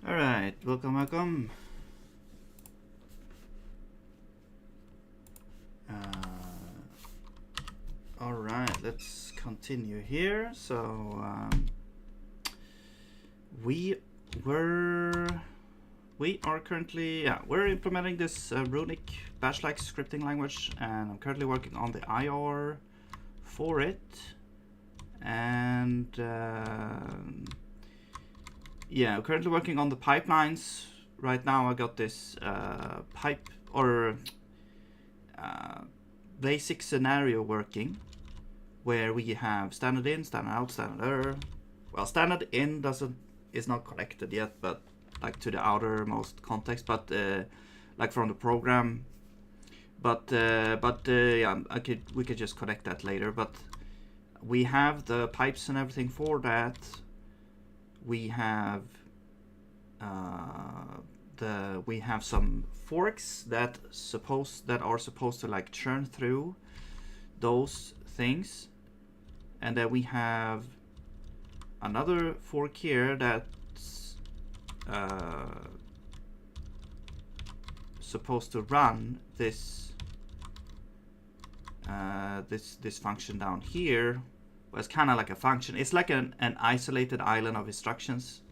All right, welcome. All right, let's continue here. So we are currently we're implementing this runic bash-like scripting language, and I'm currently working on the IR for it. And yeah, I'm currently working on the pipelines. Right now I got this basic scenario working, where we have standard in, standard out, standard error. Well, standard in is not connected yet, but like to the outermost context, but like from the program. But yeah, we could just connect that later. But we have the pipes and everything for that. We have we have some forks that are supposed to like churn through those things, and then we have another fork here that's supposed to run this this function down here. Well, it's kind of like a function. It's like an isolated island of instructions.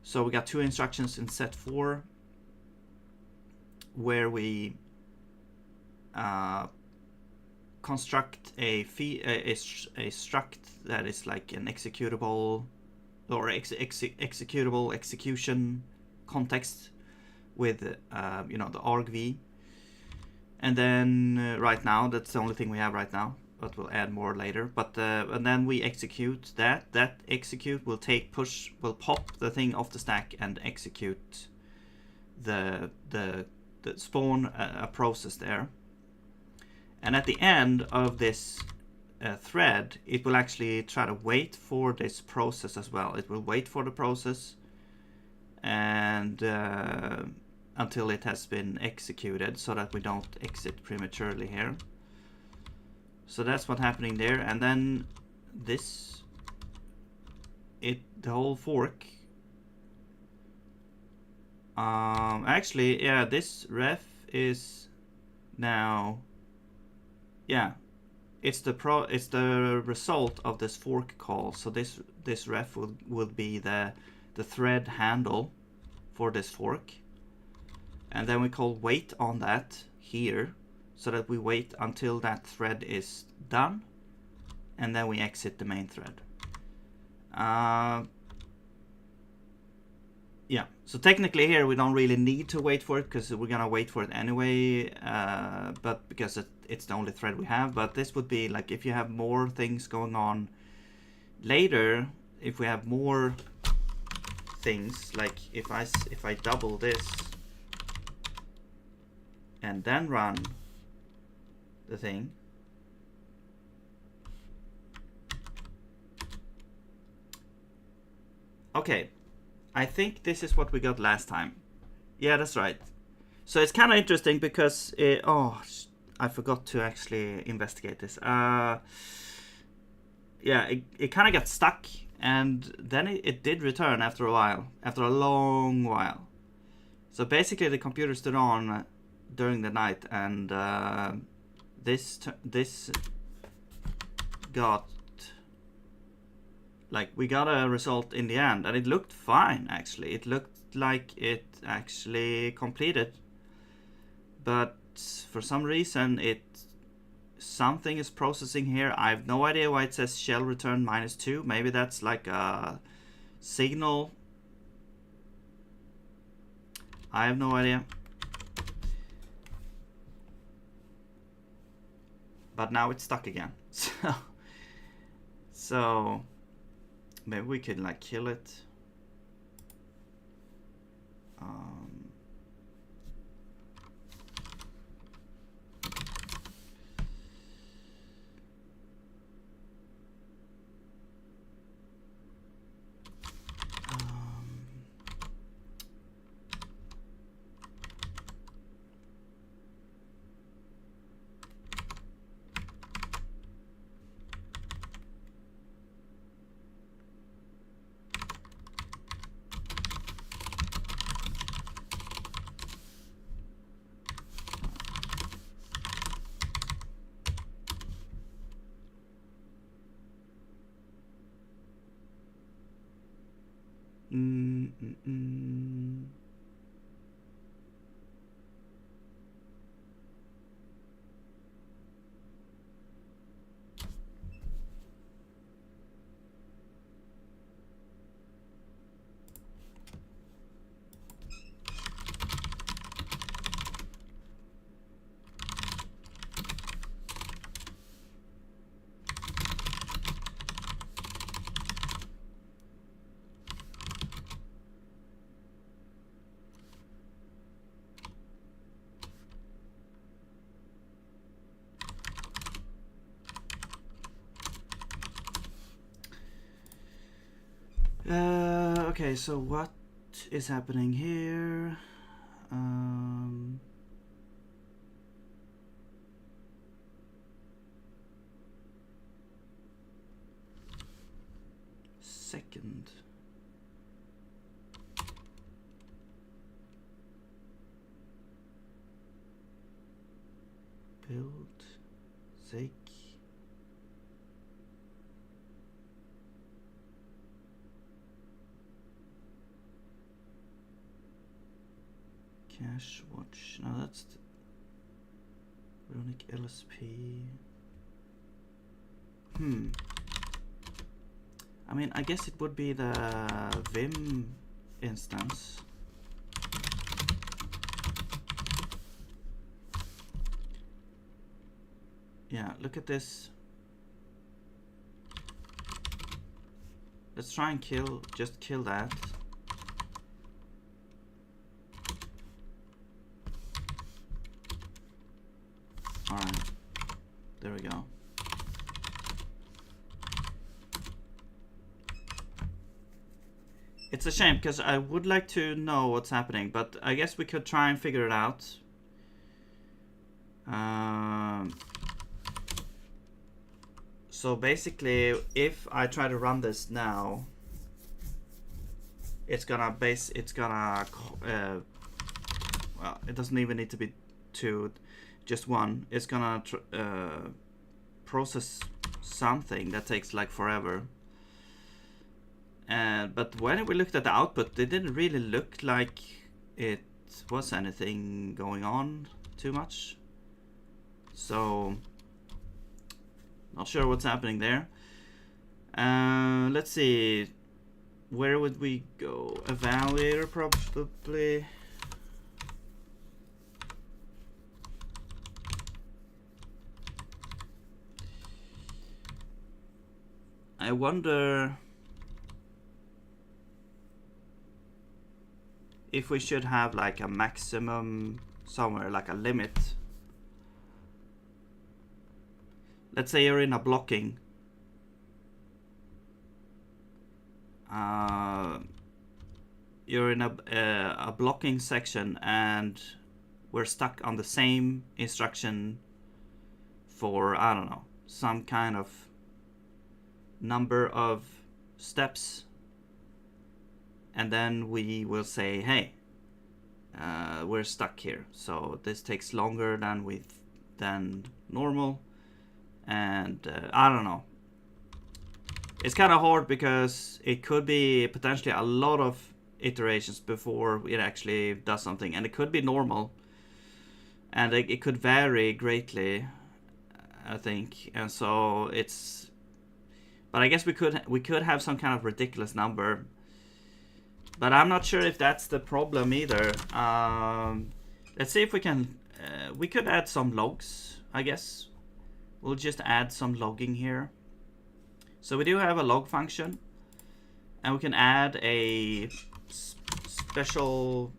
So we got two instructions in set 4 where we construct a struct that is like an executable or executable execution context with the argv. And then right now, that's the only thing we have right now, but we'll add more later. But and then we execute that. That execute will pop the thing off the stack and execute the spawn a process there. And at the end of this thread, it will actually try to wait for this process as well. It will wait for the process and until it has been executed, so that we don't exit prematurely here. So that's what's happening there. And then this, the whole fork. Actually, yeah, this ref is now, yeah, it's the result of this fork call. So this ref will be the thread handle for this fork. And then we call wait on that here, so that we wait until that thread is done, and then we exit the main thread. Yeah, so technically here we don't really need to wait for it, because we're gonna wait for it anyway, but because it's the only thread we have. But this would be like if you have more things going on later, if we have more things, like if I double this and then run the thing. Okay, I think this is what we got last time. Yeah, that's right. So it's kind of interesting because I forgot to actually investigate this. Yeah, it kind of got stuck, and then it did return after a while, after a long while. So basically the computer stood on during the night, and this got, like, we got a result in the end, and it looked fine actually. It looked like it actually completed, but for some reason something is processing here. I have no idea why it says shell return -2. Maybe that's like a signal. I have no idea. But now it's stuck again. So maybe we could like kill it. Okay, so what is happening here? Second. Build. Zig. Cache watch. No, that's the Runic LSP. I mean, I guess it would be the Vim instance. Yeah, look at this. Let's try and just kill that. Alright, there we go. It's a shame because I would like to know what's happening, but I guess we could try and figure it out. So basically, if I try to run this now, it's gonna well, it doesn't even need to be two, just one. It's gonna process something that takes like forever. But when we looked at the output, it didn't really look like it was anything going on too much. So, not sure what's happening there. Let's see. Where would we go? Evaluator, probably. I wonder if we should have like a maximum somewhere, like a limit. Let's say you're in a blocking. You're in a blocking section and we're stuck on the same instruction for, I don't know, some kind of number of steps. And then we will say, hey, we're stuck here. So this takes longer than normal. And I don't know. It's kind of hard because it could be potentially a lot of iterations before it actually does something. And it could be normal. And it could vary greatly, I think. And so it's... But I guess we could have some kind of ridiculous number. But I'm not sure if that's the problem either. Let's see if we can... we could add some logs, I guess. We'll just add some logging here. So we do have a log function. And we can add a special...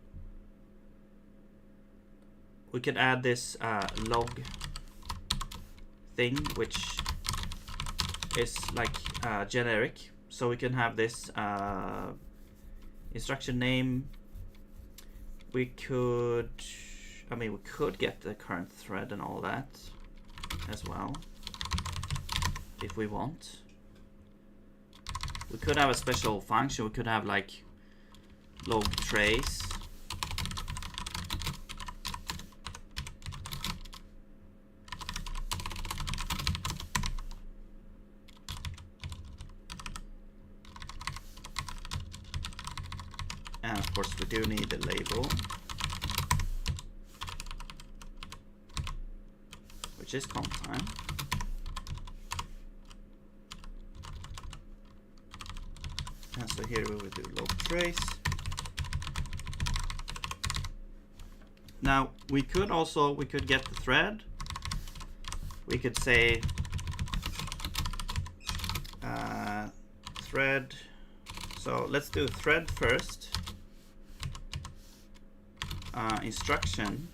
We can add this log thing, which is like generic. So we can have this instruction name. We could... I mean, we could get the current thread and all that as well, if we want. We could have a special function. We could have like log trace. And of course we do need the label, which is comp time. And so here we will do log trace. Now we could get the thread. We could say thread. So let's do thread first. Instruction.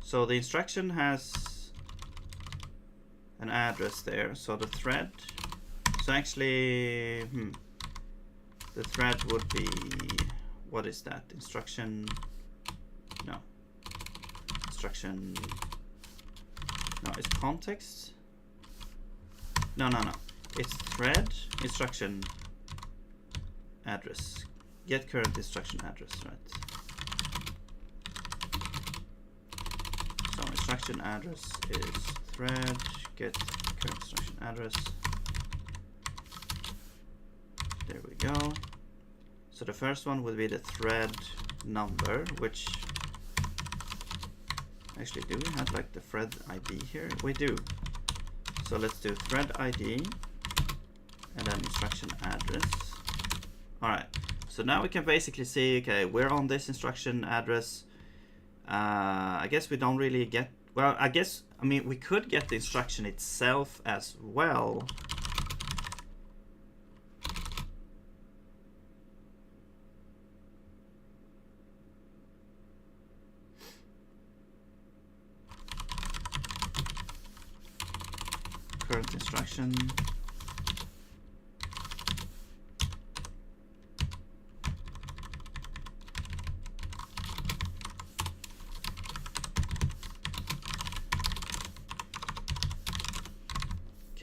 So the instruction has an address there. So the thread. So actually, the thread would be, what is that? Instruction. No. Instruction. No, it's context. No. It's thread instruction address. Get current instruction address, right? So instruction address is thread get current instruction address. There we go. So the first one will be the thread number, which actually, do we have like the thread ID here? We do. So let's do thread ID and then instruction address. All right. So now we can basically see, okay, we're on this instruction address. I guess we don't really get, well, I mean, we could get the instruction itself as well. Current instruction.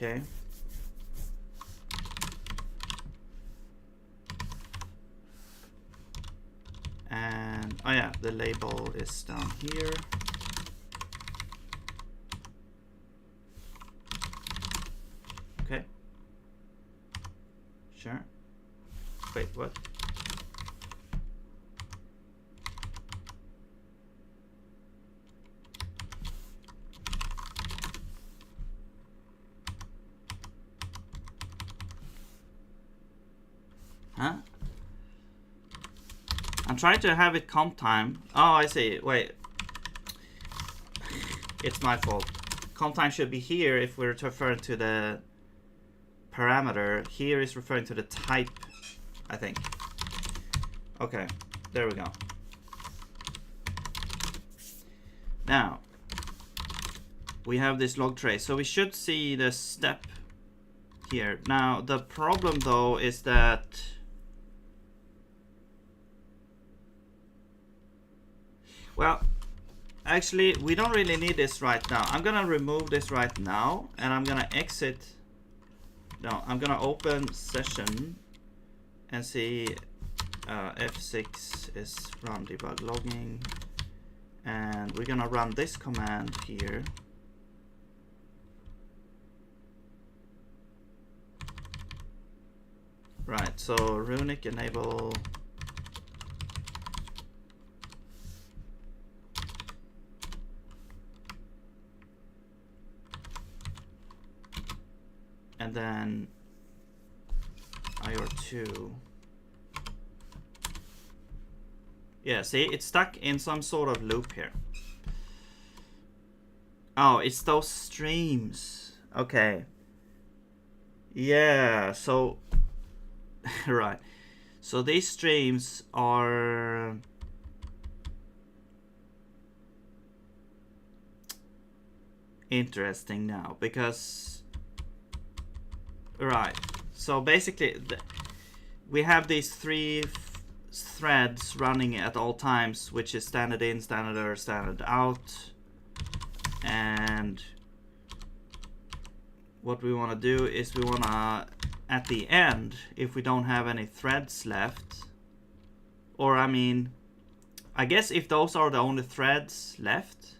Okay. And oh yeah, the label is down here. Okay. Sure. Wait, what? Huh? I'm trying to have it comp time. Oh, I see. Wait. It's my fault. Comp time should be here if we're referring to the parameter. Here is referring to the type, I think. Okay, there we go. Now, we have this log trace. So we should see the step here. Now, the problem though is that well, actually, we don't really need this right now. I'm gonna remove this right now, and I'm gonna exit. No, I'm gonna open session and see F6 is run debug logging, and we're gonna run this command here. Right, so runic enable. And then IR2. Yeah, see, it's stuck in some sort of loop here. Oh, it's those streams. Okay. Yeah, so right. So these streams are interesting now because right, so basically we have these three threads running at all times, which is standard in, standard out, and what we want to do is we want to, at the end, if we don't have any threads left, or I mean, I guess if those are the only threads left,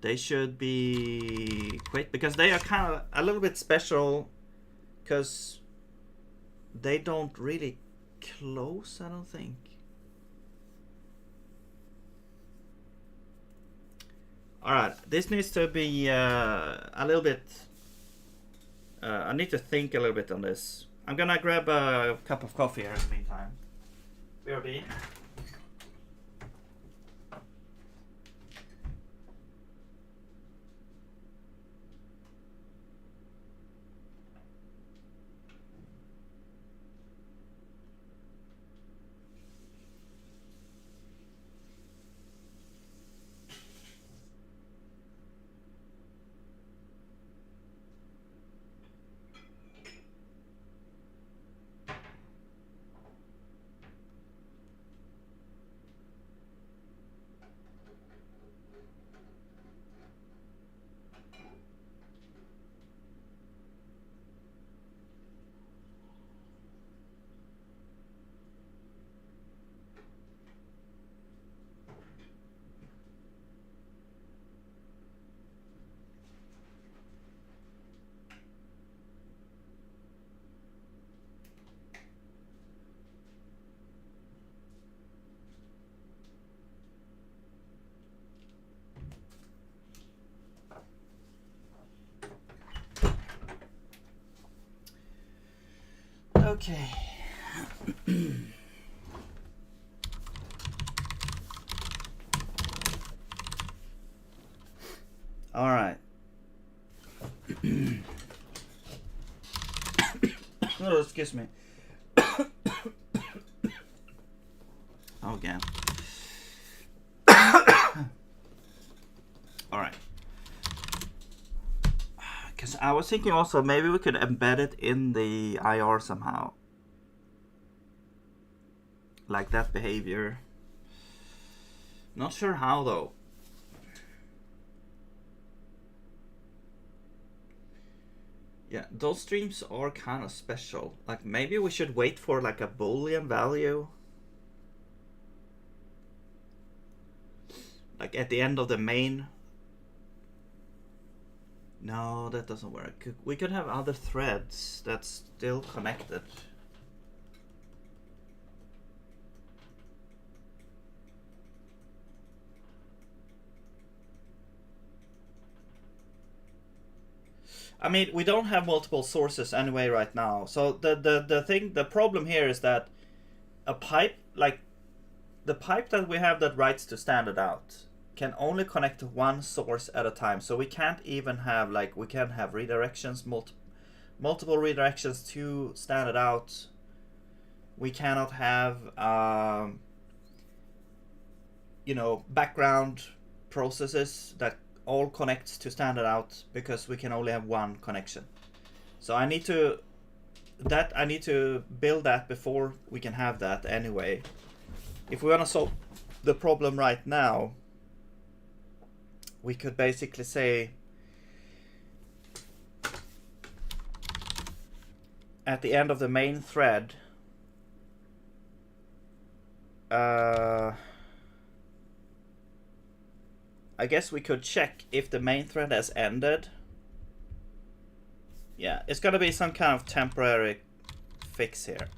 they should be quit, because they are kind of a little bit special, because they don't really close, I don't think. Alright, this needs to be a little bit... I need to think a little bit on this. I'm gonna grab a cup of coffee here in the meantime. BRB. Okay. All right. Oh, excuse me. Again. All right. Because I was thinking also maybe we could embed it in the IR somehow. Like that behavior. Not sure how though. Yeah, those streams are kind of special. Like maybe we should wait for like a Boolean value. Like at the end of the main. No, that doesn't work. We could have other threads that's still connected. I mean, we don't have multiple sources anyway right now. So the problem here is that a pipe, like the pipe that we have that writes to standard out, can only connect to one source at a time. So we can't even have, like, we can have redirections, multiple redirections to standard out. We cannot have, you know, background processes that all connect to standard out, because we can only have one connection. So I need to build that before we can have that anyway. If we want to solve the problem right now, we could basically say at the end of the main thread, I guess we could check if the main thread has ended. Yeah, it's gonna be some kind of temporary fix here.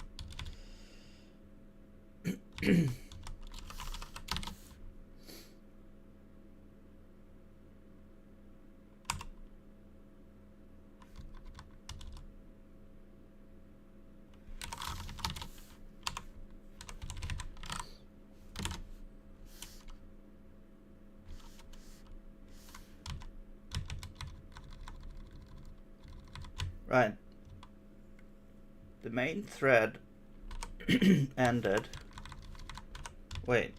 Right. The main thread ended. Wait.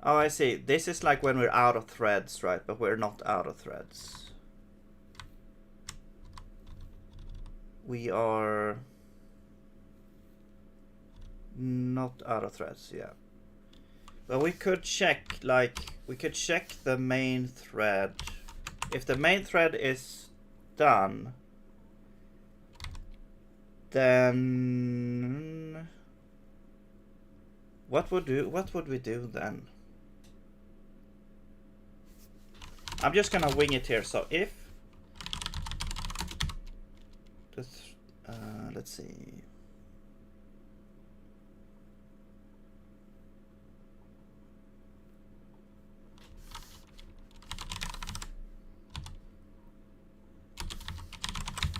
Oh, I see. This is like when we're out of threads, right? But we're not out of threads. We are not out of threads, yeah. But we could check, like, we could check the main thread. If the main thread is done, then what would we do then? I'm just gonna wing it here. So if let's see.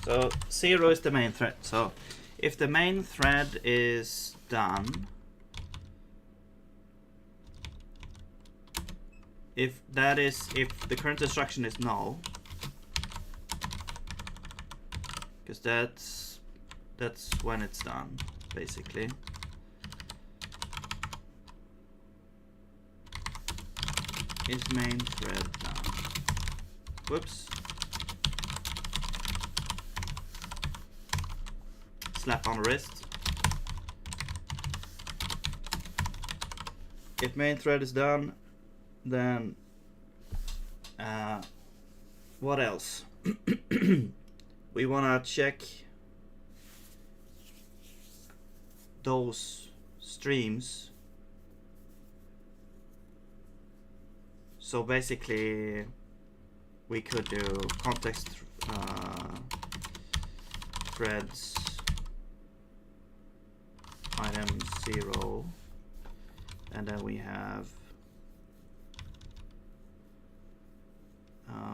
So 0 is the main thread. So if the main thread is done, if the current instruction is null, because that's when it's done, basically. Is main thread done? Whoops. Slap on the wrist. If main thread is done, then what else? We want to check those streams. So basically we could do context threads item 0, and then we have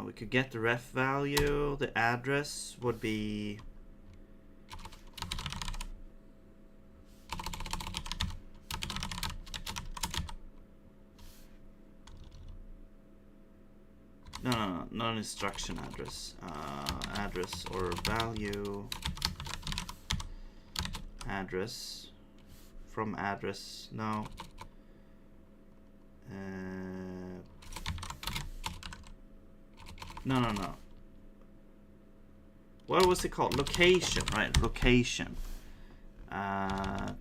we could get the ref value. The address would be no, not an instruction address. Address or value address from address. No. No. What was it called? Location, right? Location. And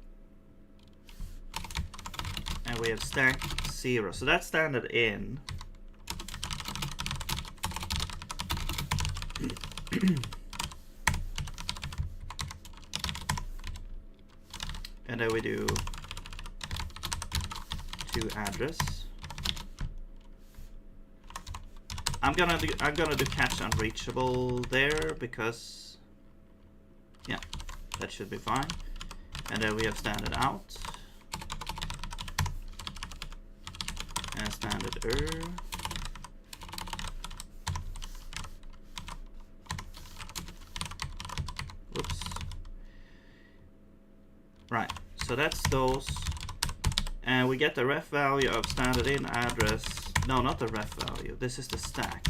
we have stack 0. So that's standard in. And then we do to address. I'm gonna do catch unreachable there because yeah, that should be fine. And then we have standard out and standard Whoops. Right, so that's those, and we get the ref value of standard in address. No, not the ref value. This is the stack.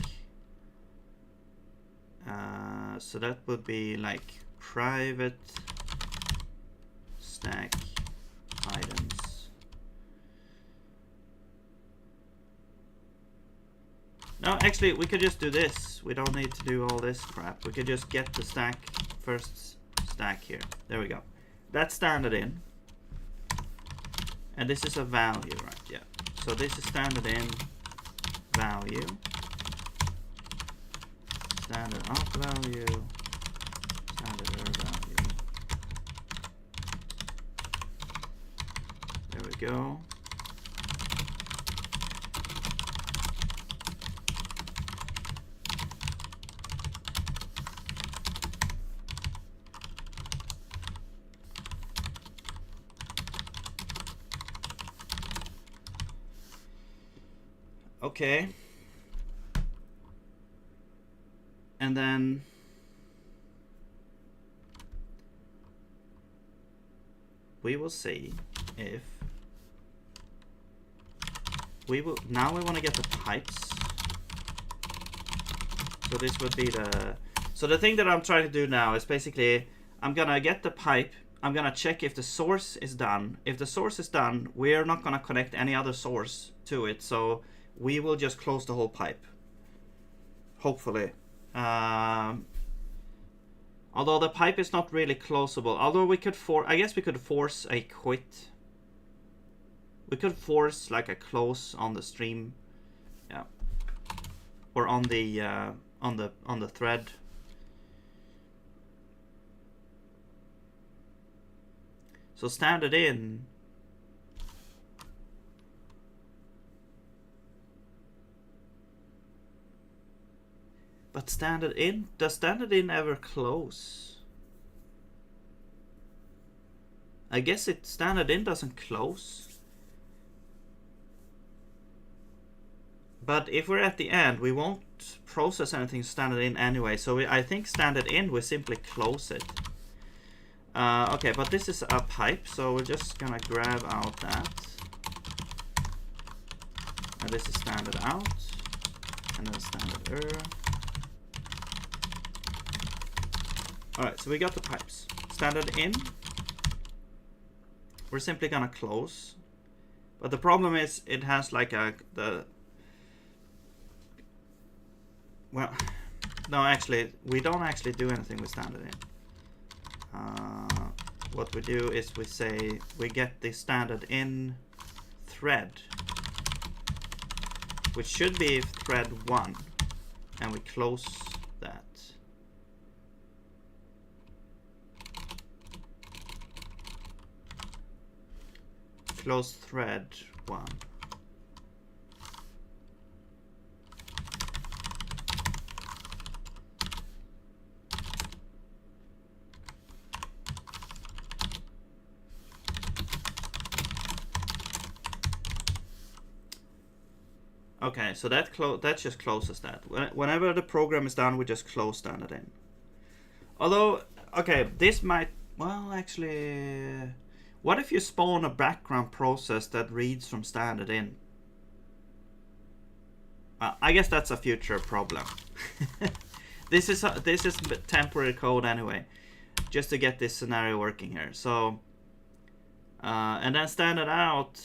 So that would be like private stack items. No, actually, we could just do this. We don't need to do all this crap. We could just get the stack, first stack here. There we go. That's standard in. And this is a value, right? Yeah. So this is standard in value. Standard out value. Standard value. There we go. Okay. And then we will see if we will, now we want to get the pipes. So this would be so the thing that I'm trying to do now is basically I'm gonna get the pipe. I'm gonna check if the source is done. If the source is done, we're not gonna connect any other source to it. So we will just close the whole pipe. Hopefully. Although the pipe is not really closable. Although we could I guess we could force a quit. We could force like a close on the stream. Yeah. Or on the thread. So standard in. But standard in, does standard in ever close? I guess it standard in doesn't close. But if we're at the end, we won't process anything standard in anyway. So I think standard in, we simply close it. Okay, but this is a pipe, so we're just gonna grab out that. And this is standard out. And then standard Alright, so we got the pipes. Standard in. We're simply gonna close. But the problem is it has like well, no, actually, we don't actually do anything with standard in. What we do is we say we get the standard in thread, which should be thread 1, and we close that. Close thread 1. Okay, so that just closes that. Whenever the program is done, we just close standard in. Although, okay, this might, well, actually, what if you spawn a background process that reads from standard in? I guess that's a future problem. This is temporary code anyway, just to get this scenario working here. So, and then standard out.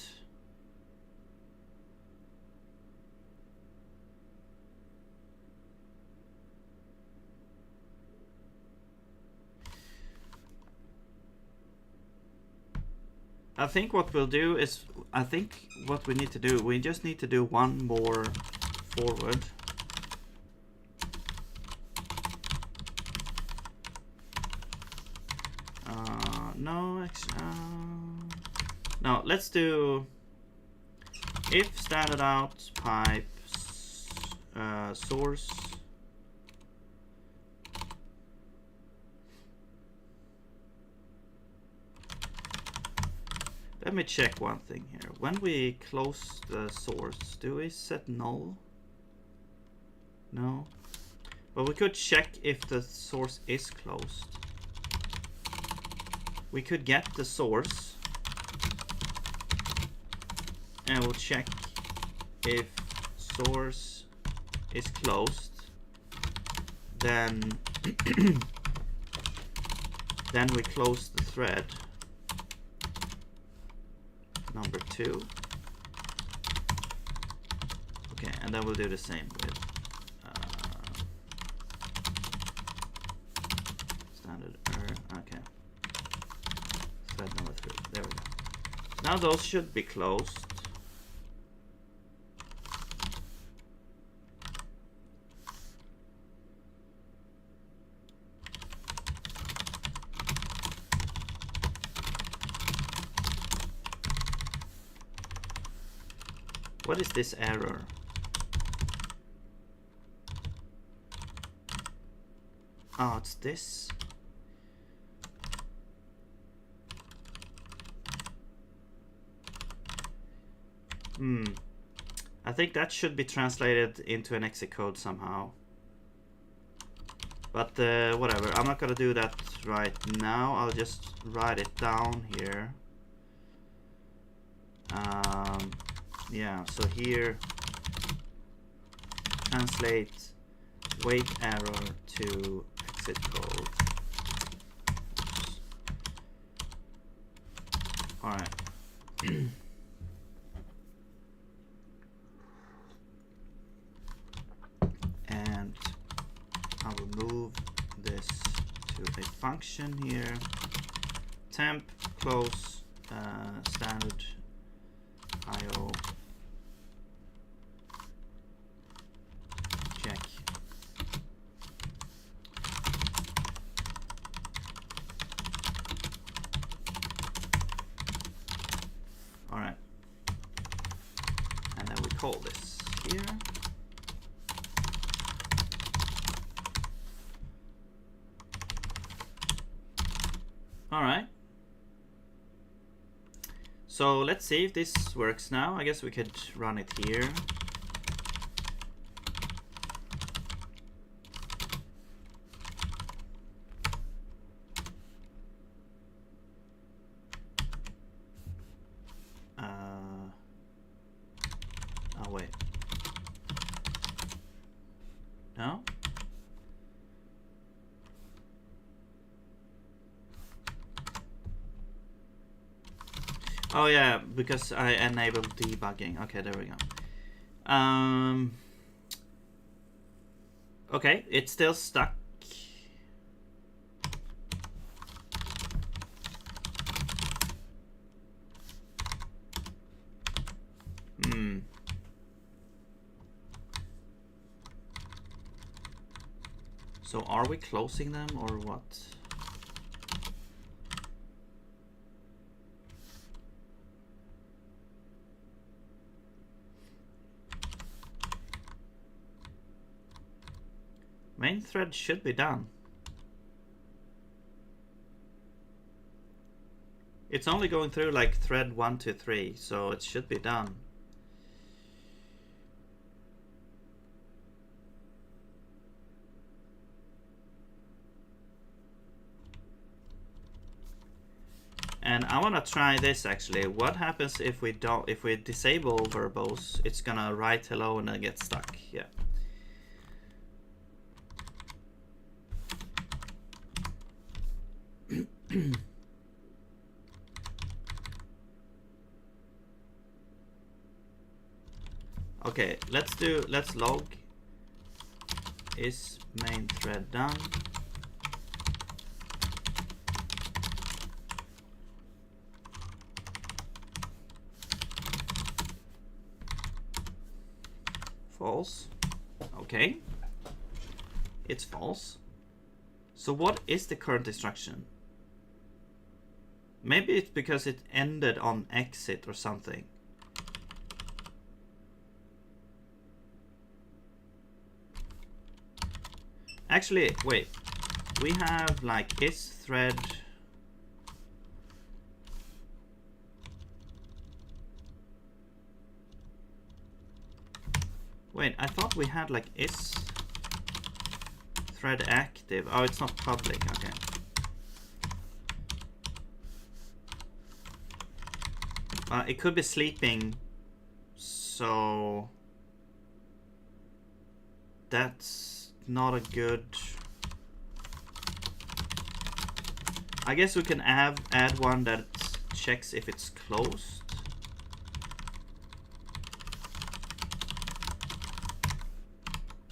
I think what we'll do is, what we need to do, we just need to do one more forward. No, let's do if standard out pipe source. Let me check one thing here. When we close the source, do we set null? No. But we could check if the source is closed. We could get the source and we'll check if source is closed. Then then we close the thread number 2. Okay, and then we'll do the same with standard error. Okay, thread number 3. There we go. Now those should be closed. What is this error? Oh, it's this. I think that should be translated into an exit code somehow. But whatever, I'm not gonna do that right now. I'll just write it down here. Yeah, so here translate wait error to exit code. All right. And I will move this to a function here. Temp close standard IO check. call this here. All right. So let's see if this works now. I guess we could run it here. Oh wait. No? Oh yeah, because I enabled debugging. Okay, there we go. Okay, it's still stuck. So are we closing them or what? Main thread should be done. It's only going through like thread 1 to 3, so it should be done. And I want to try this actually. What happens if we disable verbose? It's gonna write hello and then get stuck. Yeah. Okay, let's log is main thread done. False. Okay. It's false. So what is the current instruction? Maybe it's because it ended on exit or something. Actually, wait. We have like is thread. Wait, I thought we had like is thread active. Oh, it's not public. Okay. It could be sleeping, so that's not a good. I guess we can add one that checks if it's closed.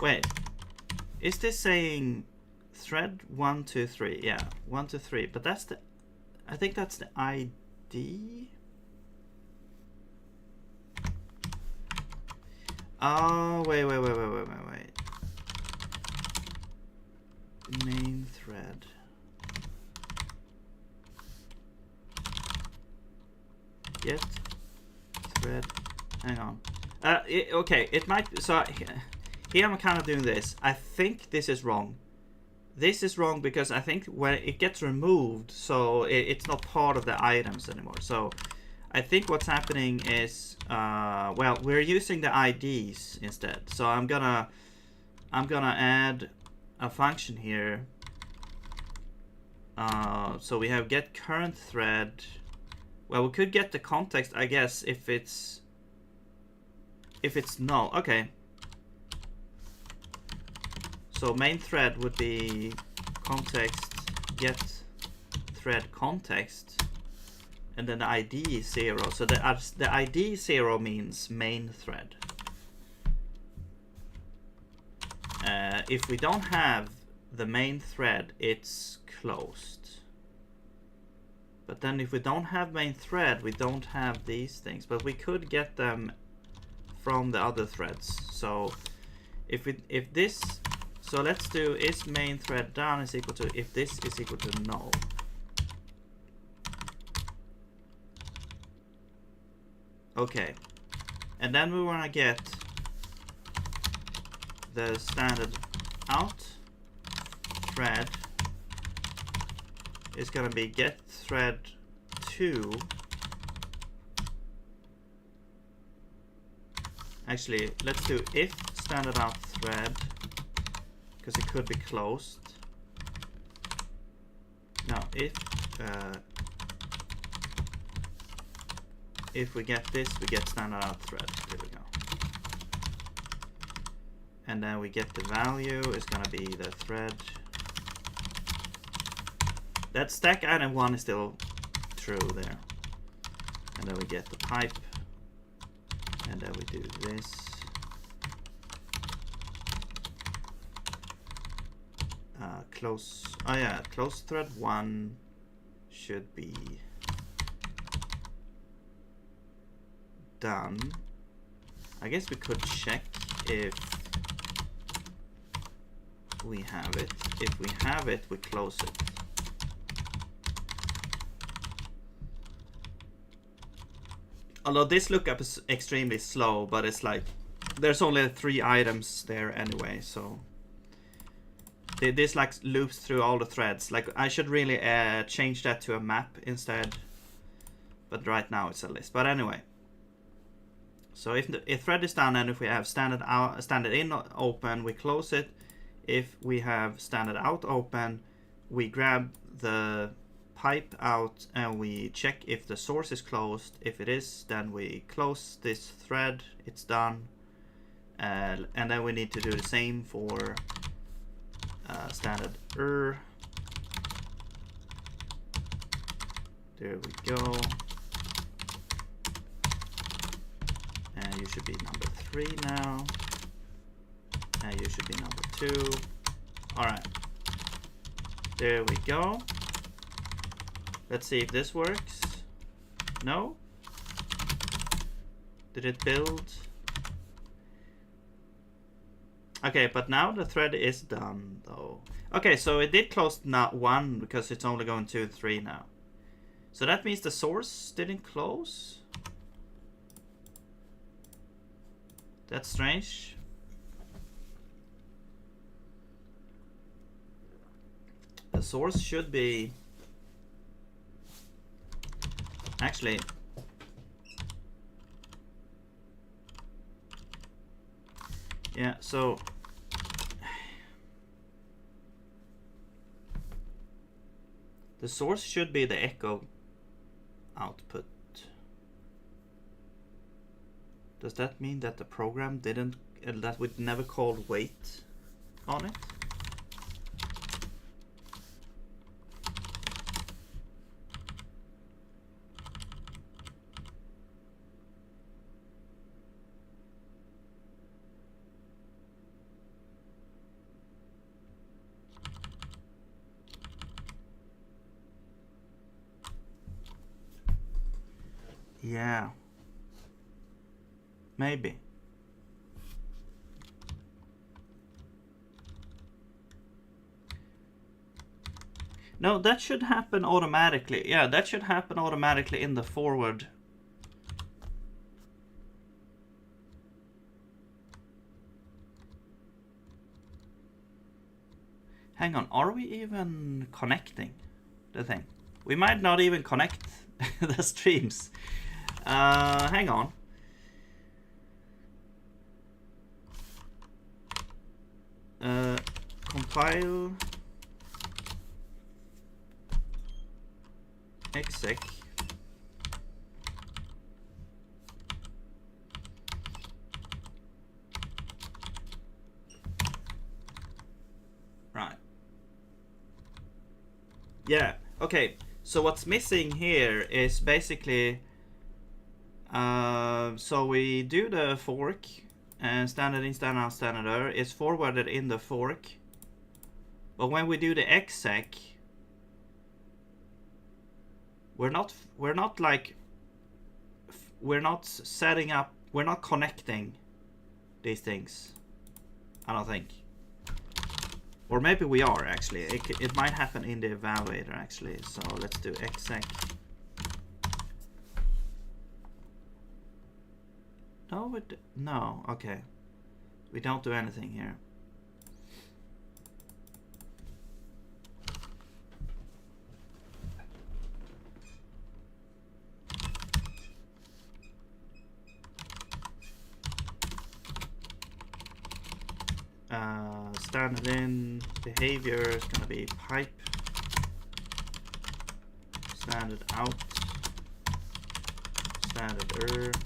Wait, is this saying thread 1 2 3? Yeah, 1 2 3. But that's the. I think that's the ID. Oh, wait. Main thread. Get thread. Hang on. Okay, it might. So here I'm kind of doing this. I think this is wrong. This is wrong because I think when it gets removed, so it's not part of the items anymore. So I think what's happening is, well, we're using the IDs instead. So I'm gonna add a function here. So we have get current thread. Well, we could get the context, I guess, if it's null. Okay. So main thread would be context get thread context. And then the ID is 0. So the ID 0 means main thread. If we don't have the main thread, it's closed. But then if we don't have main thread, we don't have these things. But we could get them from the other threads. So if this, so let's do is main thread done is equal to if this is equal to null. Okay, And then we want to get the standard out thread is going to be get thread 2. Actually, let's do if standard out thread, because it could be closed. No, if we get this, we get standard out thread. There we go. And then we get the value is gonna be the thread. That stack item 1 is still true there. And then we get the pipe. And then we do this. Close. Oh yeah, close thread 1 should be done. I guess we could check if we have it. If we have it, we close it. Although this lookup is extremely slow, but it's like there's only 3 items there anyway, so this like loops through all the threads. Like I should really change that to a map instead, but right now it's a list. But anyway, so if the thread is done and if we have standard in open, we close it. If we have standard out open, we grab the pipe out and we check if the source is closed. If it is, then we close this thread. It's done, and then we need to do the same for standard There we go. And you should be number 3 now. And you should be number 2. All right. There we go. Let's see if this works. No? Did it build? Okay, but now the thread is done though. Okay, so it did close not 1 because it's only going 2 and 3 now. So that means the source didn't close. That's strange. The source should be actually yeah, so the source should be the echo output. Does that mean that the program didn't, that we never called wait on it? Yeah, maybe. No, that should happen automatically. Yeah, that should happen automatically in the forward. Hang on, are we even connecting the thing? We might not even connect the streams. Hang on. Compile exec. Right. Yeah, okay. So what's missing here is basically so we do the fork and standard in, standard out, standard error is forwarded in the fork. But when we do the exec, we're not setting up, we're not connecting these things, I don't think. Or maybe we are actually. It might happen in the evaluator actually. So let's do exec. No, no, okay. We don't do anything here. Standard in behavior is going to be pipe. Standard out. Standard.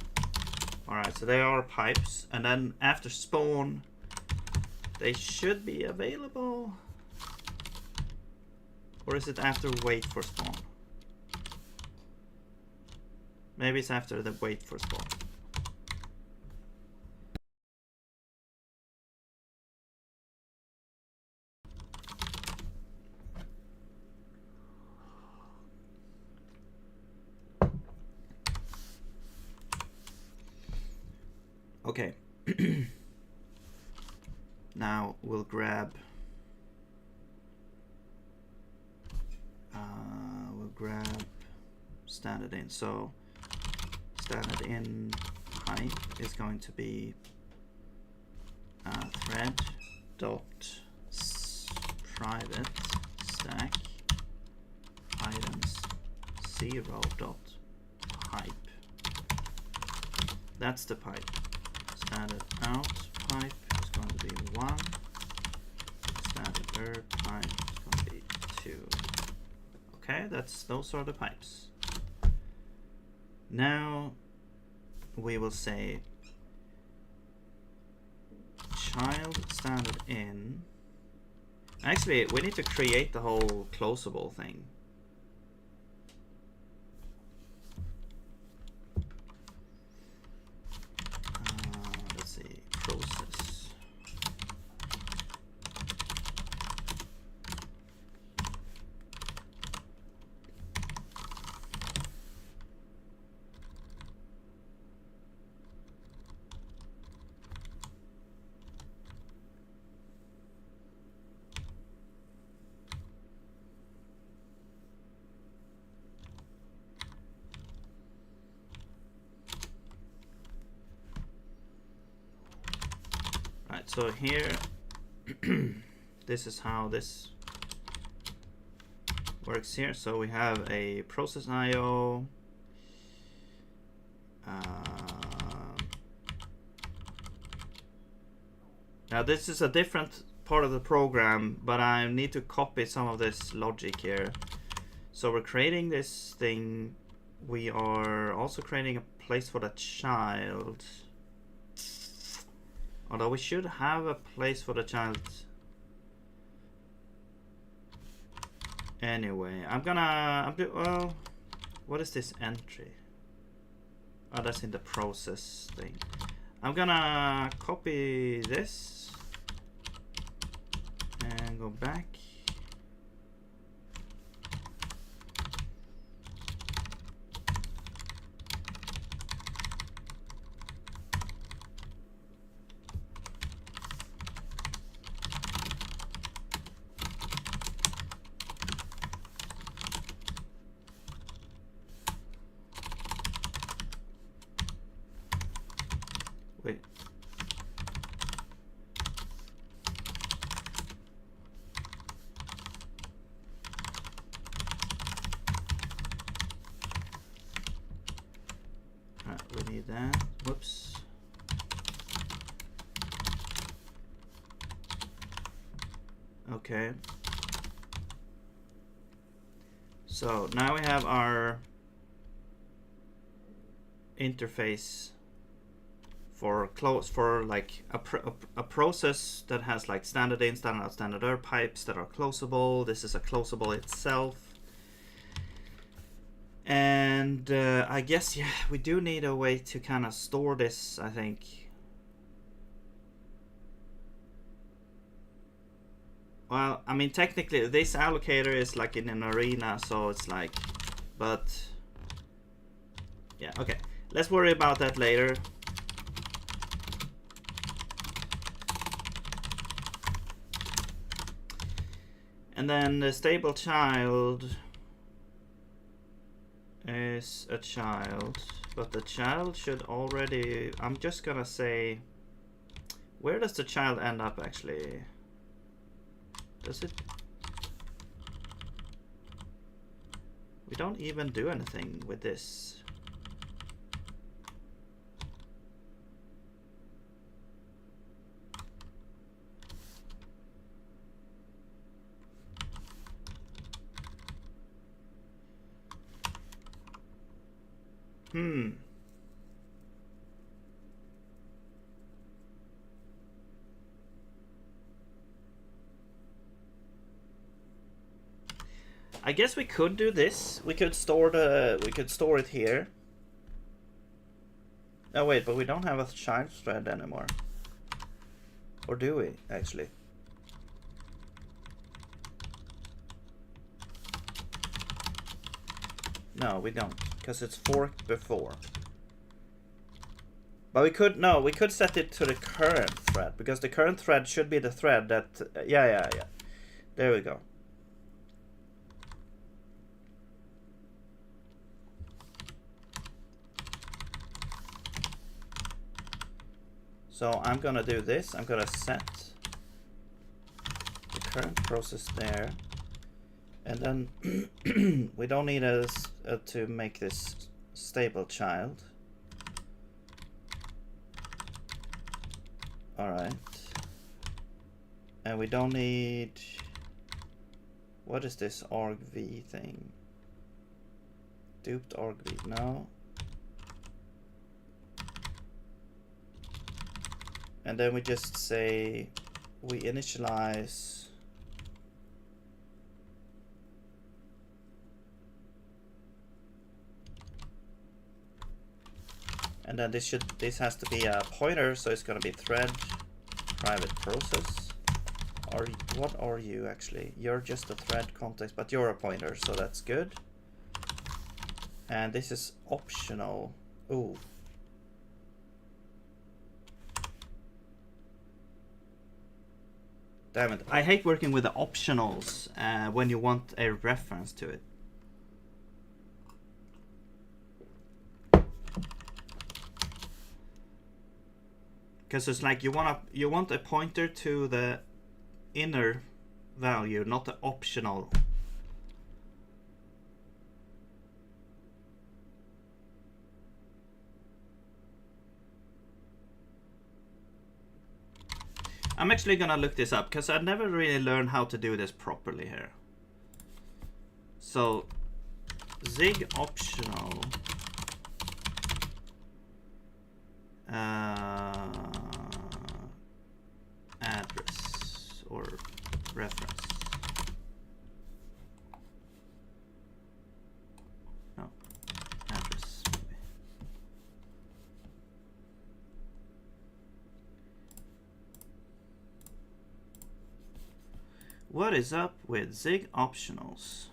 Alright, so they are pipes. And then after spawn, they should be available. Or is it after wait for spawn? Maybe it's after the wait for spawn. Okay. Now we'll grab standard in. So standard in height is going to be thread dot private stack items 0 dot pipe. That's the pipe. Standard out pipe is going to be 1. Standard pipe is going to be 2. Okay, those are the pipes. Now we will say child standard in. Actually, we need to create the whole closable thing. Let's see, process. So here, this is how this works here. So we have a process IO. Now this is a different part of the program, but I need to copy some of this logic here. So we're creating this thing. We are also creating a place for the child. Although we should have a place for the child. Anyway, well, what is this entry? Oh, that's in the process thing. I'm gonna copy this and go back. Wait. Alright, we need that. Whoops. Okay. So now we have our interface for like a process that has like standard in, standard out, standard out pipes that are closable. This is a closable itself. And I guess, yeah, we do need a way to kind of store this, I think. Well, I mean, technically this allocator is like in an arena, so it's like, but yeah, okay. Let's worry about that later. And then the stable child is a child, but the child should already, I'm just gonna say, where does the child end up actually? Does it? We don't even do anything with this. I guess we could do this. We could store it here. Oh wait, but we don't have a child thread anymore. Or do we actually? No, we don't, because it's forked before. But we could set it to the current thread, because the current thread should be the thread that, yeah. There we go. So I'm gonna do this. I'm gonna set the current process there, and then we don't need to make this stable child. All right, and we don't need, what is this argv thing? Duped argv, no. And then we just say we initialize and then this has to be a pointer, so it's gonna be thread private process. Or what are you actually? You're just a thread context, but you're a pointer, so that's good. And this is optional. Ooh. Damn it. I hate working with the optionals when you want a reference to it. Because it's like you want a pointer to the inner value, not the optional. I'm actually gonna look this up because I never really learned how to do this properly here. So zig optional address or reference. No, address maybe. What is up with zig optionals?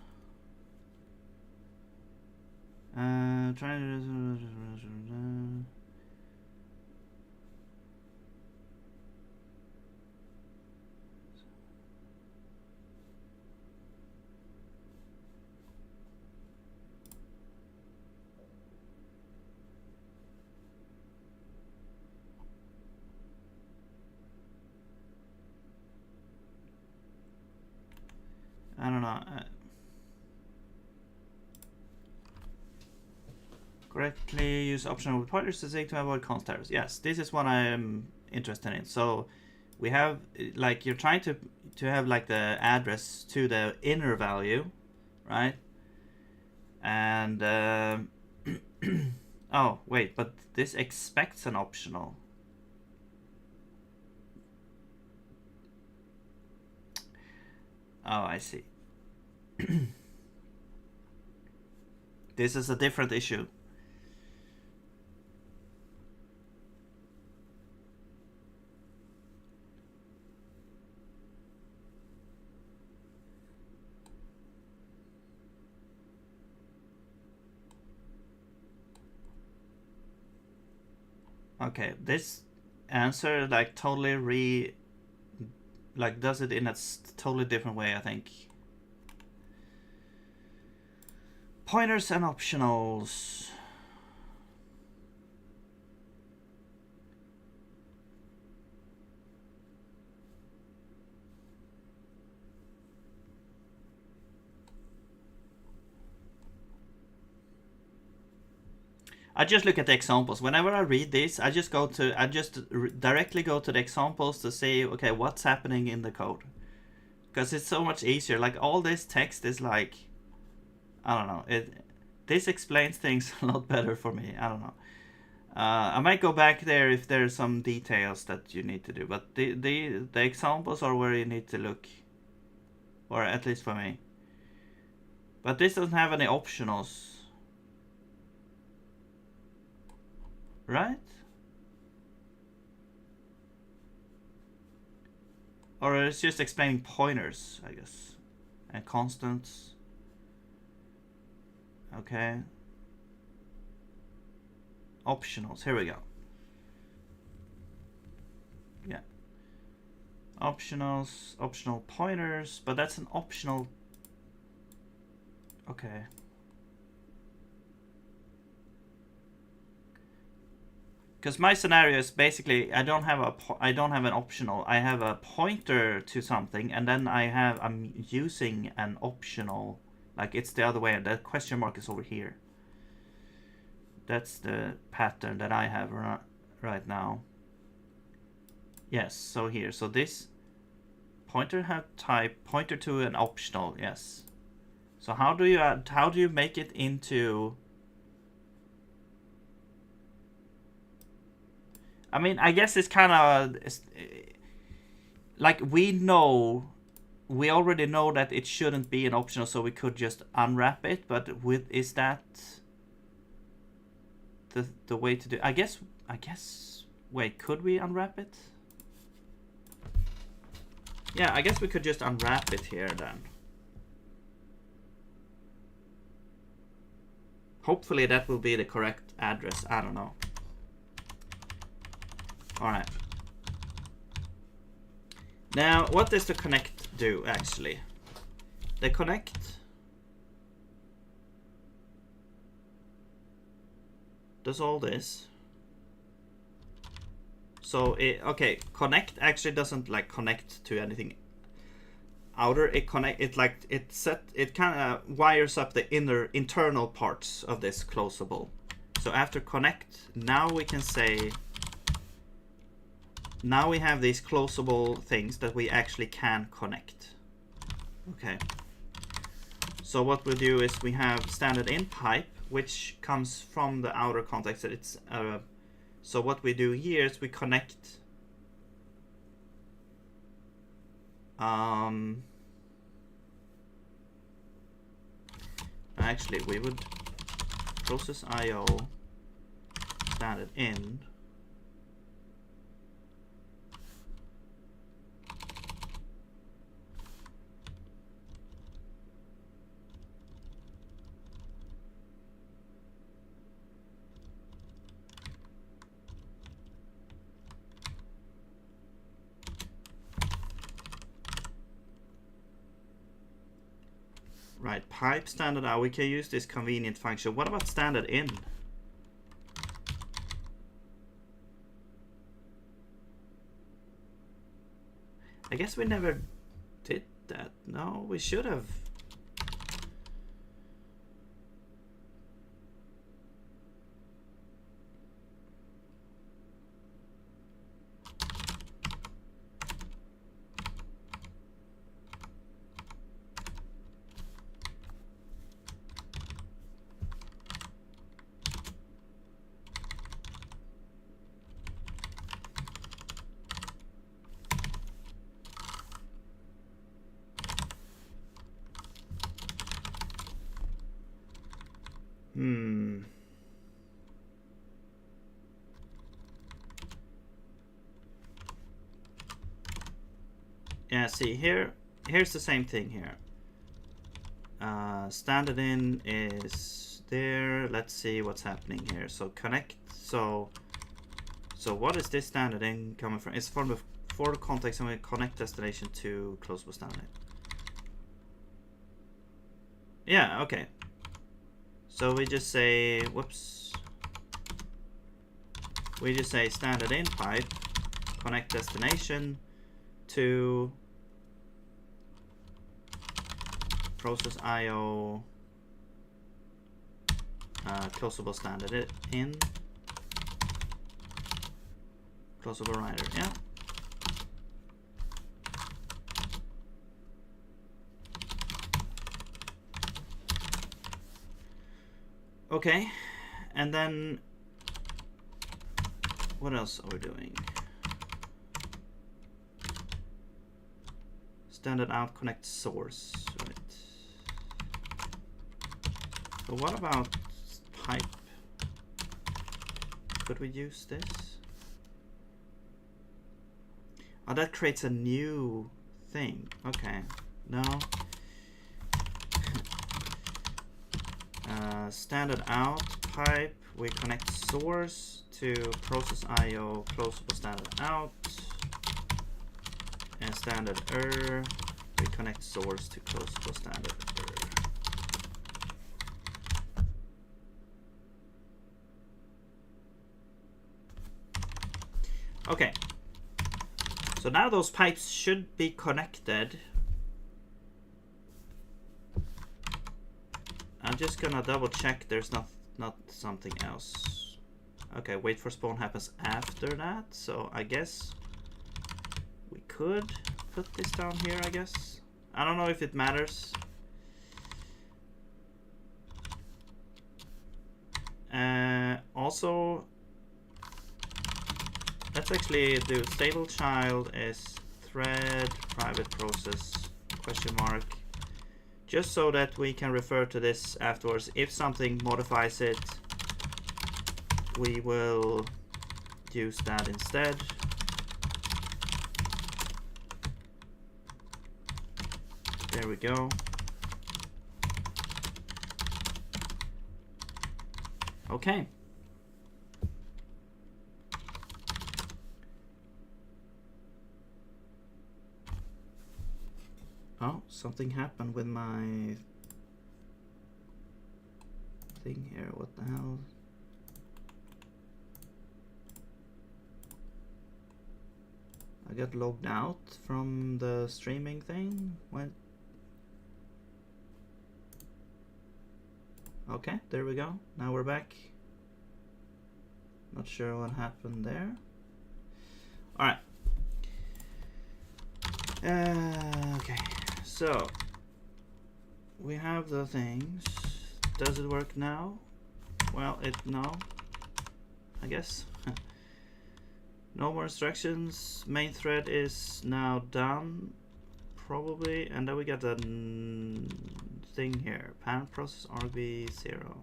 Trying to. I don't know. Correctly use optional with pointers to zig to avoid const errors. Yes, this is what I am interested in. So we have, like, you're trying to have like the address to the inner value, right? And oh wait, but this expects an optional. Oh, I see. This is a different issue. Okay, this answer like totally does it in a totally different way, I think. Pointers and optionals. I just look at the examples. Whenever I read this, I just directly go to the examples to see, okay, what's happening in the code. Because it's so much easier. Like, all this text is like, I don't know. This explains things a lot better for me. I don't know. I might go back there if there's some details that you need to do. But the examples are where you need to look. Or at least for me. But this doesn't have any optionals. Right? Or it's just explaining pointers, I guess. And constants. Okay. Optionals. Here we go. Yeah. Optionals. Optional pointers. But that's an optional. Okay. Because my scenario is basically I don't have an optional. I have a pointer to something, and then I'm using an optional. Like, it's the other way. That question mark is over here. That's the pattern that I have right now. Yes. So here. So this pointer have type pointer to an optional. Yes. So how do you make it into? I mean, I guess it's kind of like we already know that it shouldn't be an optional, so we could just unwrap it. But is that the way to do? I guess. Wait, could we unwrap it? Yeah, I guess we could just unwrap it here then. Hopefully that will be the correct address. I don't know. Alright. Now, what does the connect do, actually? The connect does all this. So, okay, connect actually doesn't, like, connect to anything outer. It kind of wires up the internal parts of this closable. So after connect, now we can say, now we have these closable things that we actually can connect. Okay. So what we do is we have standard in pipe, which comes from the outer context that it's so what we do here is we connect actually we would process IO standard in. Right, pipe standard out. We can use this convenient function. What about standard in? I guess we never did that. No, we should have. Yeah, see here's the same thing here. Standard in is there. Let's see what's happening here. So connect. So what is this standard in coming from? It's from the for context and we connect destination to closable standard in. Yeah, okay. So we just say, whoops. We just say standard in pipe, connect destination to process IO closable standard in closable writer. Yeah. Okay, and then what else are we doing? Standard out connect source, right? So what about pipe? Could we use this? Oh, that creates a new thing. Okay, no. Standard out pipe, we connect source to process IO closable standard out, and standard error, we connect source to closable standard error. Okay, so now those pipes should be connected. I'm just gonna double check there's not something else. Okay, wait for spawn happens after that, so I guess we could put this down here, I guess. I don't know if it matters. Also, let's actually do stable child is thread private process question mark, just so that we can refer to this afterwards. If something modifies it, we will use that instead. There we go. Okay. Oh, something happened with my thing here. What the hell? I got logged out from the streaming thing. What? Okay, there we go. Now we're back. Not sure what happened there. All right. Okay, so we have the things. Does it work now? Well, no, I guess. No more instructions. Main thread is now done, probably, and then we got a thing here. Parent process RB0.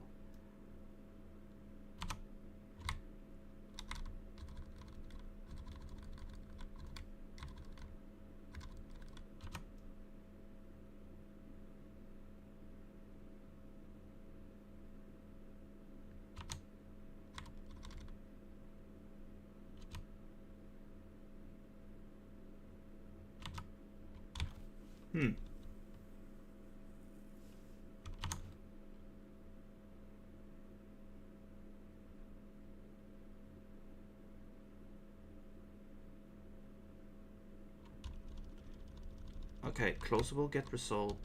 Okay, closable get result.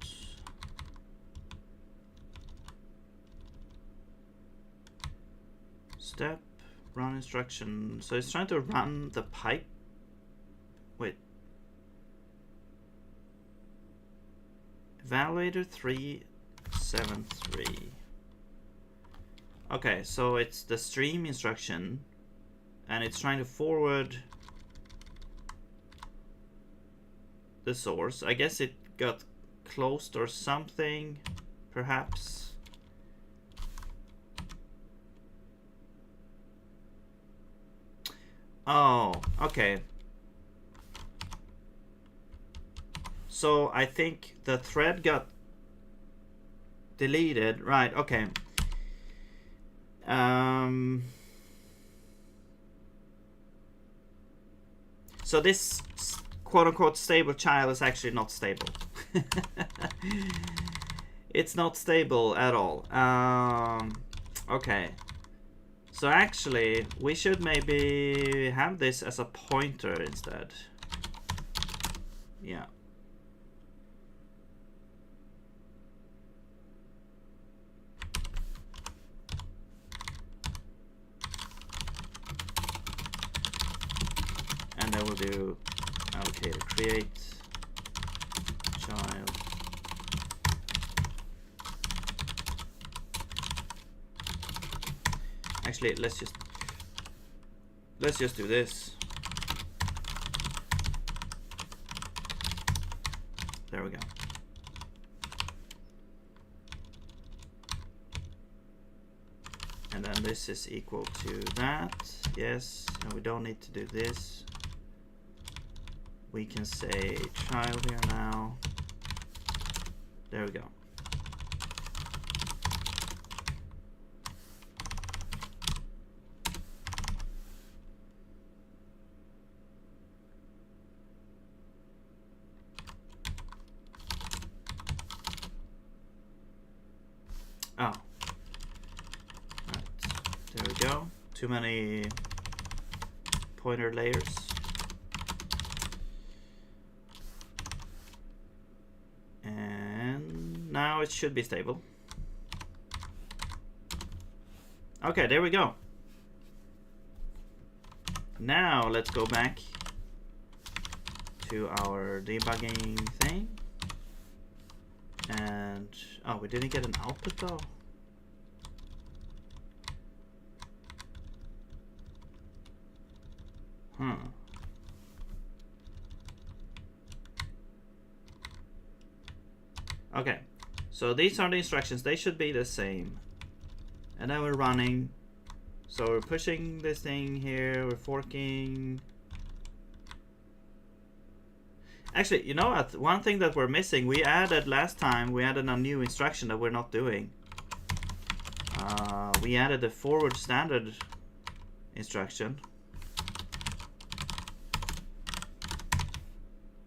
Step, run instruction. So it's trying to run the pipe. Wait. Evaluator 373. Okay, so it's the stream instruction, and it's trying to forward the source. I guess it got closed or something, perhaps. Oh, okay. So I think the thread got deleted, right? Okay. So this quote-unquote stable child is actually not stable. It's not stable at all. Okay. So actually, we should maybe have this as a pointer instead. Yeah. And then we'll do allocator create child. Actually, let's just do this. There we go. And then this is equal to that. Yes, and we don't need to do this. We can say child here now. There we go. Oh. Right. There we go. Too many pointer layers. And now it should be stable. Okay, there we go. Now let's go back to our debugging thing. And oh, we didn't get an output though. Okay, so these are the instructions. They should be the same. And then we're running. So we're pushing this thing here. We're forking. Actually, you know what? One thing that we're missing, we added last time, we added a new instruction that we're not doing. We added the forward standard instruction,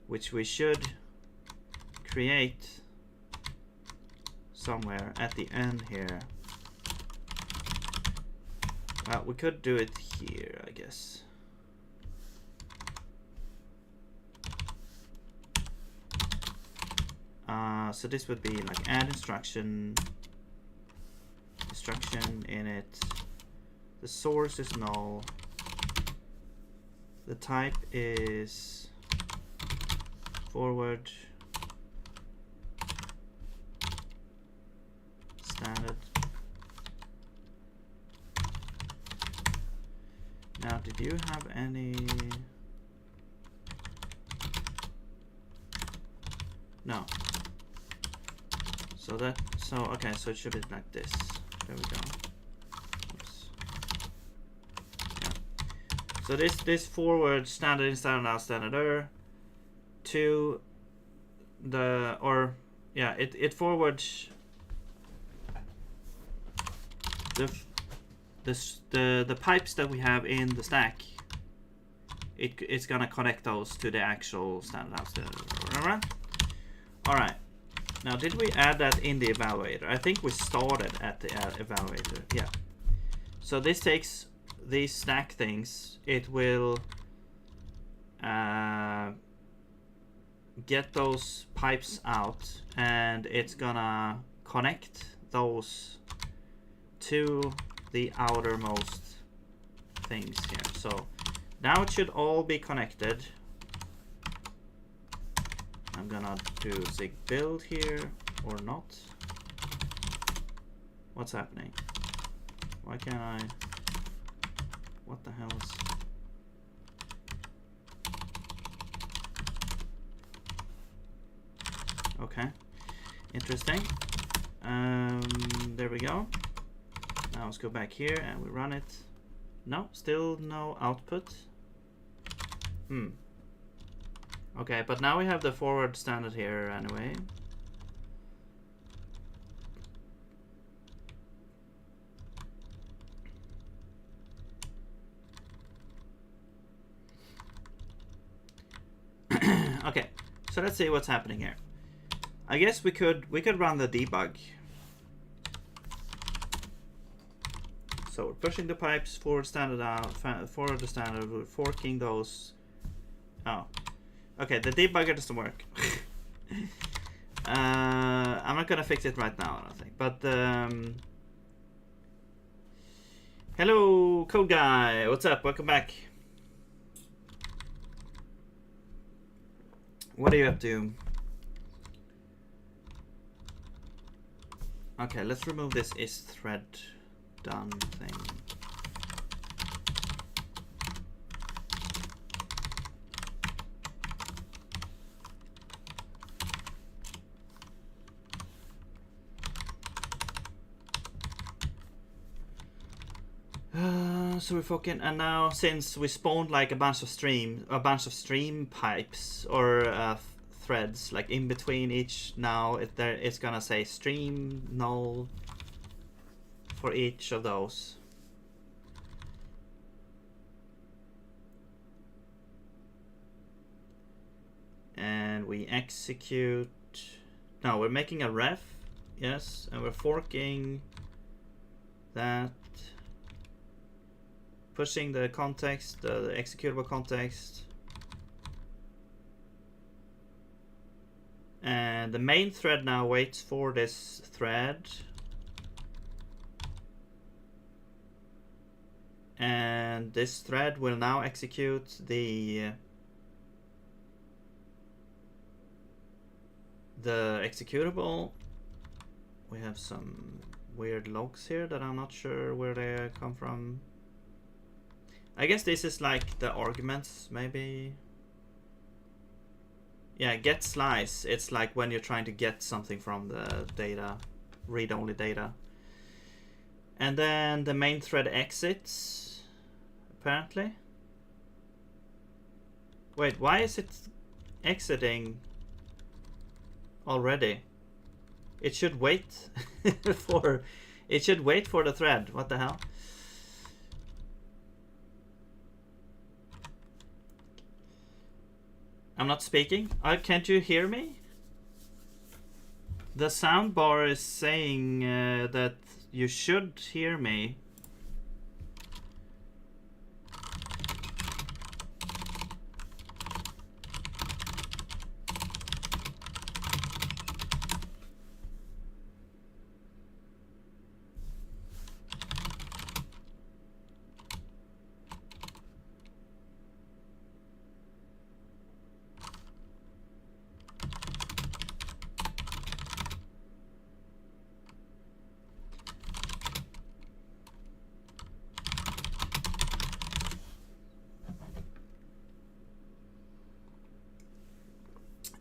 which we should create somewhere at the end here. Well, we could do it here, I guess. So this would be like add instruction init. The source is null. The type is forward standard. Now, did you have any? No. So okay, so it should be like this. There we go. Oops. Yeah. So this forward standard in standard out standard error to the, or yeah, it forwards the pipes that we have in the stack. It's gonna connect those to the actual standard out standard error. All right. Now, did we add that in the evaluator? I think we started at the evaluator. Yeah. So this takes these stack things. It will get those pipes out, and it's gonna connect those to the outermost things here. So now it should all be connected. I'm gonna do zig build here, or not. What's happening? Why can't I? What the hell is? Okay, interesting. There we go. Now let's go back here and we run it. No, still no output. Okay, but now we have the forward standard here anyway. Okay, so let's see what's happening here. I guess we could run the debug. So we're pushing the pipes forward standard out, forward the standard, we're forking those. Oh. Okay, the debugger doesn't work. I'm not gonna fix it right now, I don't think. But hello, Code Guy. What's up? Welcome back. What are you up to? Okay, let's remove this is thread done thing. So we're fucking, and now since we spawned like a bunch of stream pipes or threads like in between each, now it's gonna say stream null for each of those. And we execute. No, we're making a ref, yes, and we're forking that. Pushing the context, the executable context. And the main thread now waits for this thread. And this thread will now execute the executable. We have some weird logs here that I'm not sure where they come from. I guess this is like the arguments, maybe. Yeah, get slice. It's like when you're trying to get something from the data, read-only data. And then the main thread exits, apparently. Wait, why is it exiting already? It should wait for the thread. What the hell? I'm not speaking. Can't you hear me? The sound bar is saying that you should hear me.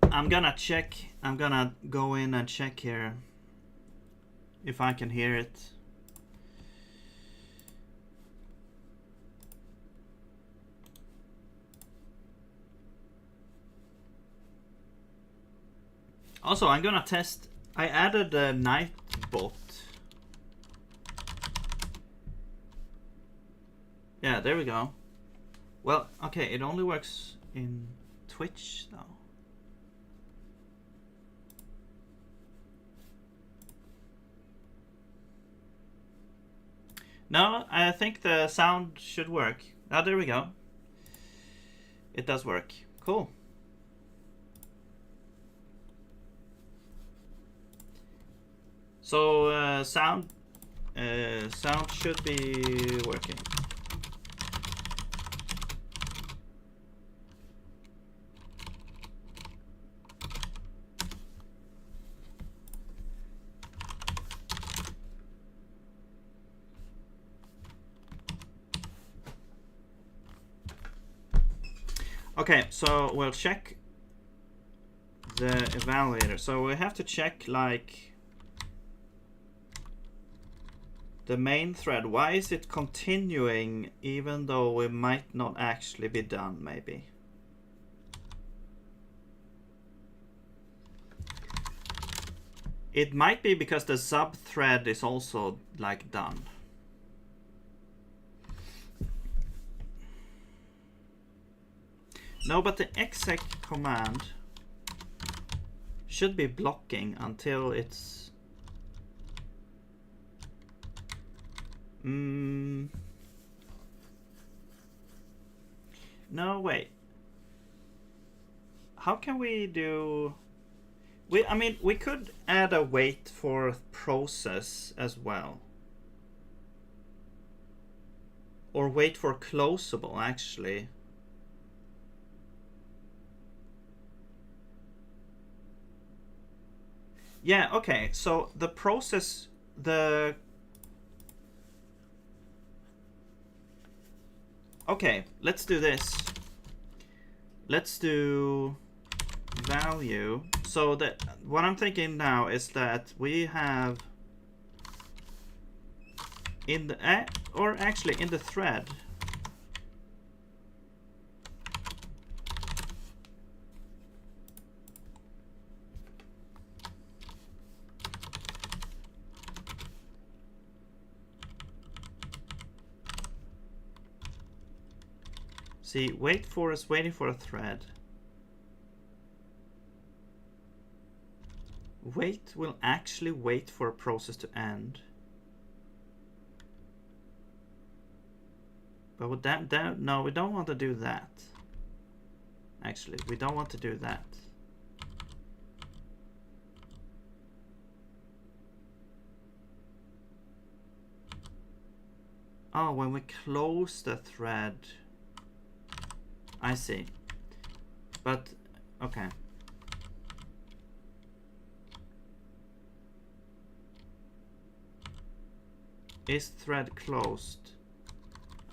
I'm gonna check. I'm gonna go in and check here if I can hear it. Also, I'm gonna test. I added a night bot. Yeah, there we go. Well, okay, it only works in Twitch though. No, I think the sound should work. Oh, there we go. It does work. Cool. So sound should be working. Okay, so we'll check the evaluator. So we have to check like the main thread. Why is it continuing even though we might not actually be done, maybe? It might be because the sub thread is also like done. No, but the exec command should be blocking until it's no, wait. How can we do... I mean, we could add a wait for process as well. Or wait for closable, actually. Yeah, okay. So the process, okay, let's do this. Let's do value. So that what I'm thinking now is that we have in the or actually in the thread, see, wait for is waiting for a thread. Wait will actually wait for a process to end. But with that, no, we don't want to do that. Actually, we don't want to do that. Oh, when we close the thread. I see. But, okay. Is thread closed?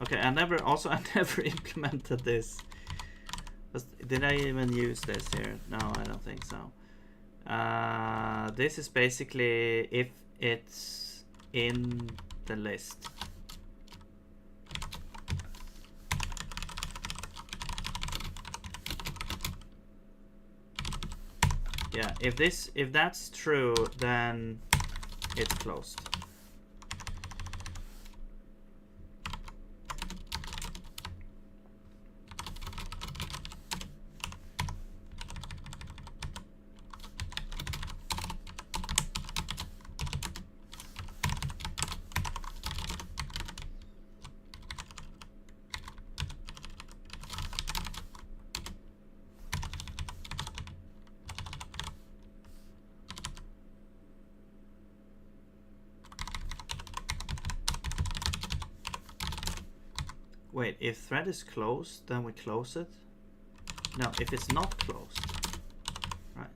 Okay, I never implemented this. Did I even use this here? No, I don't think so. This is basically if it's in the list. Yeah, if that's true, then it's closed. Wait, if thread is closed, then we close it? No, if it's not closed. Right.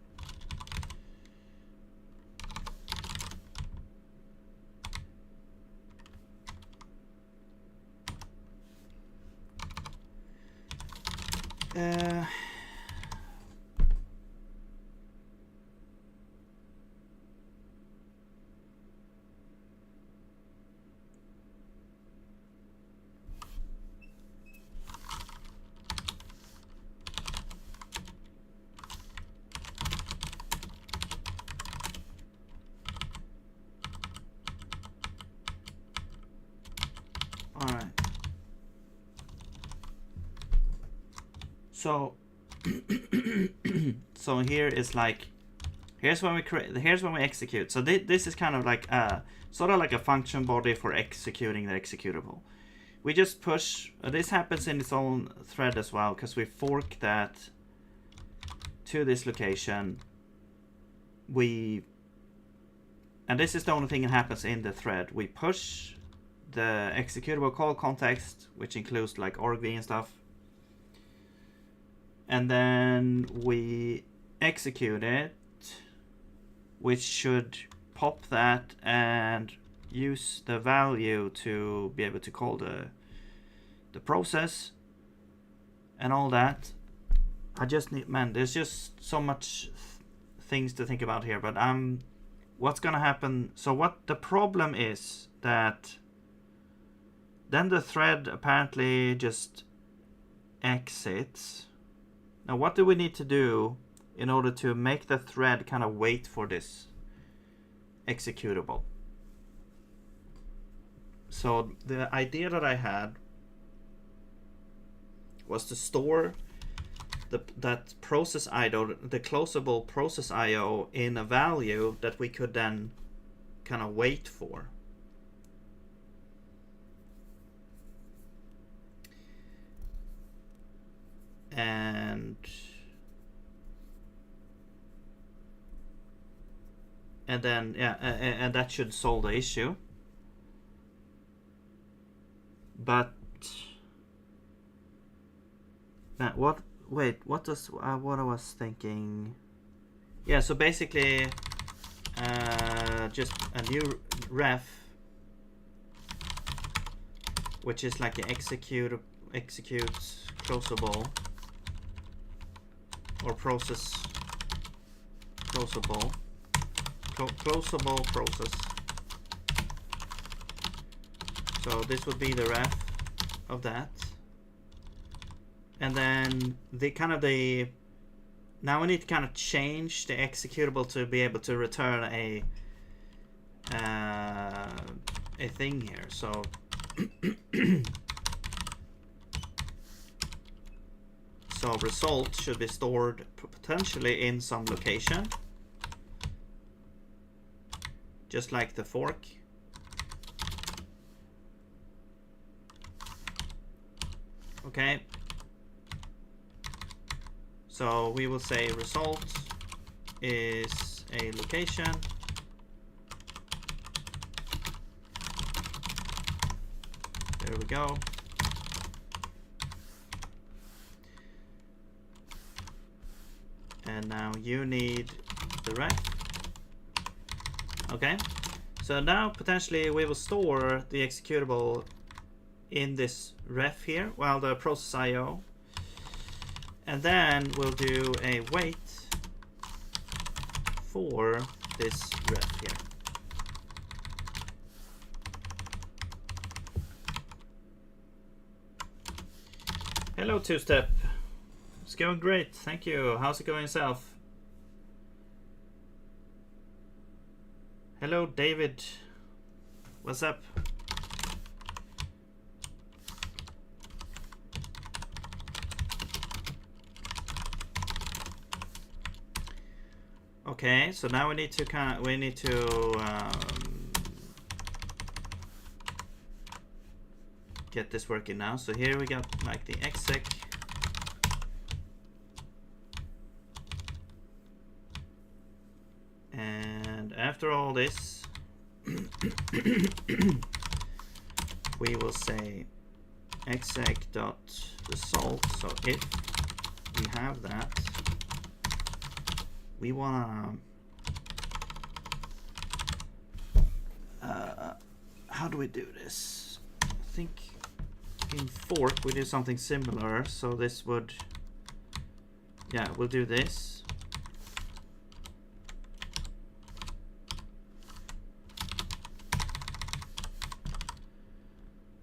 So, so here is like, here's when we create, here's when we execute. So this is kind of like sort of like a function body for executing the executable. We just push. This happens in its own thread as well because we fork that to this location. And this is the only thing that happens in the thread. We push the executable call context, which includes like argv and stuff. And then we execute it, which should pop that and use the value to be able to call the process and all that. I just need, man, there's just so much things to think about here, but what's gonna happen? So what the problem is that then the thread apparently just exits. Now, what do we need to do in order to make the thread kind of wait for this executable? So the idea that I had was to store that process IO, the closable process IO in a value that we could then kind of wait for. And then and that should solve the issue. But what does what I was thinking? Yeah, so basically just a new ref, which is like an executes closable or process closable process. So this would be the ref of that, and then now we need to kind of change the executable to be able to return a thing here. So so result should be stored potentially in some location, just like the fork. Okay. So we will say result is a location. There we go. And now you need the ref. Okay. So now potentially we will store the executable in this ref here, well, the process IO. And then we'll do a wait for this ref here. Hello, Two-Step. It's going great, thank you. How's it going yourself? Hello, David. What's up? Okay, so now we need to get this working now. So here we got like the exec. And after all this, we will say exec.result. So if we have that, we wanna how do we do this? I think in fork we do something similar. So this would, yeah, we'll do this.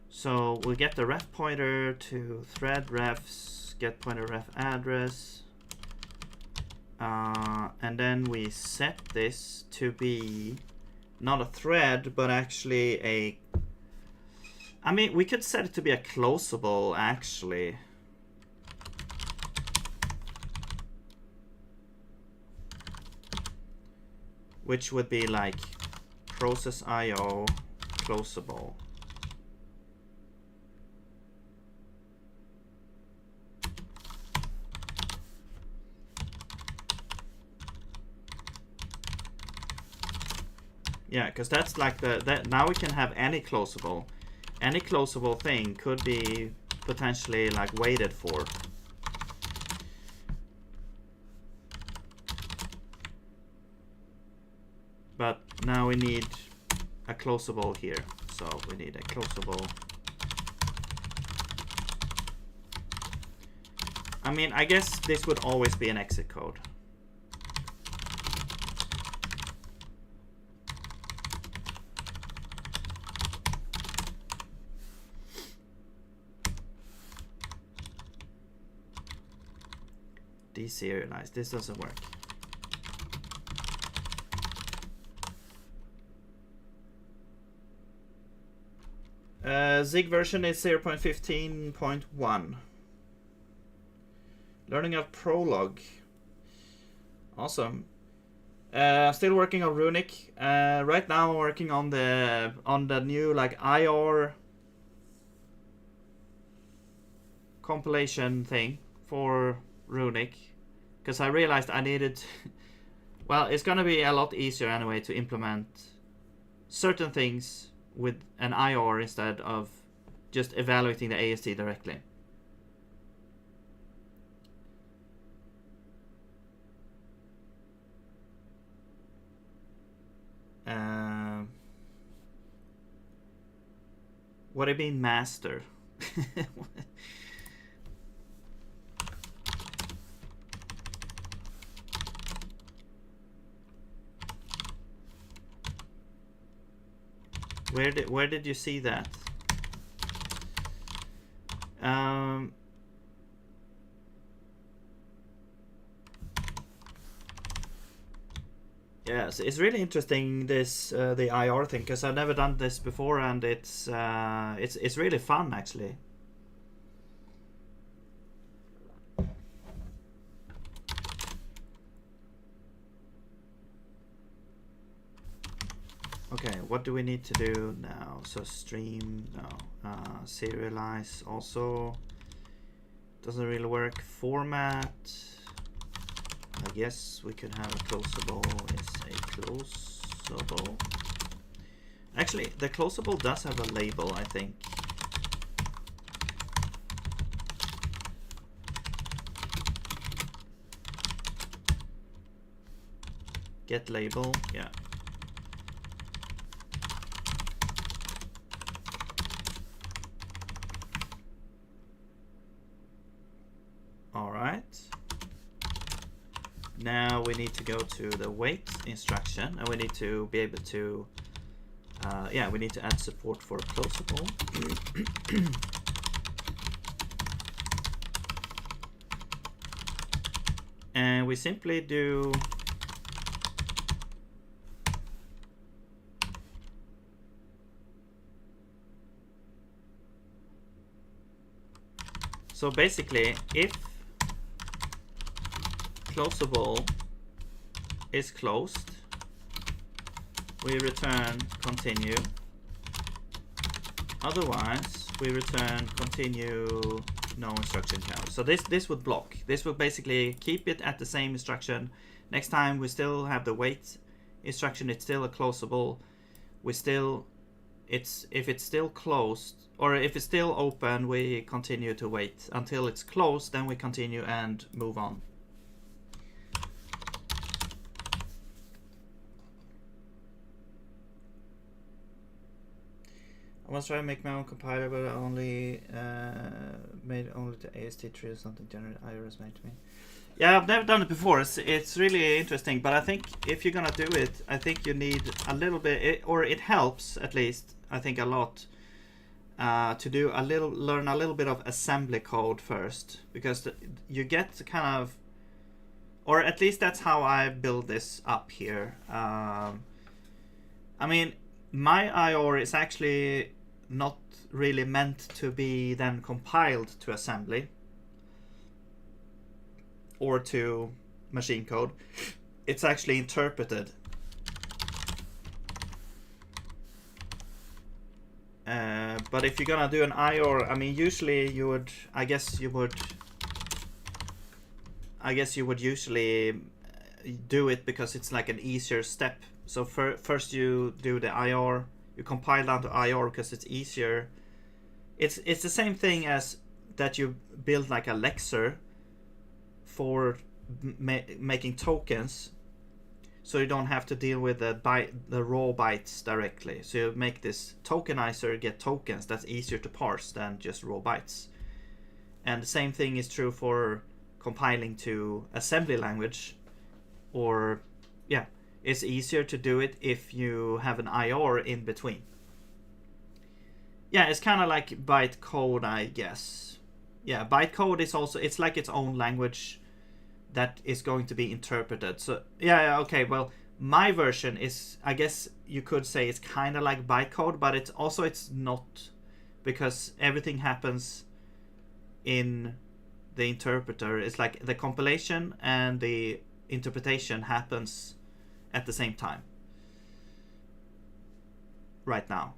So we'll get the ref pointer to thread refs, get pointer ref address. And then we set this to be not a thread, but actually a, I mean, we could set it to be a closable actually. Which would be like process IO closable. Yeah, because that's like that now we can have any closable thing could be potentially like waited for. But now we need a closable here, so we need a closable. I mean, I guess this would always be an exit code. Deserialize. This doesn't work. Zig version is 0.15.1. Learning out Prolog. Awesome. Still working on Runic. Right now I'm working on the new like IR compilation thing for Runic, because I realized I needed well, it's gonna be a lot easier anyway to implement certain things with an IR instead of just evaluating the AST directly. What do you mean master? Where did you see that? Yes, it's really interesting, this the IR thing, because I've never done this before, and it's really fun actually. Okay, what do we need to do now? So stream, no. Serialize also doesn't really work. Format, I guess we could have a closable is a closable. Actually, the closable does have a label, I think. Get label, yeah. All right. Now we need to go to the wait instruction, and we need to be able to, yeah, we need to add support for closable. And we simply do so basically, if closable is closed, we return continue. Otherwise, we return continue no instruction count. So this would block. This would basically keep it at the same instruction. Next time we still have the wait instruction. It's still a closable. We still, if it's still closed, or if it's still open, we continue to wait until it's closed. Then we continue and move on. I once tried to make my own compiler, but I only made only the AST tree or something generated IRS made to me. Yeah, I've never done it before. It's really interesting, but I think if you're gonna do it, I think you need a little bit, or it helps at least, I think a lot, to do a little, learn a little bit of assembly code first, because you get kind of, or at least that's how I build this up here. I mean, my IR is actually not really meant to be then compiled to assembly or to machine code. It's actually interpreted. But if you're gonna do an IR, I mean, usually you would, I guess you would usually do it because it's like an easier step. So first you do the IR, you compile down to IR because it's easier. It's the same thing as that you build like a lexer for making tokens, so you don't have to deal with the raw bytes directly. So you make this tokenizer get tokens. That's easier to parse than just raw bytes. And the same thing is true for compiling to assembly language, or yeah, it's easier to do it if you have an IR in between. Yeah, it's kind of like bytecode, I guess. Yeah, bytecode is also, it's like its own language that is going to be interpreted. So yeah, okay, well, my version is, I guess you could say it's kind of like bytecode, but it's not, because everything happens in the interpreter. It's like the compilation and the interpretation happens at the same time right now.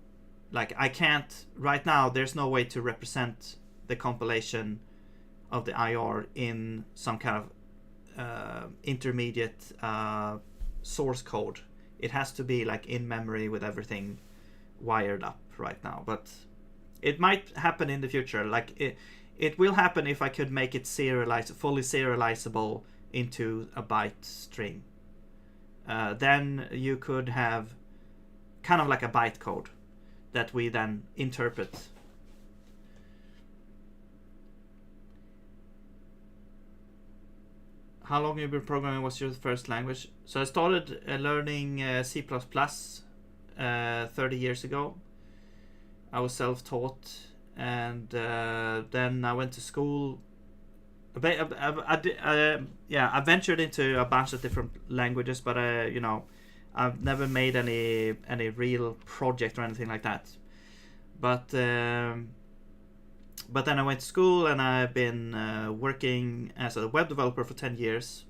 Like I can't right now, there's no way to represent the compilation of the IR in some kind of intermediate source code. It has to be like in memory with everything wired up right now, but it might happen in the future. Like it will happen if I could make it fully serializable into a byte string. Then you could have kind of like a byte code that we then interpret. How long have you been programming? What's your first language? So I started learning C++ 30 years ago. I was self-taught, and then I went to school. I ventured into a bunch of different languages, but I've never made any real project or anything like that. But then I went to school, and I've been working as a web developer for 10 years.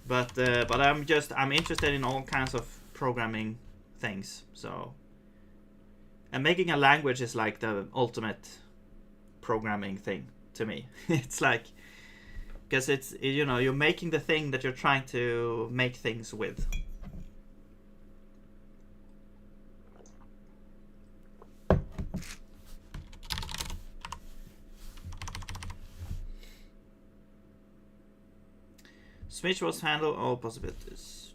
But I'm interested in all kinds of programming things. So, and making a language is like the ultimate programming thing to me. It's like, because it's, you're making the thing that you're trying to make things with. Switch was handle all possibilities.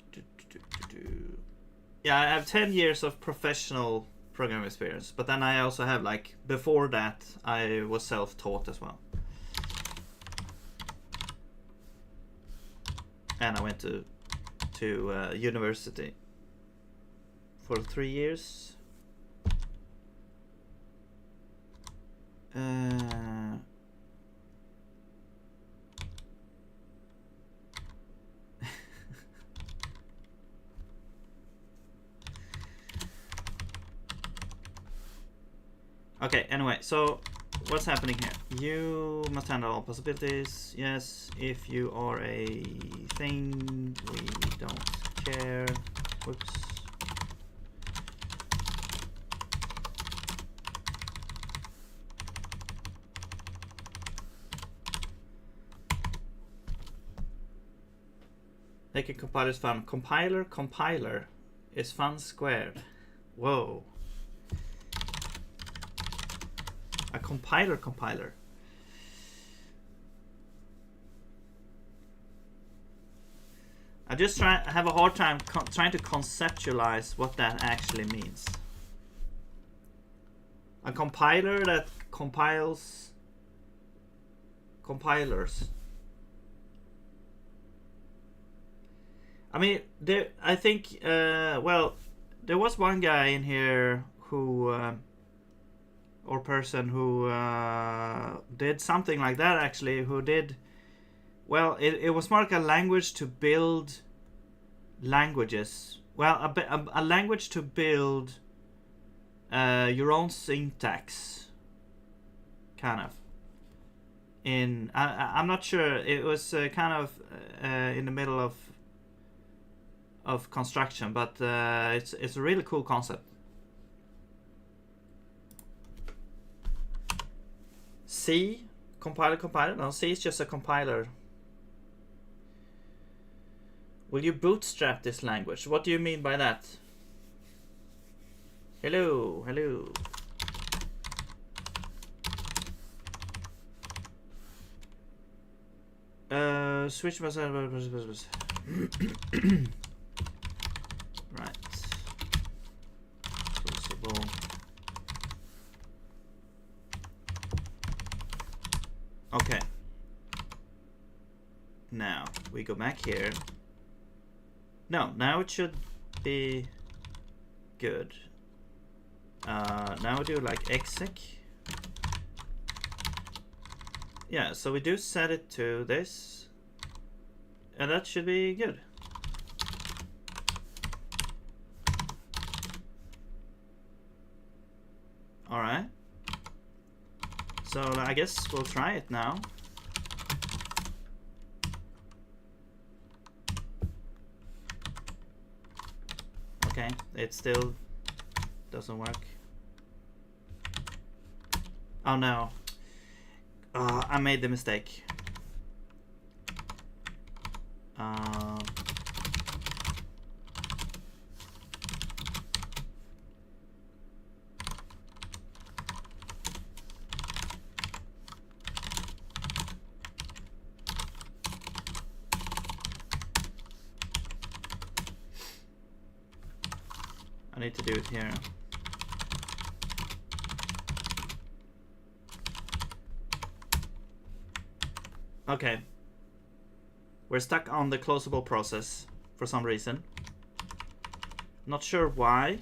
Yeah, I have 10 years of professional programming experience, but then I also have, like, before that, I was self-taught as well. And I went to university for 3 years. Okay, anyway, so what's happening here? You must handle all possibilities. Yes, if you are a thing, we don't care. Whoops. Making compiler is fun. Compiler is fun squared. Whoa. A compiler. I just have a hard time trying to conceptualize what that actually means. A compiler that compiles compilers. I mean, I think, well, there was one guy in here who, or person who did something like that, actually, who did, well, it was more like a language to build languages. Well, a language to build your own syntax, kind of. I'm not sure, it was kind of in the middle of construction, but it's a really cool concept. C, compiler. No, C is just a compiler. Will you bootstrap this language? What do you mean by that? Hello. Switch myself. Right. Possible. Okay. Now we go back here. No, now it should be good. Now we do like exec. Yeah, so we do set it to this, and that should be good. All right. So I guess we'll try it now. Okay, it still doesn't work. Oh no. I made the mistake. I need to do it here. Okay. We're stuck on the closable process for some reason. Not sure why.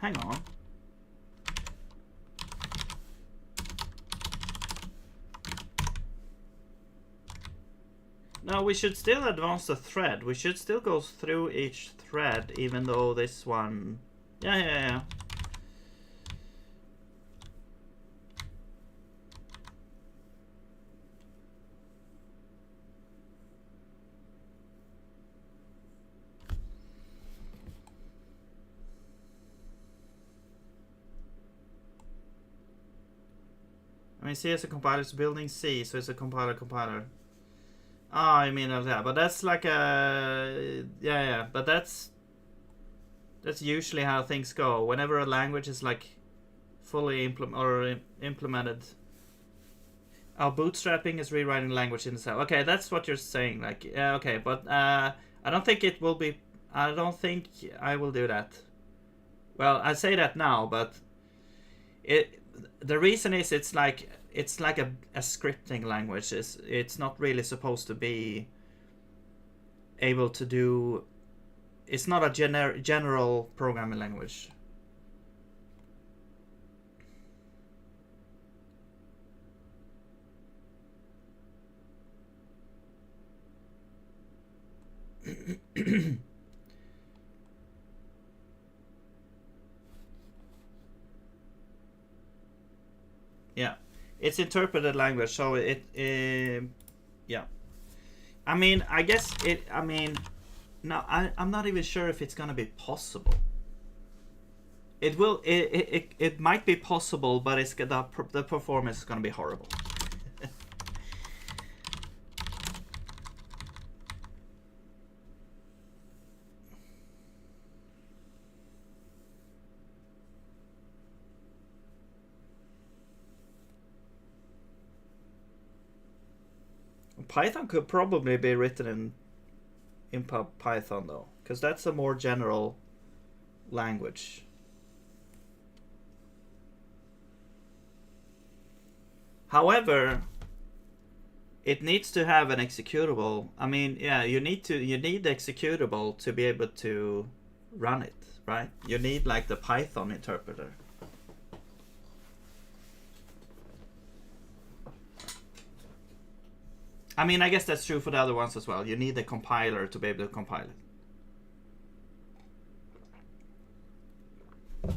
Hang on. No, we should still advance the thread. We should still go through each thread, even though this one... Yeah. I mean, C as a compiler is building C, so it's a compiler. Ah, I mean, yeah, but that's like a... Yeah, but that's usually how things go. Whenever a language is like fully implemented. Oh, bootstrapping is rewriting language in itself. Okay, that's what you're saying. Like, yeah, okay, but I don't think it will be... I don't think I will do that. Well, I say that now, but the reason is it's like a scripting language. It's not really supposed to be able to do... It's not a general programming language. Yeah, it's interpreted language, so yeah. I mean, I guess it. I mean, no, I'm not even sure if it's gonna be possible. It will. It might be possible, but it's the performance is gonna be horrible. Python could probably be written in Python though, because that's a more general language. However, it needs to have an executable. I mean, yeah, you need the executable to be able to run it, right? You need like the Python interpreter. I mean, I guess that's true for the other ones as well. You need the compiler to be able to compile it.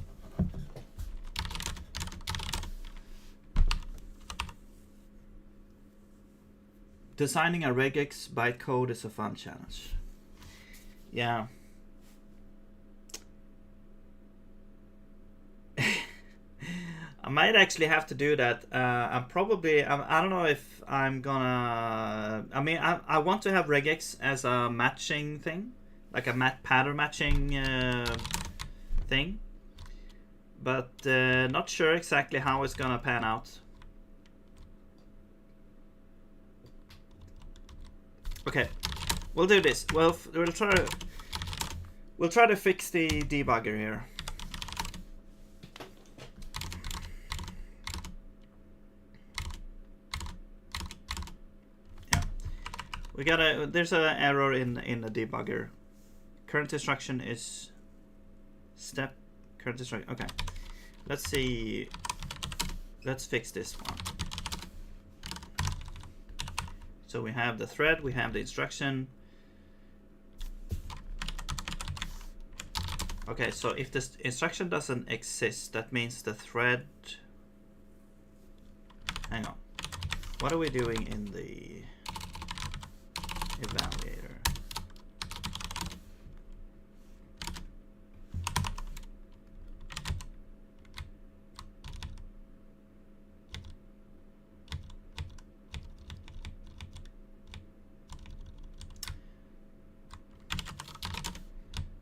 Designing a regex bytecode is a fun challenge. Yeah. I might actually have to do that. I don't know if I'm gonna... I mean, I want to have regex as a matching thing. Like a pattern matching thing. But not sure exactly how it's gonna pan out. Okay, we'll do this. We'll try to fix the debugger here. There's an error in the debugger. Current instruction is step current instruction. Okay, let's see. Let's fix this one. So we have the thread, we have the instruction. Okay, so if this instruction doesn't exist, that means the thread... Hang on. What are we doing in the evaluator?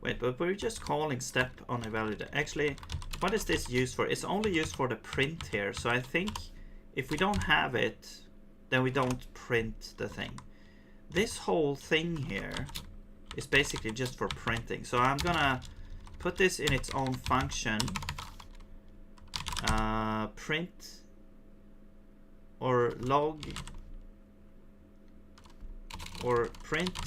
Wait, but we're just calling step on evaluator. Actually, what is this used for? It's only used for the print here. So I think if we don't have it, then we don't print the thing. This whole thing here is basically just for printing. So I'm gonna put this in its own function. Print or log or print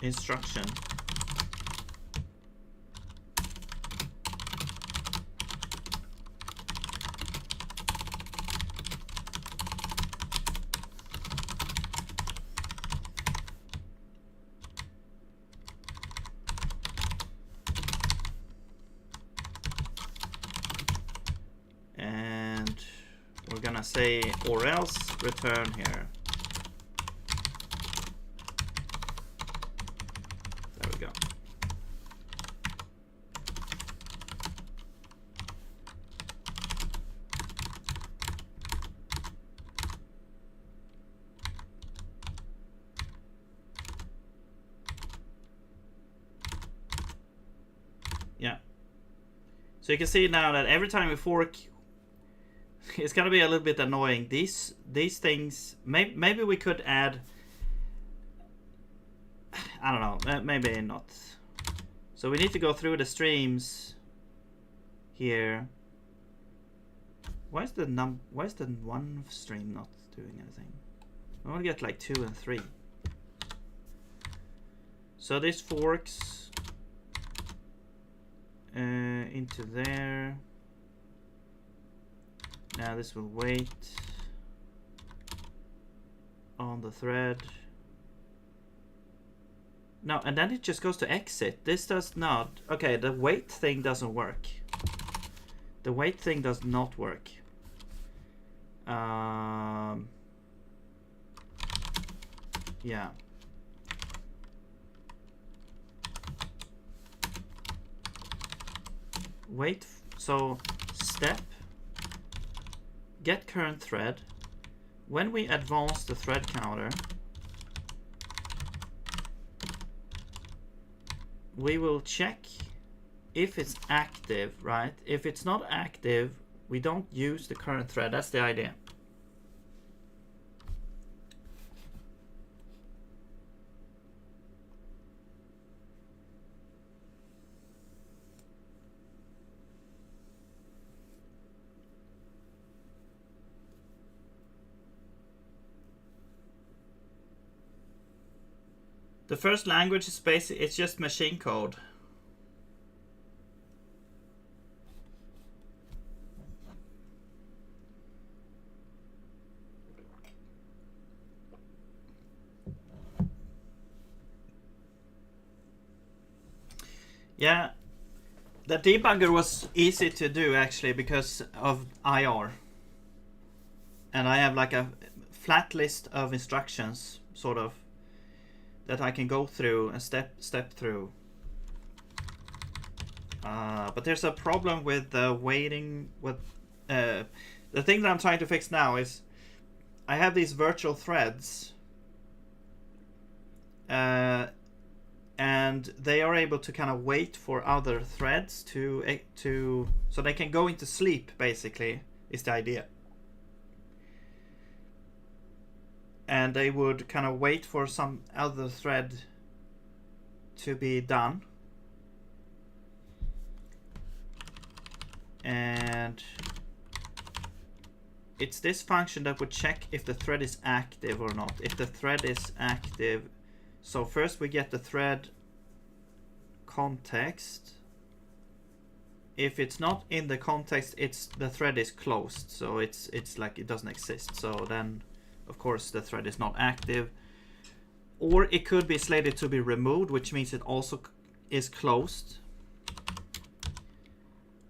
instruction. And we're gonna say or else return here. There we go. Yeah. So you can see now that every time we fork, it's gonna be a little bit annoying. These things, maybe we could add, I don't know, maybe not. So we need to go through the streams here. Why is the one stream not doing anything? I want to get like 2 and 3. So this forks into there. Now this will wait on the thread. No, and then it just goes to exit. This does not. Okay, the wait thing doesn't work. The wait thing does not work. Yeah. Wait. So step. Get current thread. When we advance the thread counter, we will check if it's active, right? If it's not active, we don't use the current thread. That's the idea. The first language is basic, it's just machine code. Yeah, the debugger was easy to do actually because of IR. And I have like a flat list of instructions, sort of, that I can go through and step through. But there's a problem with waiting. With the thing that I'm trying to fix now is I have these virtual threads, and they are able to kind of wait for other threads to so they can go into sleep. Basically, is the idea. And they would kind of wait for some other thread to be done. And it's this function that would check if the thread is active or not. If the thread is active, so first we get the thread context if it's not in the context, the thread is closed, so it's like it doesn't exist. So then, of course, the thread is not active. Or it could be slated to be removed, which means it also is closed.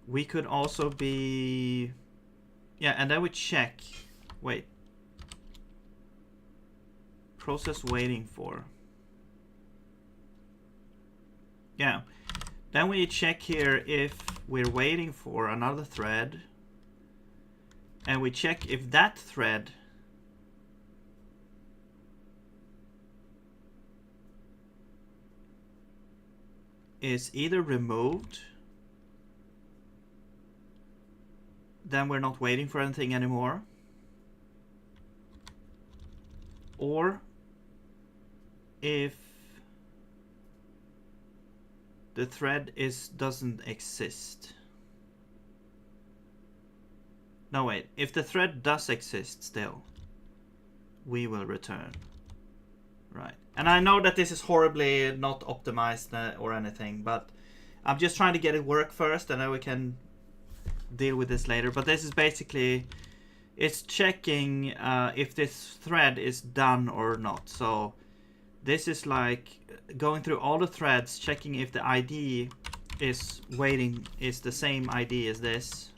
We could also be, yeah, and then we check. Wait. Process waiting for. Yeah. Then we check here if we're waiting for another thread. And we check if that thread is either removed, then we're not waiting for anything anymore, or if the thread doesn't exist. No, wait, if the thread does exist still, we will return. Right. And I know that this is horribly not optimized or anything, but I'm just trying to get it work first, and then we can deal with this later. But this is basically, it's checking if this thread is done or not. So this is like going through all the threads, checking if the ID is waiting, is the same ID as this.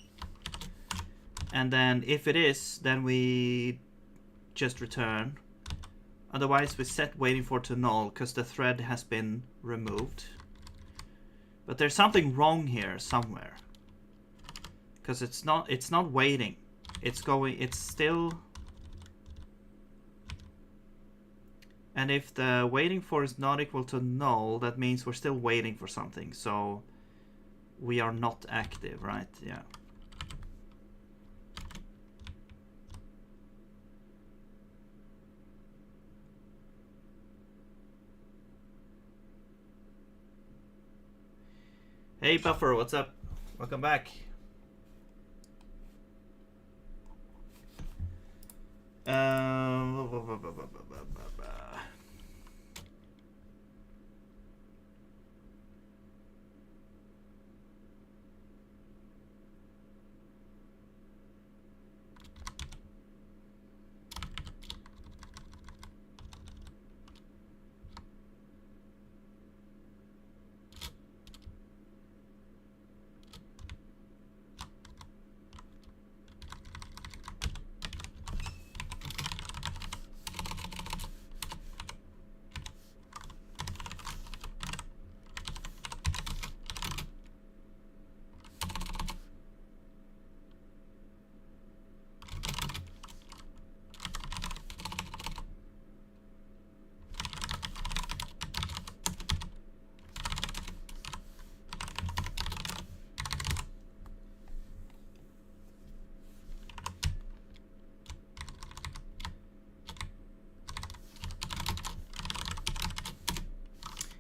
And then if it is, then we just return. Otherwise we set waiting for to null because the thread has been removed. But there's something wrong here somewhere. Because it's not waiting. It's still. And if the waiting for is not equal to null, that means we're still waiting for something. So we are not active, right? Yeah. Hey Buffer, what's up? Welcome back.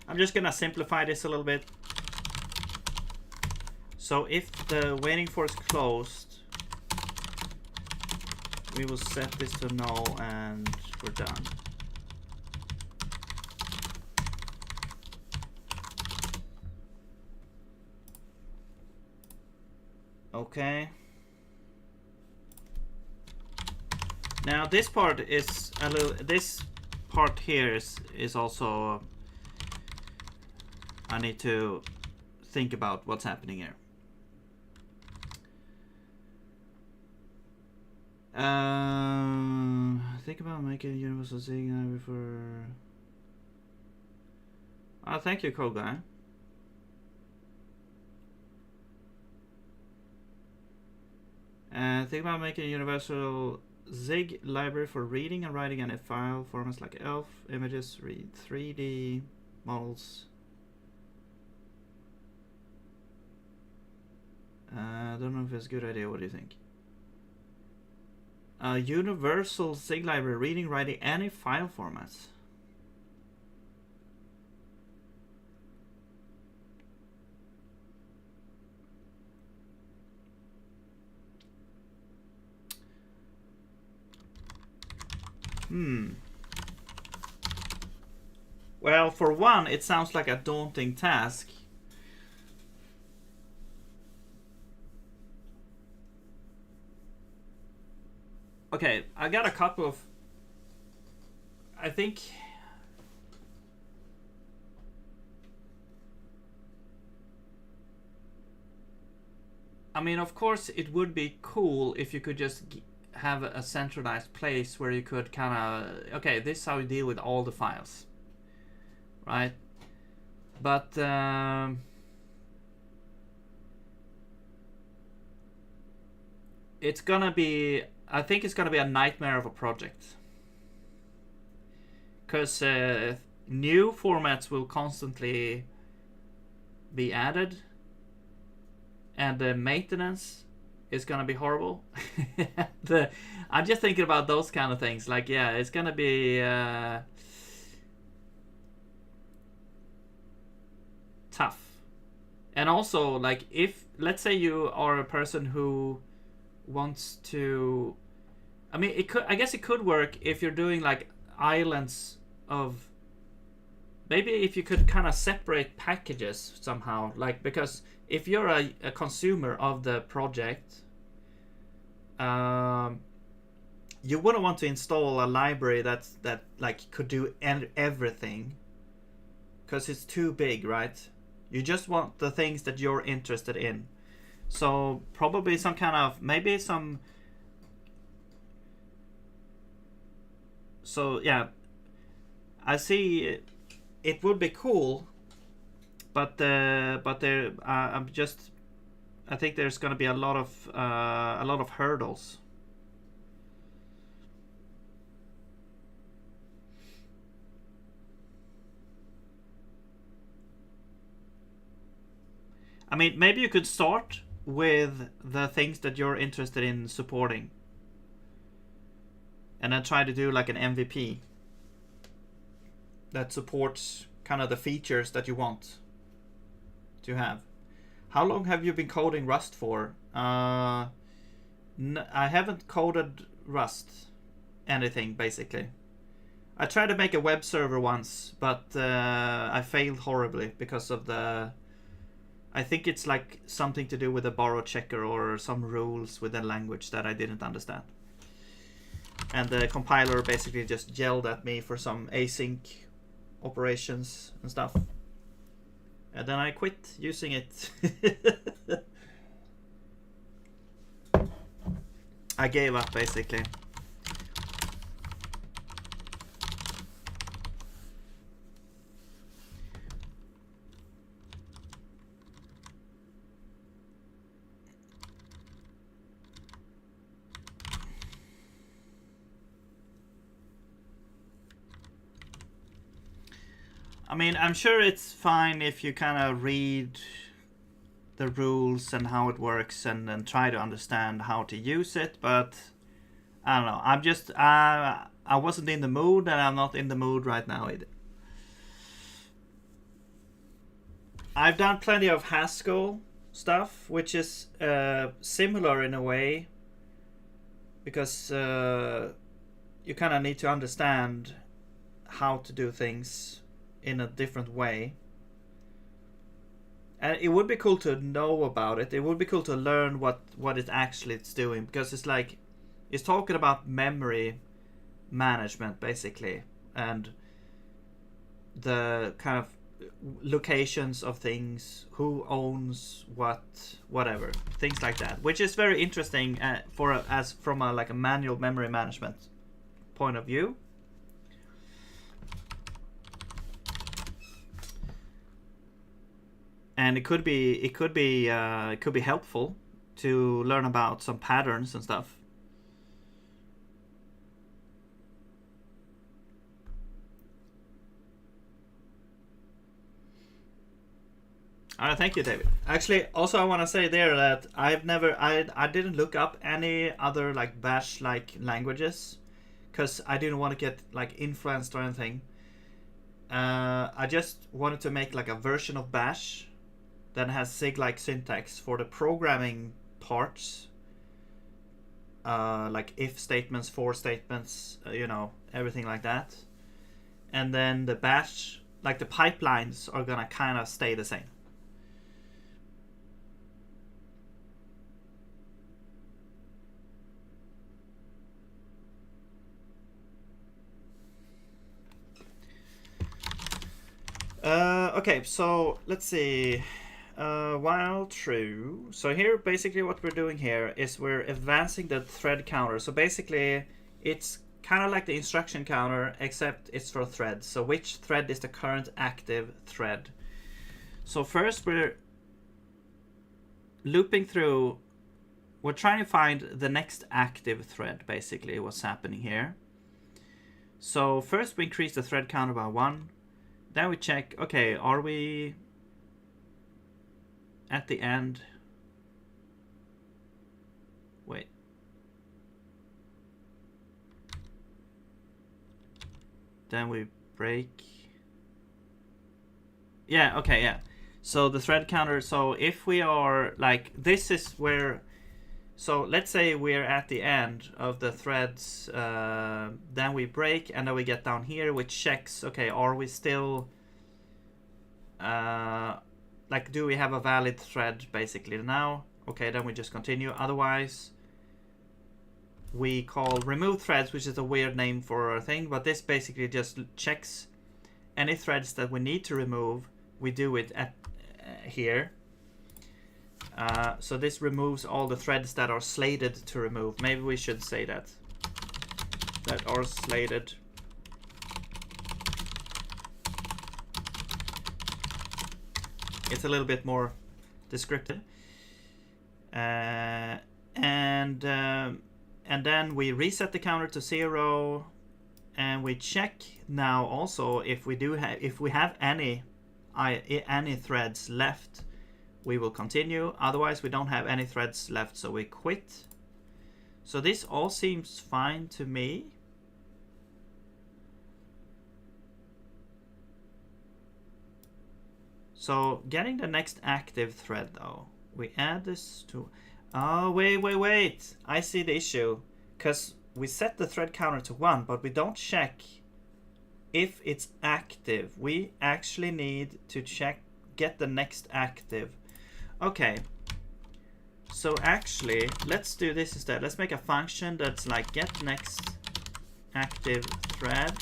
I'm just gonna simplify this a little bit. So if the waiting for is closed, we will set this to null and we're done. Okay. Now this part is a little. This part here is also. I need to think about what's happening here. Think about making a universal zig-like before. Oh, thank you, cool guy. Think about making a universal zig library for reading and writing any file formats like ELF, images, read 3D models. I don't know if it's a good idea. What do you think? Universal zig library, reading, writing any file formats. Well, for one, it sounds like a daunting task. Okay, I got a couple of. I think. I mean, of course, it would be cool if you could just have a centralized place where you could kind of, okay, this is how you deal with all the files, right? But it's gonna be, I think it's gonna be a nightmare of a project, because new formats will constantly be added, and the maintenance is gonna be horrible. I'm just thinking about those kind of things. Like, yeah, it's gonna be tough. And also, like, if let's say you are a person who wants to, I mean, it could. I guess it could work if you're doing like islands of. Maybe if you could kind of separate packages somehow, like, because if you're a consumer of the project, you wouldn't want to install a library that like could do everything, because it's too big, right? You just want the things that you're interested in. So probably some kind of, maybe some. So yeah, I see. It would be cool, but there, I'm just. I think there's going to be a lot of hurdles. I mean, maybe you could start with the things that you're interested in supporting, and then try to do like an MVP that supports kind of the features that you want to have. How long have you been coding Rust for? I haven't coded Rust anything, basically. I tried to make a web server once, but I failed horribly because of the. I think it's like something to do with a borrow checker or some rules with the language that I didn't understand. And the compiler basically just yelled at me for some async operations and stuff. And then I quit using it. I gave up, basically. I mean, I'm sure it's fine if you kind of read the rules and how it works and then try to understand how to use it, but I don't know. I'm just, I wasn't in the mood, and I'm not in the mood right now either. I've done plenty of Haskell stuff, which is similar in a way, because you kind of need to understand how to do things in a different way. And it would be cool to know about it. It would be cool to learn what it actually it's doing, because it's like it's talking about memory management basically, and the kind of locations of things, who owns what, whatever, things like that, which is very interesting as from a like a manual memory management point of view. And it could be helpful to learn about some patterns and stuff. All right, thank you, David. Actually, also I want to say there that I didn't look up any other like Bash like languages, because I didn't want to get like influenced or anything. I just wanted to make like a version of Bash that has zig-like syntax for the programming parts, like if statements, for statements, everything like that. And then the Bash, like the pipelines, are gonna kind of stay the same. Okay, so let's see. While true. So here, basically what we're doing here is we're advancing the thread counter. So basically, it's kind of like the instruction counter, except it's for threads. So which thread is the current active thread? So first we're looping through. We're trying to find the next active thread, basically, what's happening here. So first we increase the thread counter by 1. Then we check, okay, are we at the end? Wait. Then we break. Yeah, okay, yeah. So the thread counter, so if we are like, this is where, so let's say we're at the end of the threads, then we break, and then we get down here, which checks, okay, are we still, like, do we have a valid thread basically now? Okay, then we just continue. Otherwise, we call remove threads, which is a weird name for a thing, but this basically just checks any threads that we need to remove. We do it at here. So this removes all the threads that are slated to remove. Maybe we should say that are slated. It's a little bit more descriptive. And then we reset the counter to 0, and we check now also if we have any threads left. We will continue. Otherwise, we don't have any threads left, so we quit. So this all seems fine to me. So getting the next active thread though, we add this to, oh wait, I see the issue, because we set the thread counter to 1, but we don't check if it's active. We actually need to get the next active. Okay, so actually let's do this instead. Let's make a function that's like get next active thread,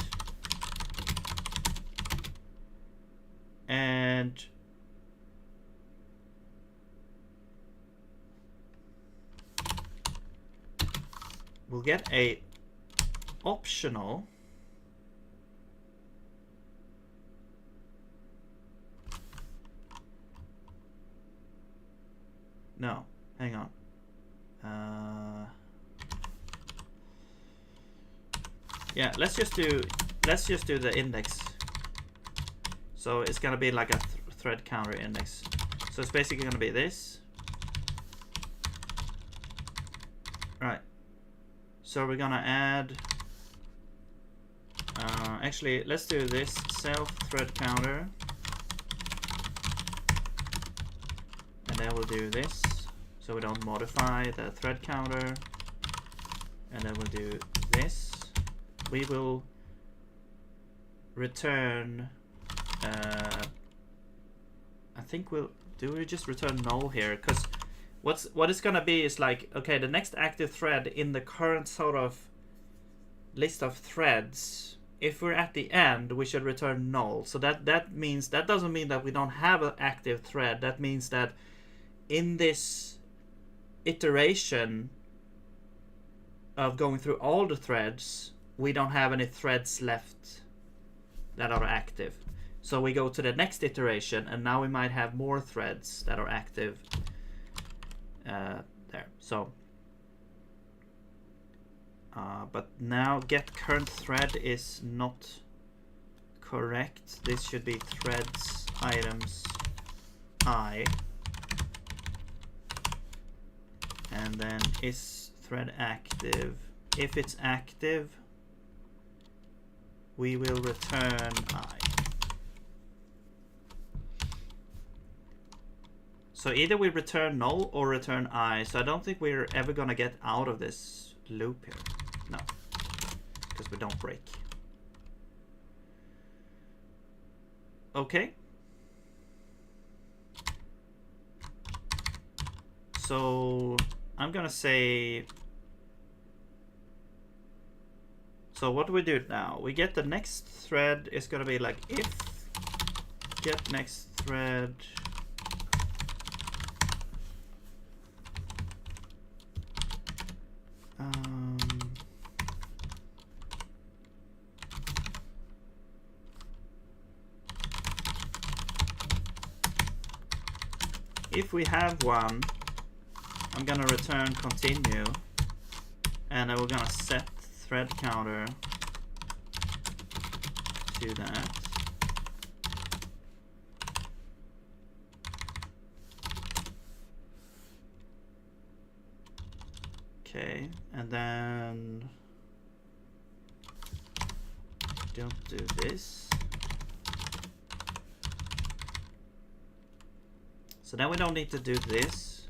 and we'll get a optional no, hang on. Yeah, let's just do the index. So it's gonna be like a thread counter index. So it's basically gonna be this. Right. So we're gonna add. Actually, let's do this self thread counter. And then we'll do this, so we don't modify the thread counter. And then we'll do this. We will return. I think we just return null here, because what it's gonna be is like, okay, the next active thread in the current sort of list of threads. If we're at the end, we should return null. So that means, that doesn't mean that we don't have an active thread. That means that in this iteration of going through all the threads, we don't have any threads left that are active. So we go to the next iteration, and now we might have more threads that are active there. So, but now get current thread is not correct. This should be threads items I. And then is thread active. If it's active, we will return I. So either we return null or return I. So I don't think we're ever gonna get out of this loop here. No, because we don't break. Okay. So I'm gonna say, so what do we do now? We get the next thread is gonna be like if get next thread. If we have one, I'm gonna return continue, and then we're gonna set thread counter to that. Okay, and then don't do this. So now we don't need to do this.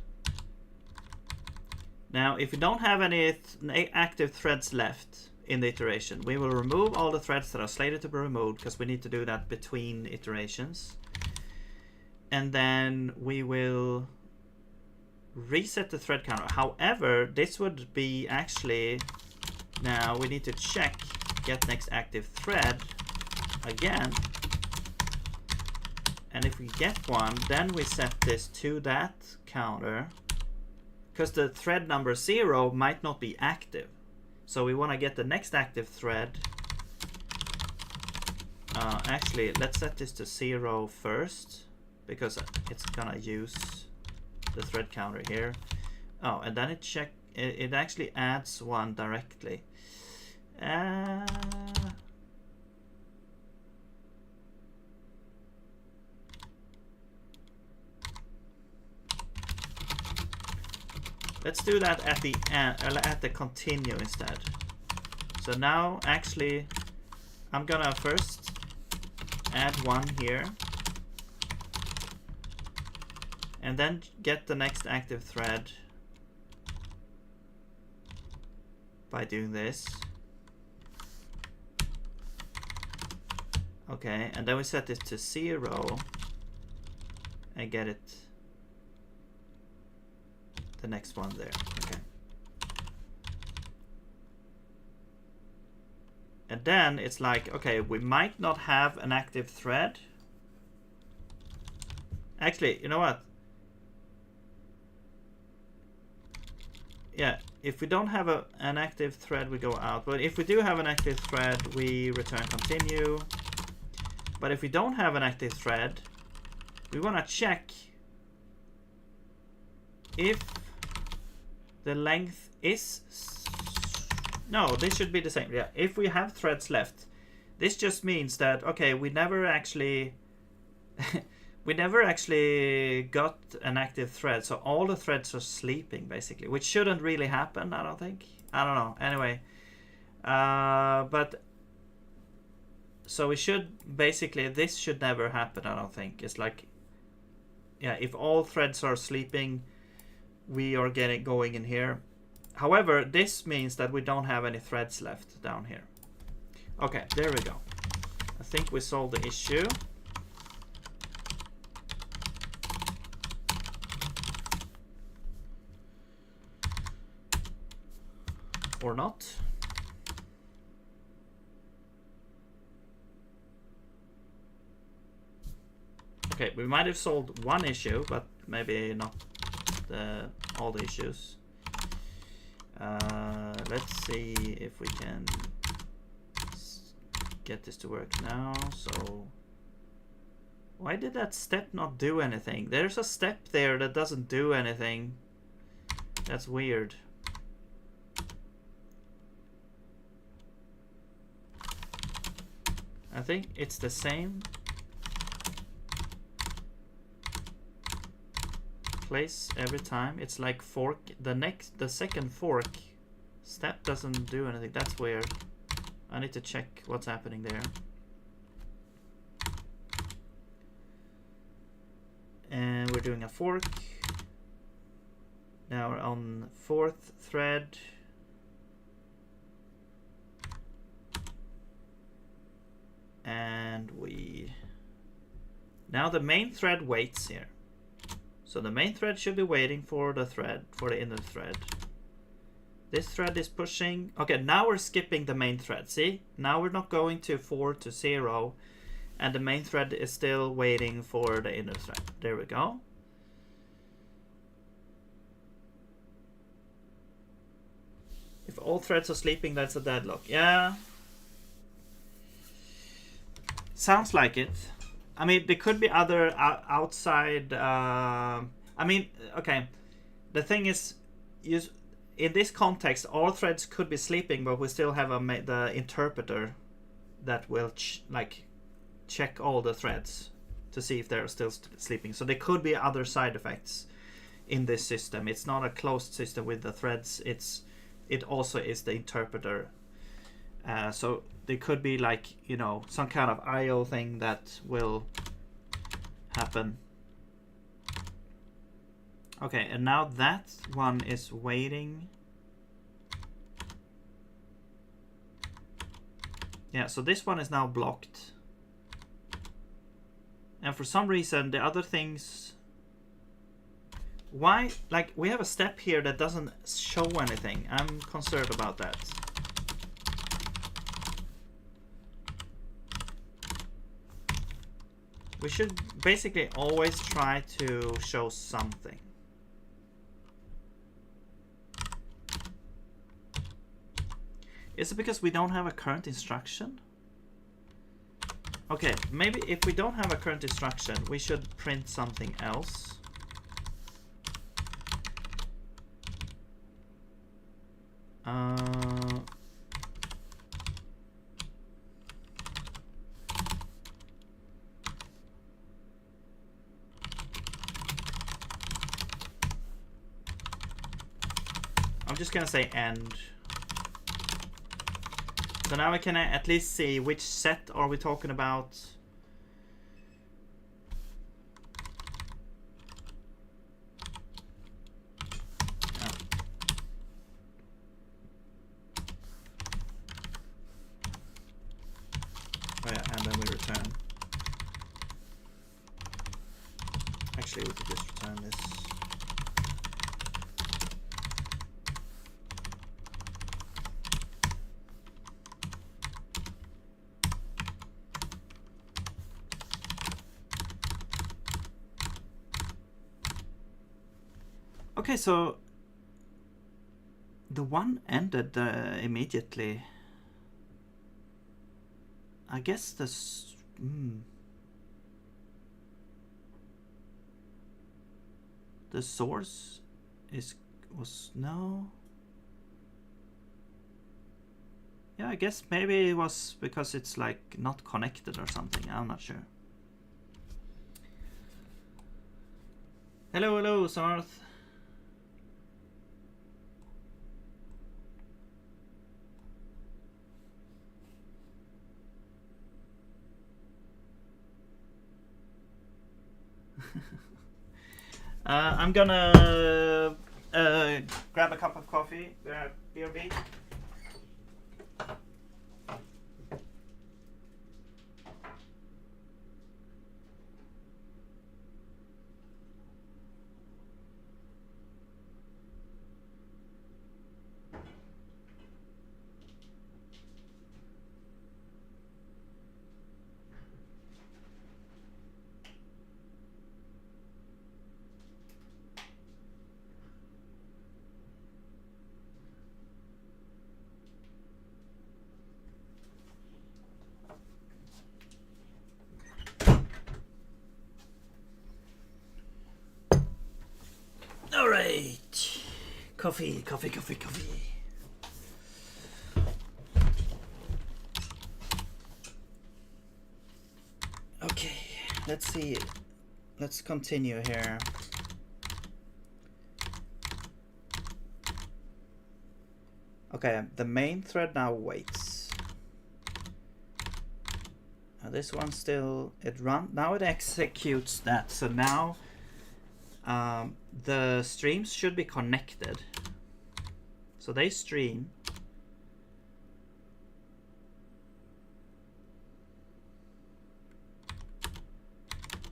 Now, if we don't have any active threads left in the iteration, we will remove all the threads that are slated to be removed, because we need to do that between iterations. And then we will reset the thread counter. However, this would be actually, now we need to check get next active thread again. And if we get one, then we set this to that counter, because the thread number 0 might not be active. So we want to get the next active thread. Actually, let's set this to 0 first, because it's gonna use the thread counter here. Oh, and then it actually adds one directly. Let's do that at the end, at the continue instead. So now, actually, I'm gonna first add one here, and then get the next active thread by doing this. Okay, and then we set this to 0 and get it the next one there. Okay. And then it's like, okay, we might not have an active thread. Actually, you know what? Yeah, if we don't have an active thread, we go out. But if we do have an active thread, we return continue. But if we don't have an active thread, we want to check if the length is... No, this should be the same. Yeah, if we have threads left, this just means that, okay, we never actually... we never actually got an active thread, so all the threads are sleeping, basically, which shouldn't really happen, I don't think. I don't know. Anyway, but so we should basically, this should never happen, I don't think. It's like, yeah, if all threads are sleeping, we are going in here. However, this means that we don't have any threads left down here. Okay, there we go. I think we solved the issue. Or not. Okay, we might have solved one issue, but maybe not all the issues. Let's see if we can get this to work now. So why did that step not do anything? There's a step there that doesn't do anything. That's weird. I think it's the same place every time. It's like fork, the second fork step doesn't do anything. That's weird. I need to check what's happening there. And we're doing a fork. Now we're on 4th thread. And now the main thread waits here. So the main thread should be waiting for the thread, for the inner thread. This thread is pushing. Okay, now we're skipping the main thread. See? Now we're not going to 4 to 0. and the main thread is still waiting for the inner thread. There we go. If all threads are sleeping, that's a deadlock. Yeah. Sounds like it. I mean, there could be other outside... I mean, okay. The thing is, in this context, all threads could be sleeping, but we still have the interpreter that will check all the threads to see if they're still sleeping. So there could be other side effects in this system. It's not a closed system with the threads. It also is the interpreter. So there could be some kind of IO thing that will happen. Okay, and now that one is waiting. Yeah, so this one is now blocked. And for some reason, the other things... Why? We have a step here that doesn't show anything. I'm concerned about that. We should basically always try to show something. Is it because we don't have a current instruction? Okay, maybe if we don't have a current instruction, we should print something else. I'm just gonna say end. So now we can at least see which set are we talking about. Yeah. Oh yeah, and then we return. Actually, we could just return this. Okay, so the one ended immediately. I guess this... The source was no... Yeah, I guess maybe it was because it's not connected or something. I'm not sure. Hello, Samarth. I'm gonna grab a cup of coffee, grab BRB. Alright, coffee. Okay, let's see. Let's continue here. Okay, the main thread now waits. This one still, now it executes that. So now the streams should be connected. So they stream.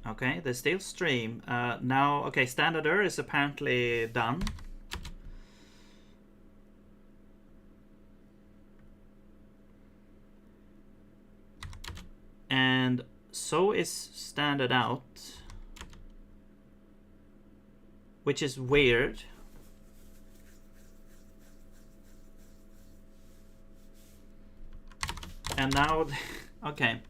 Okay, they still stream. Now, okay, standard error is apparently done. And so is standard out, which is weird. And now, okay.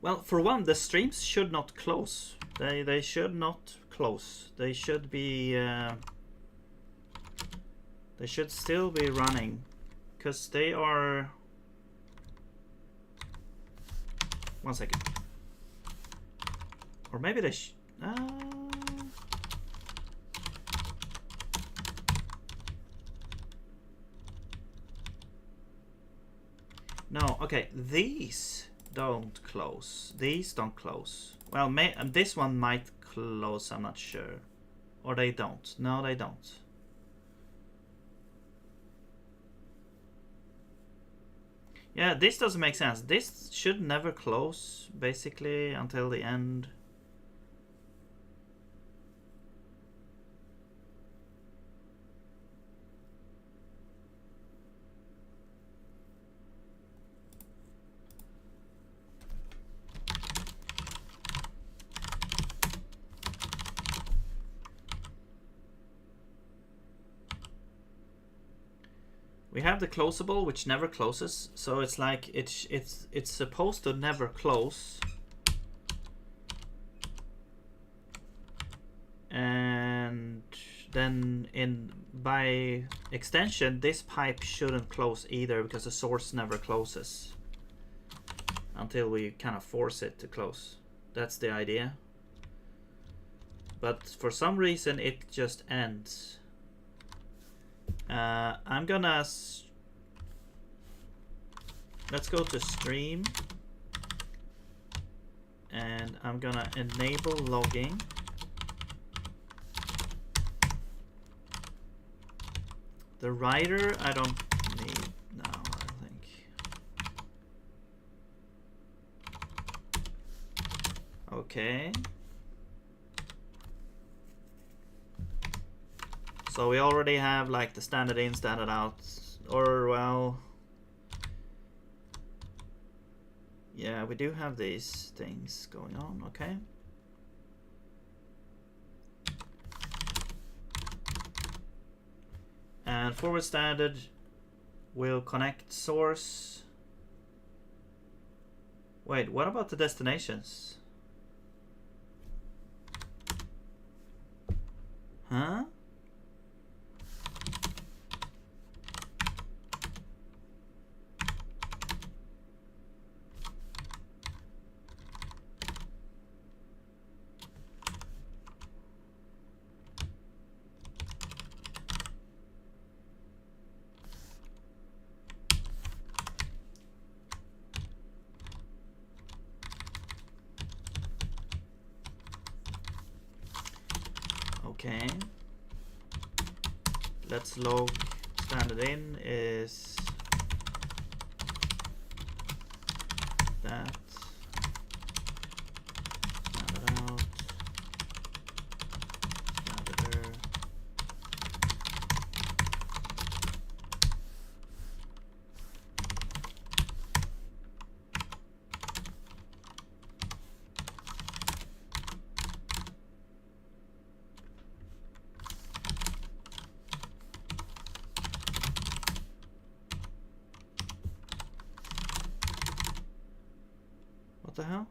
Well, for one, the streams should not close. They should not close. They should be. They should still be running, because they are. 1 second. Or maybe they no, okay, these don't close. These don't close. Well, this one might close, I'm not sure. Or they don't. No, they don't. Yeah, this doesn't make sense. This should never close, basically, until the end. We have the closable, which never closes, so it's like it's supposed to never close, and then by extension this pipe shouldn't close either, because the source never closes until we kind of force it to close. That's the idea, but for some reason it just ends. I'm gonna let's go to stream, and I'm gonna enable logging. The writer I don't need now, I think. Okay. So we already have like the standard in, standard out, or well, yeah, we do have these things going on, okay. And forward standard will connect source. Wait, what about the destinations? Huh? Okay, let's log standard in is that, standard out, standard error. What the hell?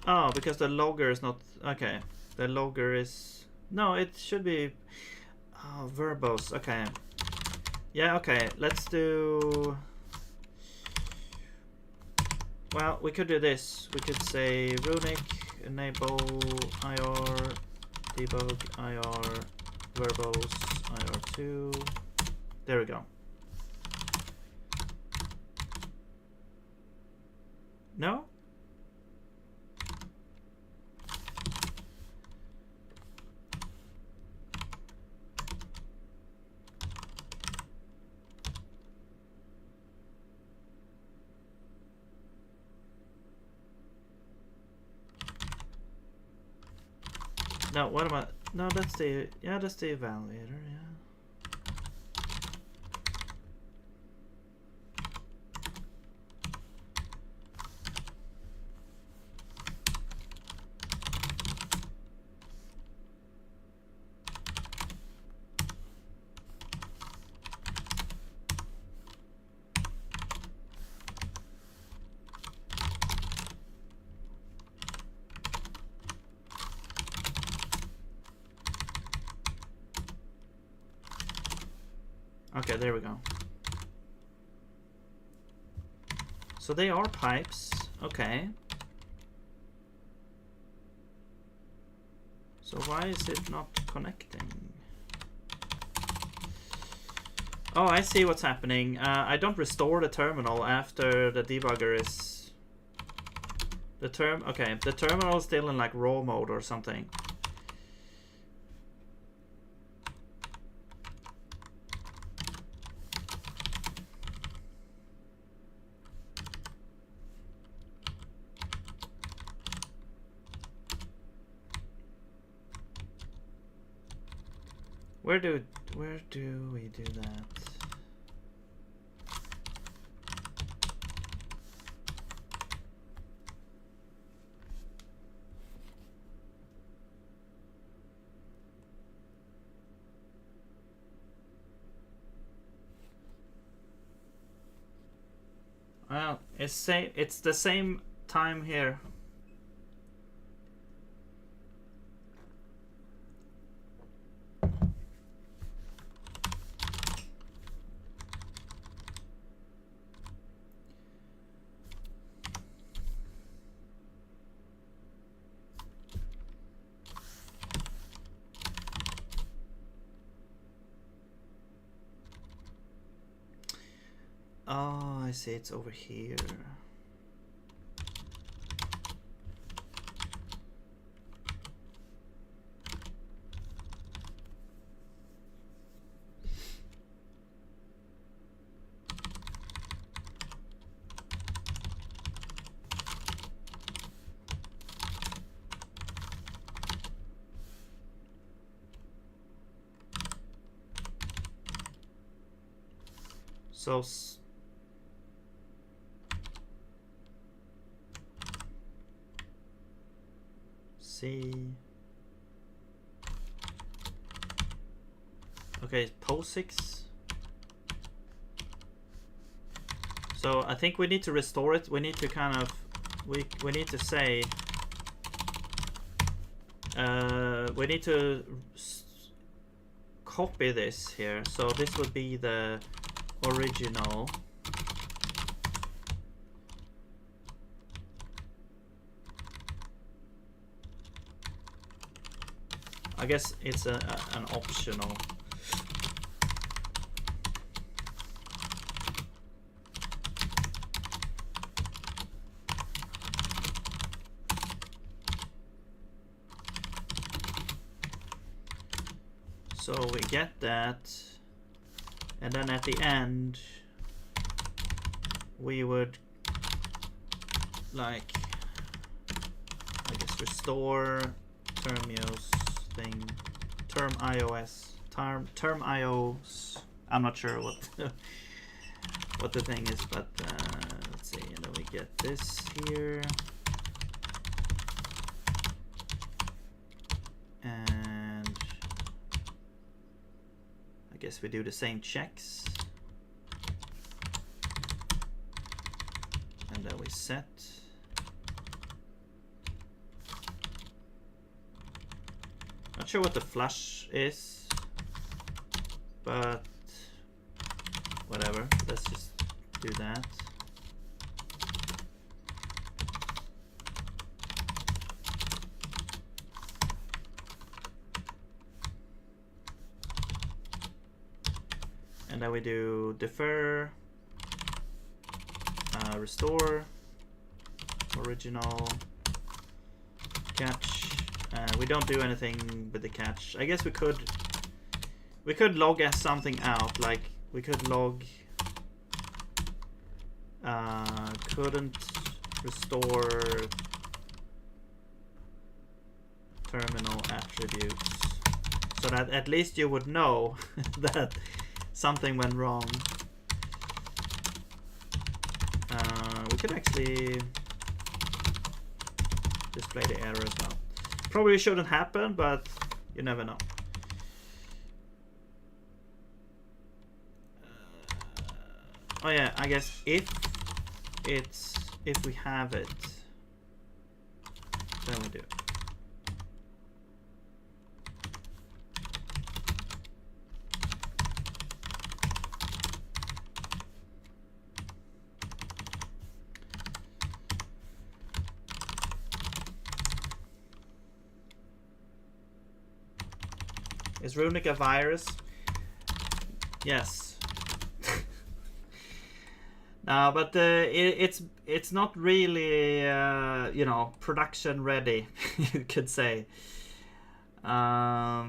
Oh, because the logger is not okay. The logger is no. It should be verbose. Okay. Yeah. Okay. Let's do. Well, we could do this. We could say runic enable IR. Debug IR verbose IR2. There we go. No? No, what am I? No, that's the evaluator. Yeah. Okay, there we go. So they are pipes. Okay. So why is it not connecting? Oh, I see what's happening. I don't restore the terminal after the debugger is... Okay, the terminal is still in like raw mode or something. Where do we do that? Well, it's the same time here. Oh, I see, it's over here. So see. Okay, POSIX. So I think we need to restore it. We need to kind of we need to say we need to copy this here. So this would be the original. I guess it's an optional. So we get that, and then at the end we would like, I guess, restore termios thing, term ios. I'm not sure what what the thing is, but let's see. And then we get this here, and I guess we do the same checks, and then we set. Not sure what the flush is, but whatever. Let's just do that. And then we do defer, restore, original, catch. We don't do anything with the catch. I guess we could log as something out, like we could log couldn't restore terminal attributes, so that at least you would know that something went wrong. We could actually display the error as well. Probably shouldn't happen, but you never know. Oh yeah, I guess if we have it, then we do. Is Runic a virus? Yes. No, but it's not really you know, production ready, you could say. But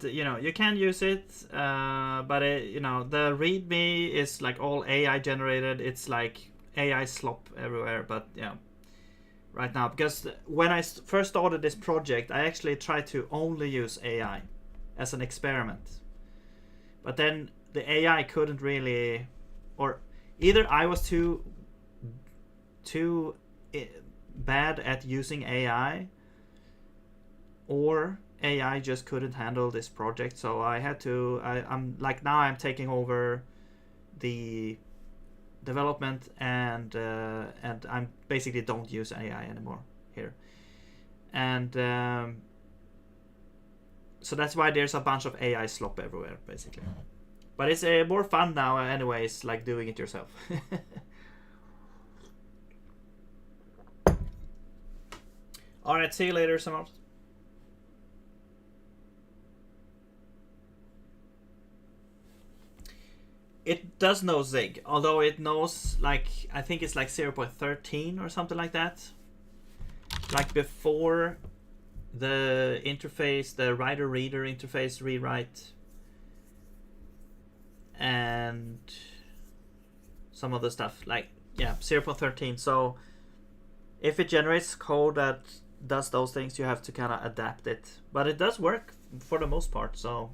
you know, you can use it, but you know, the README is like all AI generated. It's like AI slop everywhere. But yeah, right now, because when I first started this project, I actually tried to only use AI as an experiment, but then the AI couldn't really, or either I was too bad at using AI, or AI just couldn't handle this project. So I had to, I'm like, now I'm taking over the development, and I'm basically don't use AI anymore here. And so that's why there's a bunch of AI slop everywhere, basically. But it's more fun now anyways, like doing it yourself. Alright, see you later, Samart. It does know Zig, although it knows, like, I think it's like 0.13 or something like that. Like before the interface, the writer-reader interface rewrite, and some other stuff, like, yeah, 0.13. So if it generates code that does those things, you have to kind of adapt it. But it does work for the most part, so.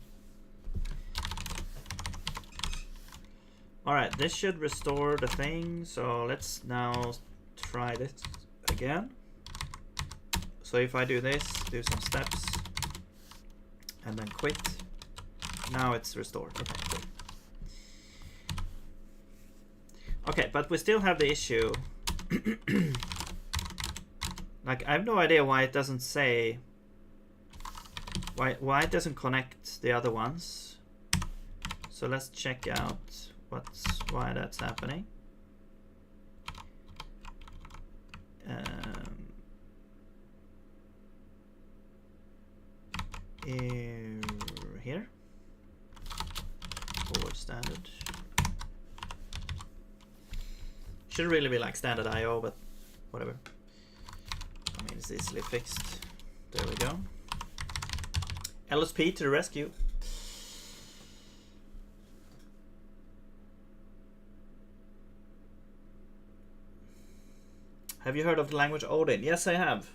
Alright, this should restore the thing, so let's now try this again. So if I do this, do some steps, and then quit, now it's restored. Okay, cool. Okay, but we still have the issue. Like, I have no idea why it doesn't say, why it doesn't connect the other ones. So let's check out why that's happening. Here, forward standard. Should really be like standard IO, but whatever. I mean, it's easily fixed. There we go. LSP to the rescue. Have you heard of the language Odin? Yes, I have.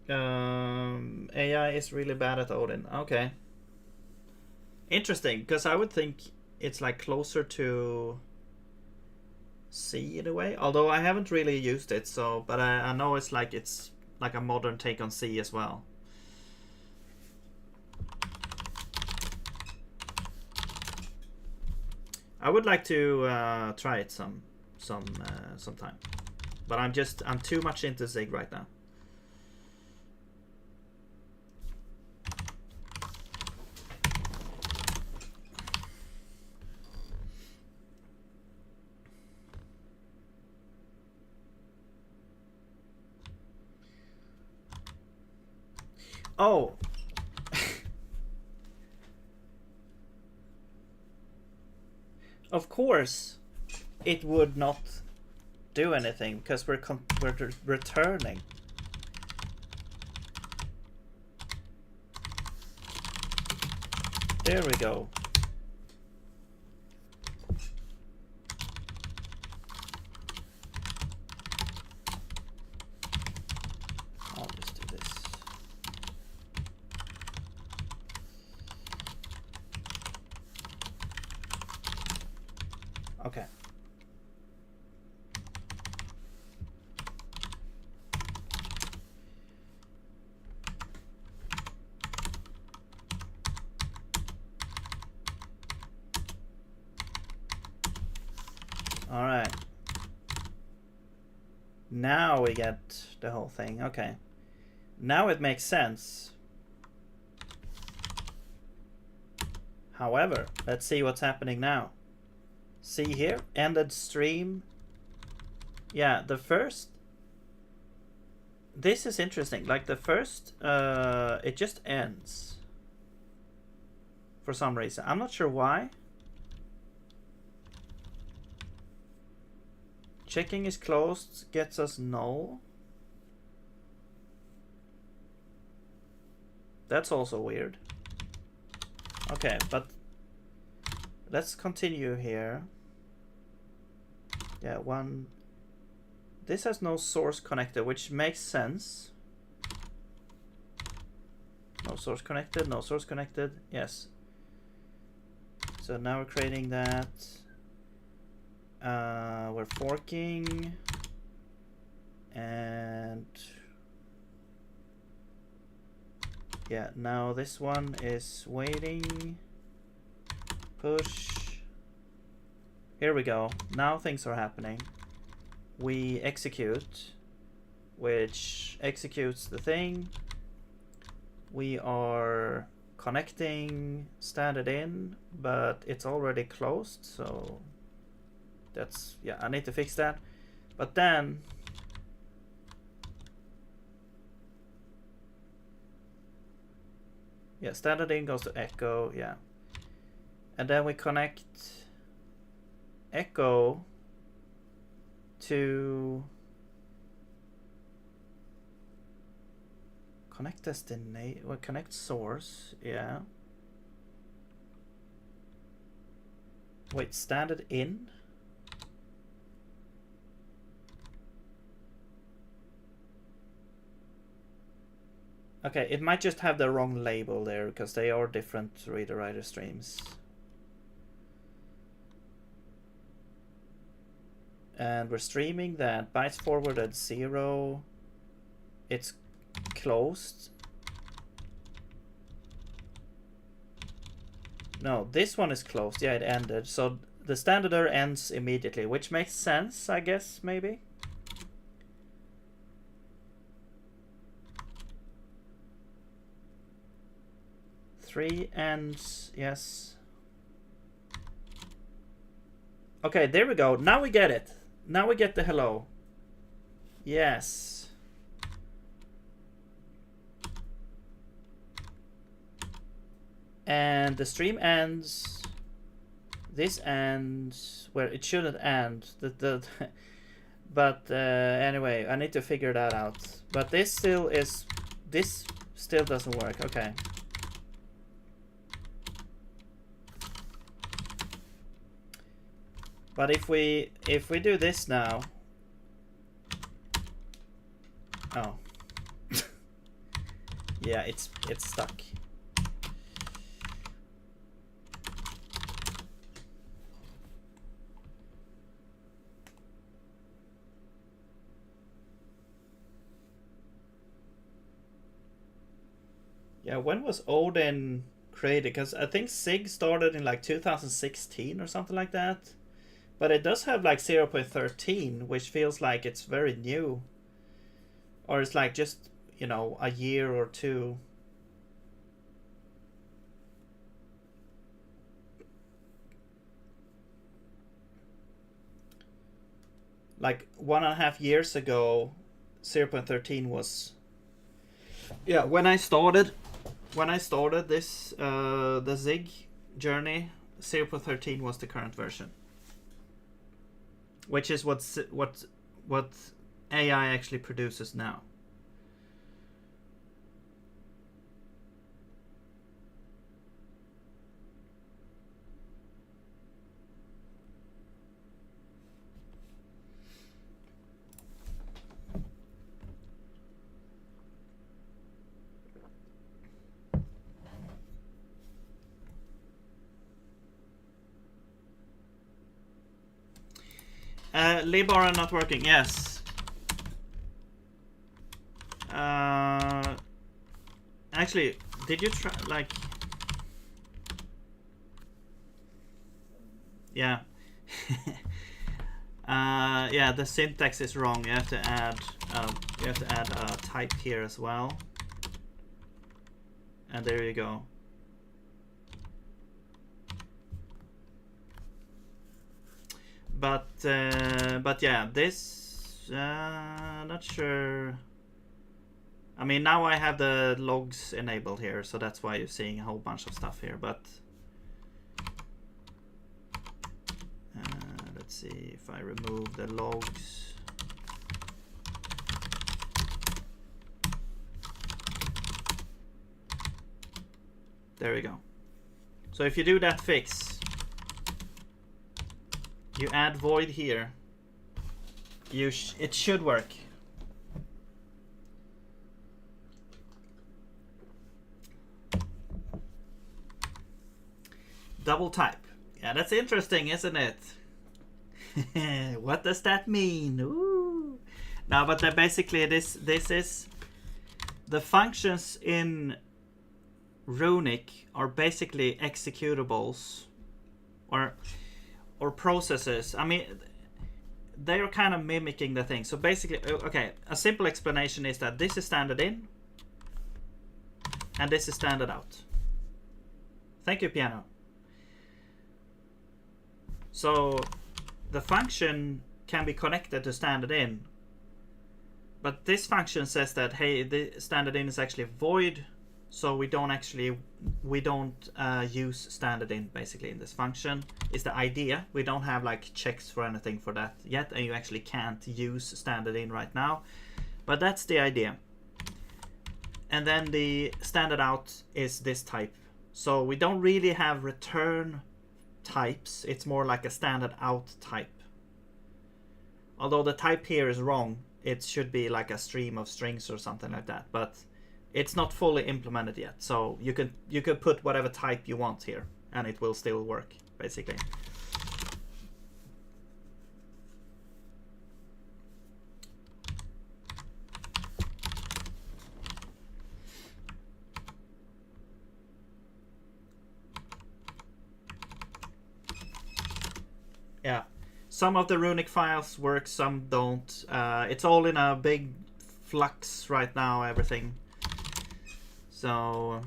AI is really bad at Odin. Okay. Interesting, because I would think it's like closer to C in a way. Although I haven't really used it, so, but I know it's like a modern take on C as well. I would like to try it sometime, but I'm too much into Zig right now. Oh. Of course, it would not do anything because we're returning. There we go. Okay. All right. Now we get the whole thing. Okay. Now it makes sense. However, let's see what's happening now. See here, ended stream. Yeah, the first. This is interesting. Like the first, it just ends. For some reason. I'm not sure why. Checking is closed gets us null. That's also weird. Okay, but let's continue here. Yeah, one. This has no source connected, which makes sense. No source connected, no source connected. Yes. So now we're creating that. We're forking. And yeah, now this one is waiting. Push. Here we go. Now things are happening. We execute, which executes the thing. We are connecting standard in, but it's already closed, so that's, yeah, I need to fix that. But then yeah, standard in goes to echo, yeah. And then we connect echo to connect destination, well, connect source, yeah. Wait, standard in? Okay, it might just have the wrong label there because they are different reader-writer streams. And we're streaming that bytes forwarded 0. It's closed. No, this one is closed. Yeah, it ended. So the standard error ends immediately, which makes sense, I guess, maybe. Three ends, yes. Okay, there we go. Now we get it. Now we get the hello. Yes. And the stream ends. This ends where it shouldn't end. But anyway, I need to figure that out. But this still is. This still doesn't work. Okay. But if we do this now. Oh. Yeah, it's stuck. Yeah, when was Odin created? Because I think Sig started in like 2016 or something like that. But it does have like 0.13, which feels like it's very new. Or it's like just, you know, a year or two. Like 1.5 years ago, 0.13 was. Yeah, when I started this the Zig journey, 0.13 was the current version. Which is what AI actually produces now. Libara not working. Yes. Actually, did you try like? Yeah. Yeah, the syntax is wrong. You have to add a type here as well. And there you go. But yeah, this not sure. I mean, now I have the logs enabled here, so that's why you're seeing a whole bunch of stuff here. But let's see if I remove the logs. There we go. So if you do that fix, you add void here, it should work. Double type. Yeah, that's interesting, isn't it? What does that mean? Ooh. No, but basically this is the functions in Runic are basically executables or processes. I mean, they are kind of mimicking the thing. So basically, okay, a simple explanation is that this is standard in and this is standard out. Thank you, piano. So the function can be connected to standard in, but this function says that, hey, the standard in is actually void, so we don't use standard in basically in this function. Is the idea. We don't have like checks for anything for that yet, and you actually can't use standard in right now, but that's the idea. And then the standard out is this type, so we don't really have return types. It's more like a standard out type, although the type here is wrong. It should be like a stream of strings or something like that, but it's not fully implemented yet, so you could put whatever type you want here and it will still work basically. Yeah, some of the Runic files work, some don't. It's all in a big flux right now, everything. So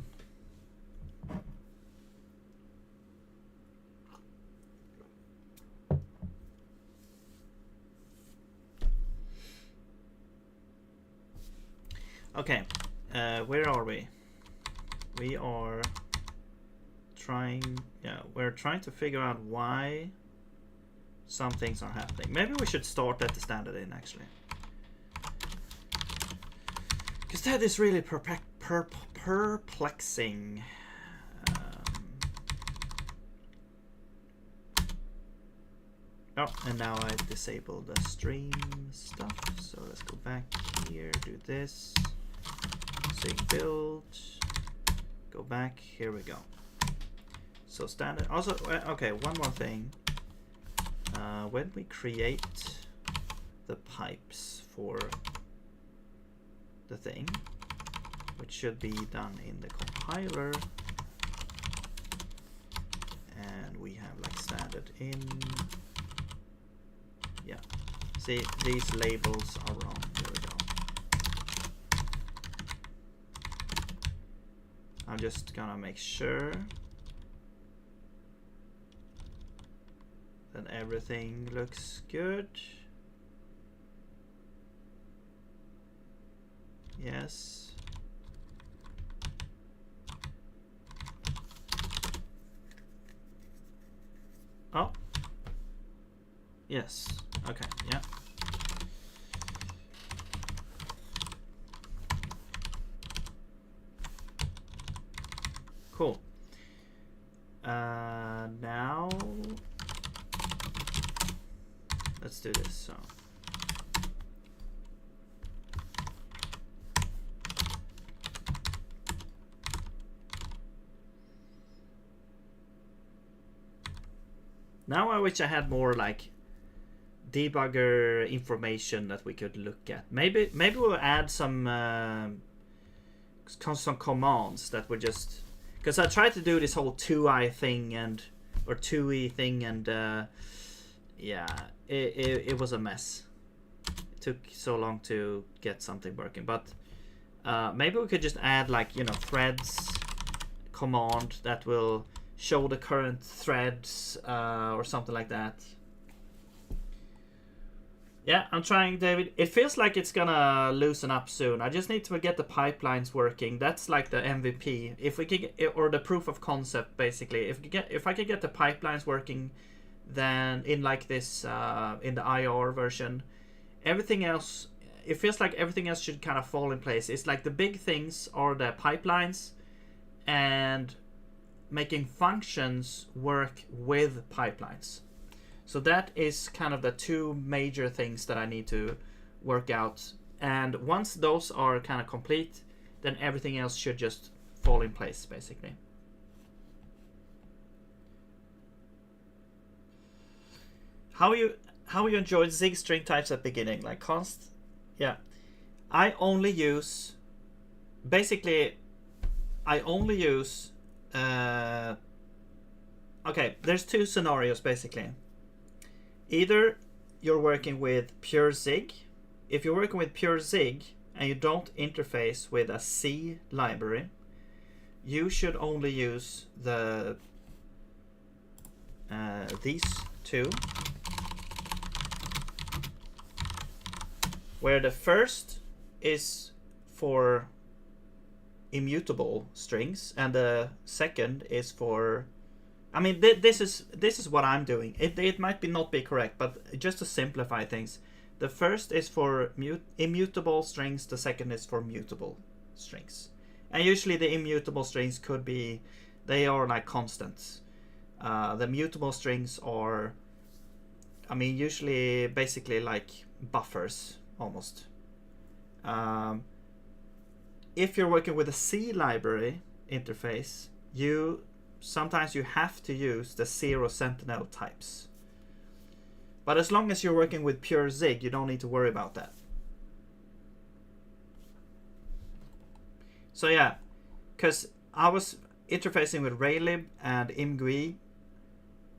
okay, where are we? We are trying, yeah, we're trying to figure out why some things are happening. Maybe we should start at the standard in actually, because that is really perplexing. Oh, and now I disabled the stream stuff, so let's go back here, do this, sig build, go back, here we go. So standard, also, okay, one more thing. When we create the pipes for the thing, which should be done in the compiler, and we have like standard in, yeah, see, these labels are wrong. There we go. I'm just gonna make sure that everything looks good. Yes. Oh. Yes. Okay. Yeah. Cool. Now let's do this. So now I wish I had more like debugger information that we could look at. Maybe we'll add some commands that would just, because I tried to do this whole 2i thing or 2e thing, and yeah, it was a mess. It took so long to get something working, but maybe we could just add, like, you know, threads command that will show the current threads or something like that. Yeah, I'm trying, David. It feels like it's gonna loosen up soon. I just need to get the pipelines working. That's like the MVP. If we can get, or the proof of concept, basically. If I can get the pipelines working, then in like this in the IR version, everything else, it feels like everything else should kind of fall in place. It's like the big things are the pipelines and making functions work with pipelines. So that is kind of the two major things that I need to work out. And once those are kind of complete, then everything else should just fall in place, basically. How you enjoyed zig string types at beginning? Like const? Yeah. I only use, basically, okay, there's two scenarios, basically. Either you're working with pure zig. If you're working with pure zig and you don't interface with a C library, you should only use the these two, where the first is for immutable strings and the second is for, I mean, this is what I'm doing. It might not be correct, but just to simplify things, the first is for immutable strings, the second is for mutable strings. And usually the immutable strings could be, they are like constants. The mutable strings are, I mean, usually basically like buffers, almost. If you're working with a C library interface, sometimes you have to use the 0 sentinel types. But as long as you're working with pure zig, you don't need to worry about that. So yeah, because I was interfacing with raylib and imgui,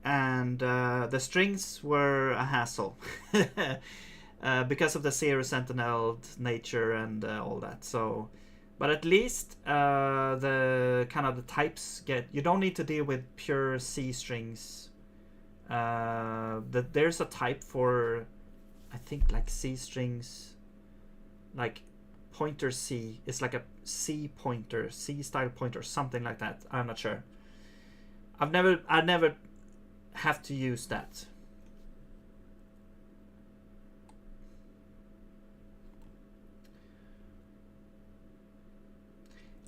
and the strings were a hassle because of the 0 sentinel nature and all that. So, but at least the kind of the types you don't need to deal with pure C strings. There's a type for, I think, like C strings, like pointer C. It's like a C pointer, C style pointer, something like that. I'm not sure. I never have to use that.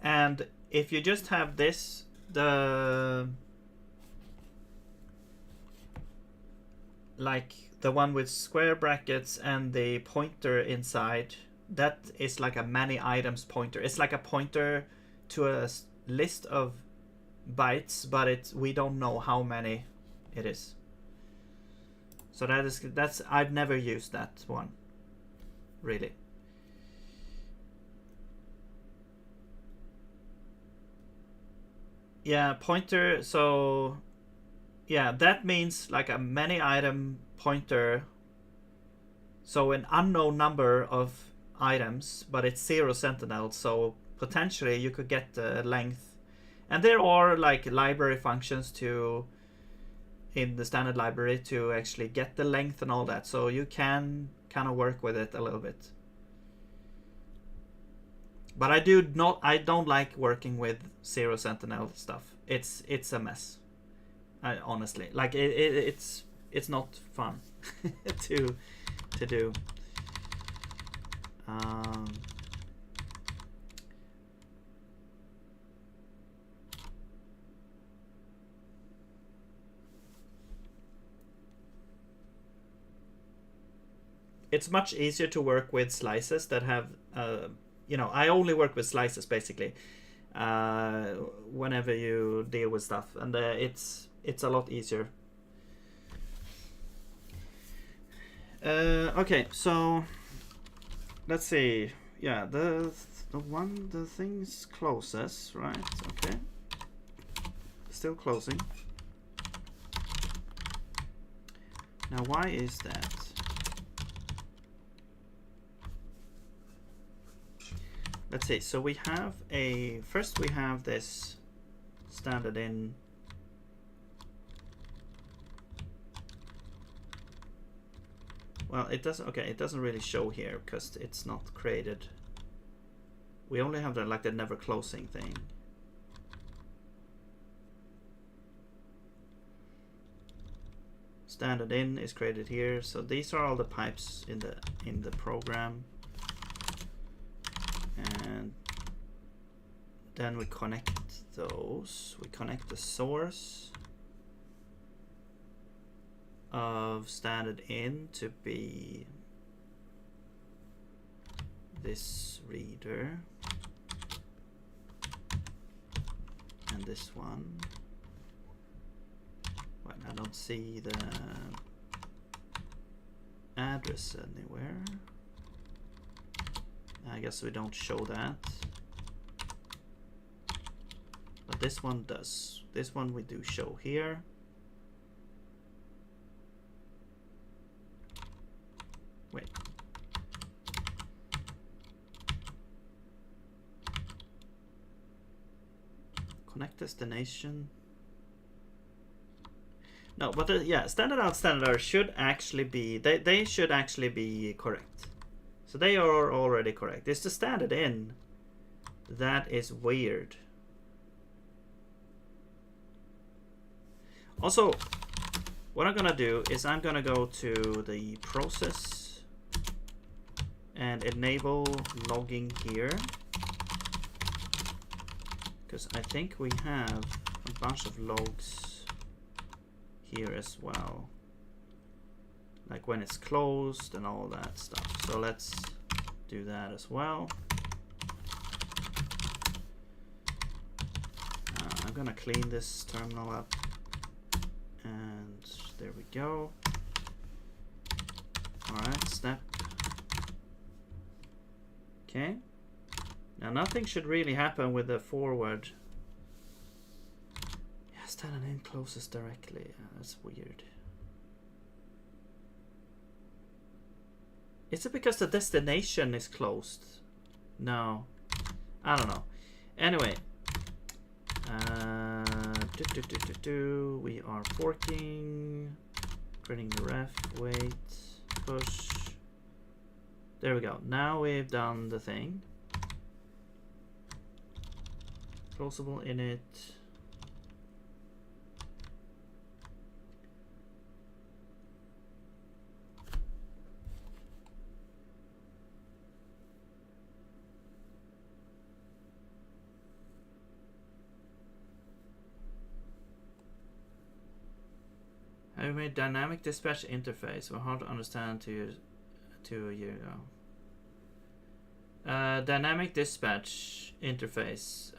And if you just have this, like the one with square brackets and the pointer inside, that is like a many items pointer. It's like a pointer to a list of bytes, but we don't know how many it is. So that's I've never used that one, really. Yeah, pointer, so yeah, that means like a many item pointer, so an unknown number of items, but it's 0 sentinel, so potentially you could get the length. And there are like library functions in the standard library to actually get the length and all that, so you can kind of work with it a little bit. But I don't like working with 0 sentinel stuff. It's a mess. Honestly, like it's not fun to do. It's much easier to work with slices that have I only work with slices basically whenever you deal with stuff, and it's a lot easier. Okay, so let's see. Yeah, the thing's closes, right? Okay. Still closing. Now, why is that? Let's see. So we have first we have this standard in. Well, it doesn't. Okay, it doesn't really show here because it's not created. We only have the like the never closing thing. Standard in is created here. So these are all the pipes in the program, and then we connect those. We connect the source of standard in to be this reader and this one. Well, I don't see the address anywhere. I guess we don't show that, but this one does. This one we do show here. Wait. Connect destination. No, but yeah, standard out, standard out should actually be, they should actually be correct. So they are already correct. It's the standard in that is weird. Also, what I'm gonna do is I'm gonna go to the process and enable logging here, because I think we have a bunch of logs here as well, like when it's closed and all that stuff. So let's do that as well. I'm gonna clean this terminal up, and there we go. All right, snap. Okay. Now nothing should really happen with the forward. Yeah, standard in closes directly. That's weird. Is it because the destination is closed? No, I don't know. Anyway, we are forking, printing the ref, wait, push. There we go. Now we've done the thing. Closable init. Have you made dynamic dispatch interface? Well, hard to understand to a year ago. Dynamic dispatch interface.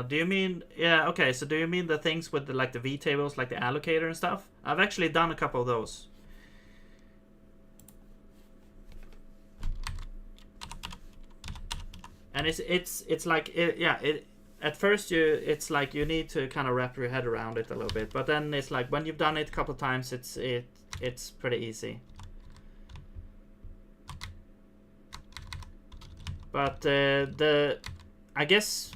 Do you mean, yeah, okay, so do you mean the things with the, like the V tables, like the allocator and stuff? I've actually done a couple of those. And it's like at first it's like you need to kind of wrap your head around it a little bit, but then it's like when you've done it a couple of times, it's pretty easy. But I guess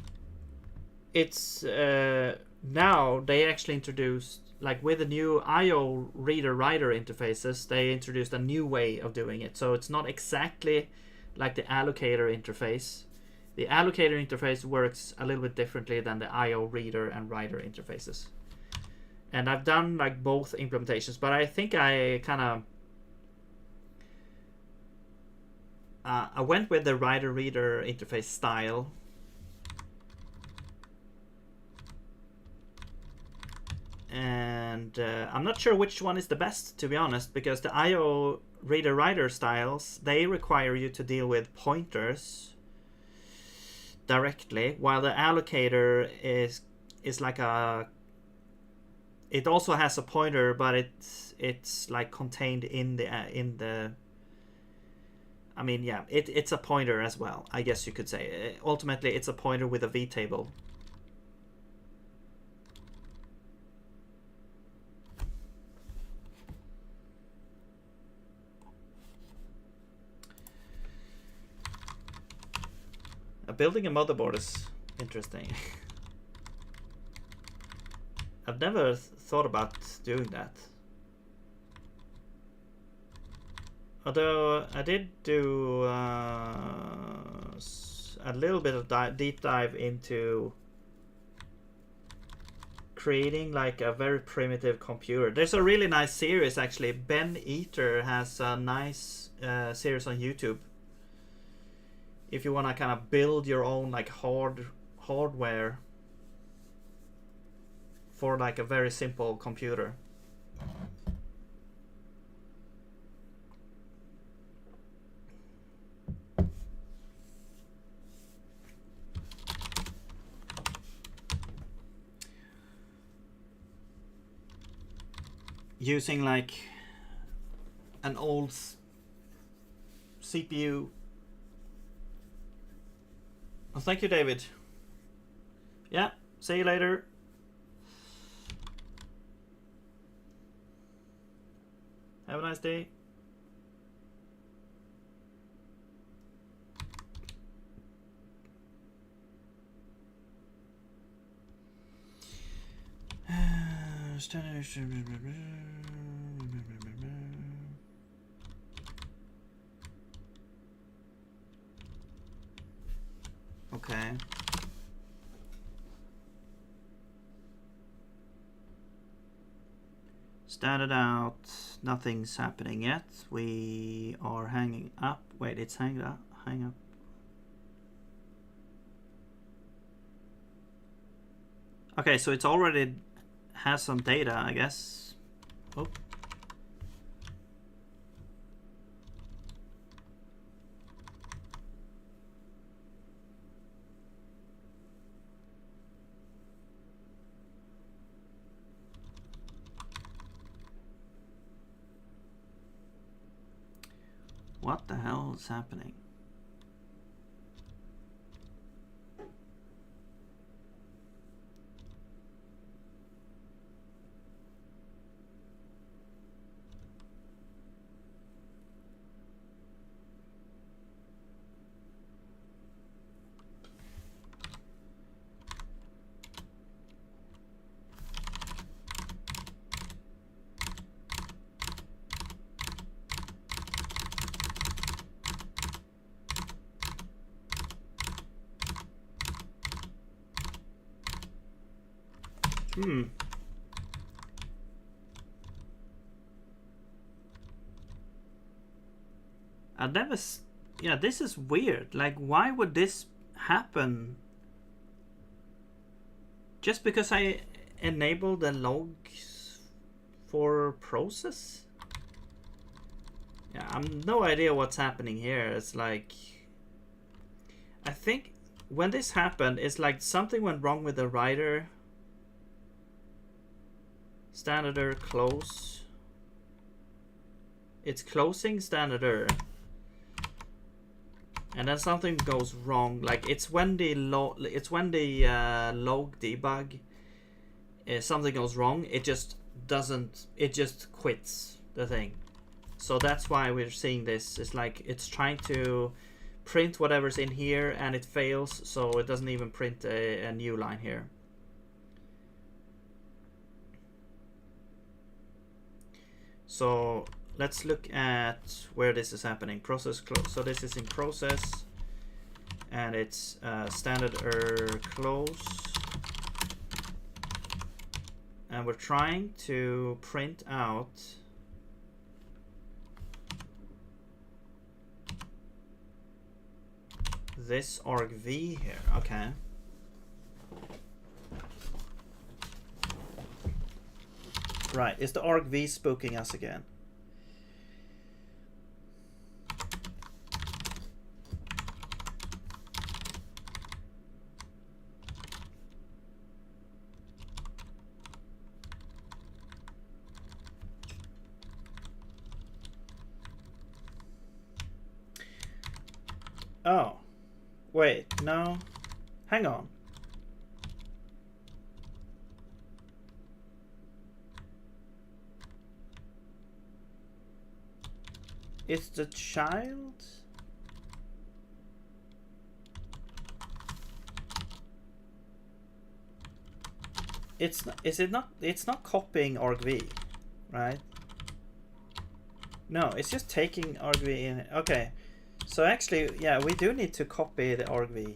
it's now they actually introduced, like with the new IO reader writer interfaces, they introduced a new way of doing it. So it's not exactly like the allocator interface. The allocator interface works a little bit differently than the IO reader and writer interfaces. And I've done like both implementations, but I think I kind of I went with the writer-reader interface style. And I'm not sure which one is the best, to be honest, because the IO reader-writer styles, they require you to deal with pointers directly, while the allocator is like a it also has a pointer, but it's like contained in the. I mean, yeah, it's a pointer as well, I guess you could say. Ultimately, it's a pointer with a v-table. Building a motherboard is interesting. I've never thought about doing that. Although I did do a little bit of deep dive into creating like a very primitive computer. There's a really nice series actually. Ben Eater has a nice series on YouTube. If you want to kind of build your own like hardware for like a very simple computer. Using like an old CPU. Well, thank you, David. Yeah, see you later. Have a nice day. Okay. Started out, nothing's happening yet. We are hanging up. Wait, it's hang up. Okay, so it's already has some data, I guess. Oh. What the hell is happening? I've never. Yeah, this is weird. Like, why would this happen? Just because I enabled the logs for process? Yeah, I'm no idea what's happening here. It's like, I think when this happened, it's like something went wrong with the writer. Standard error close. It's closing standard error. And then something goes wrong. Like it's when the log debug something goes wrong, it just doesn't, it just quits the thing. So that's why we're seeing this. It's like it's trying to print whatever's in here and it fails, so it doesn't even print a new line here. So let's look at where this is happening. Process close. So this is in process, and it's standard error close, and we're trying to print out this argv here. Okay. Right, is the argv spooking us again? Oh, wait, no, hang on. It's the child? It's not, is it not? It's not copying argv, right? No, it's just taking argv in. Okay, so actually, yeah, we do need to copy the argv.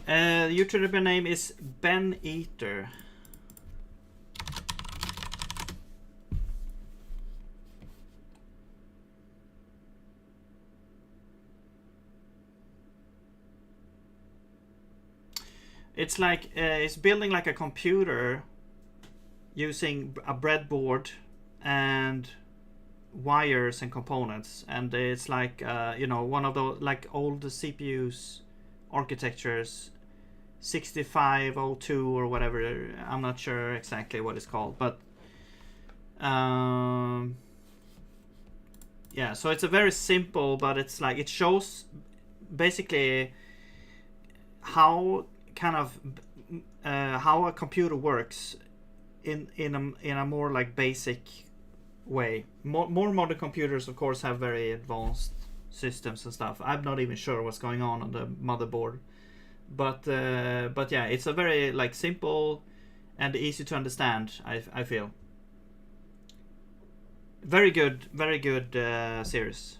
The YouTuber name is Ben Eater. It's like it's building like a computer using a breadboard and wires and components, and it's like you know, one of the like old CPUs architectures, 6502 or whatever. I'm not sure exactly what it's called, but yeah, so it's a very simple, but it's like it shows basically how kind of how a computer works in a more like basic way. More modern computers, of course, have very advanced systems and stuff. I'm not even sure what's going on the motherboard, but yeah, it's a very like simple and easy to understand. I feel very good series.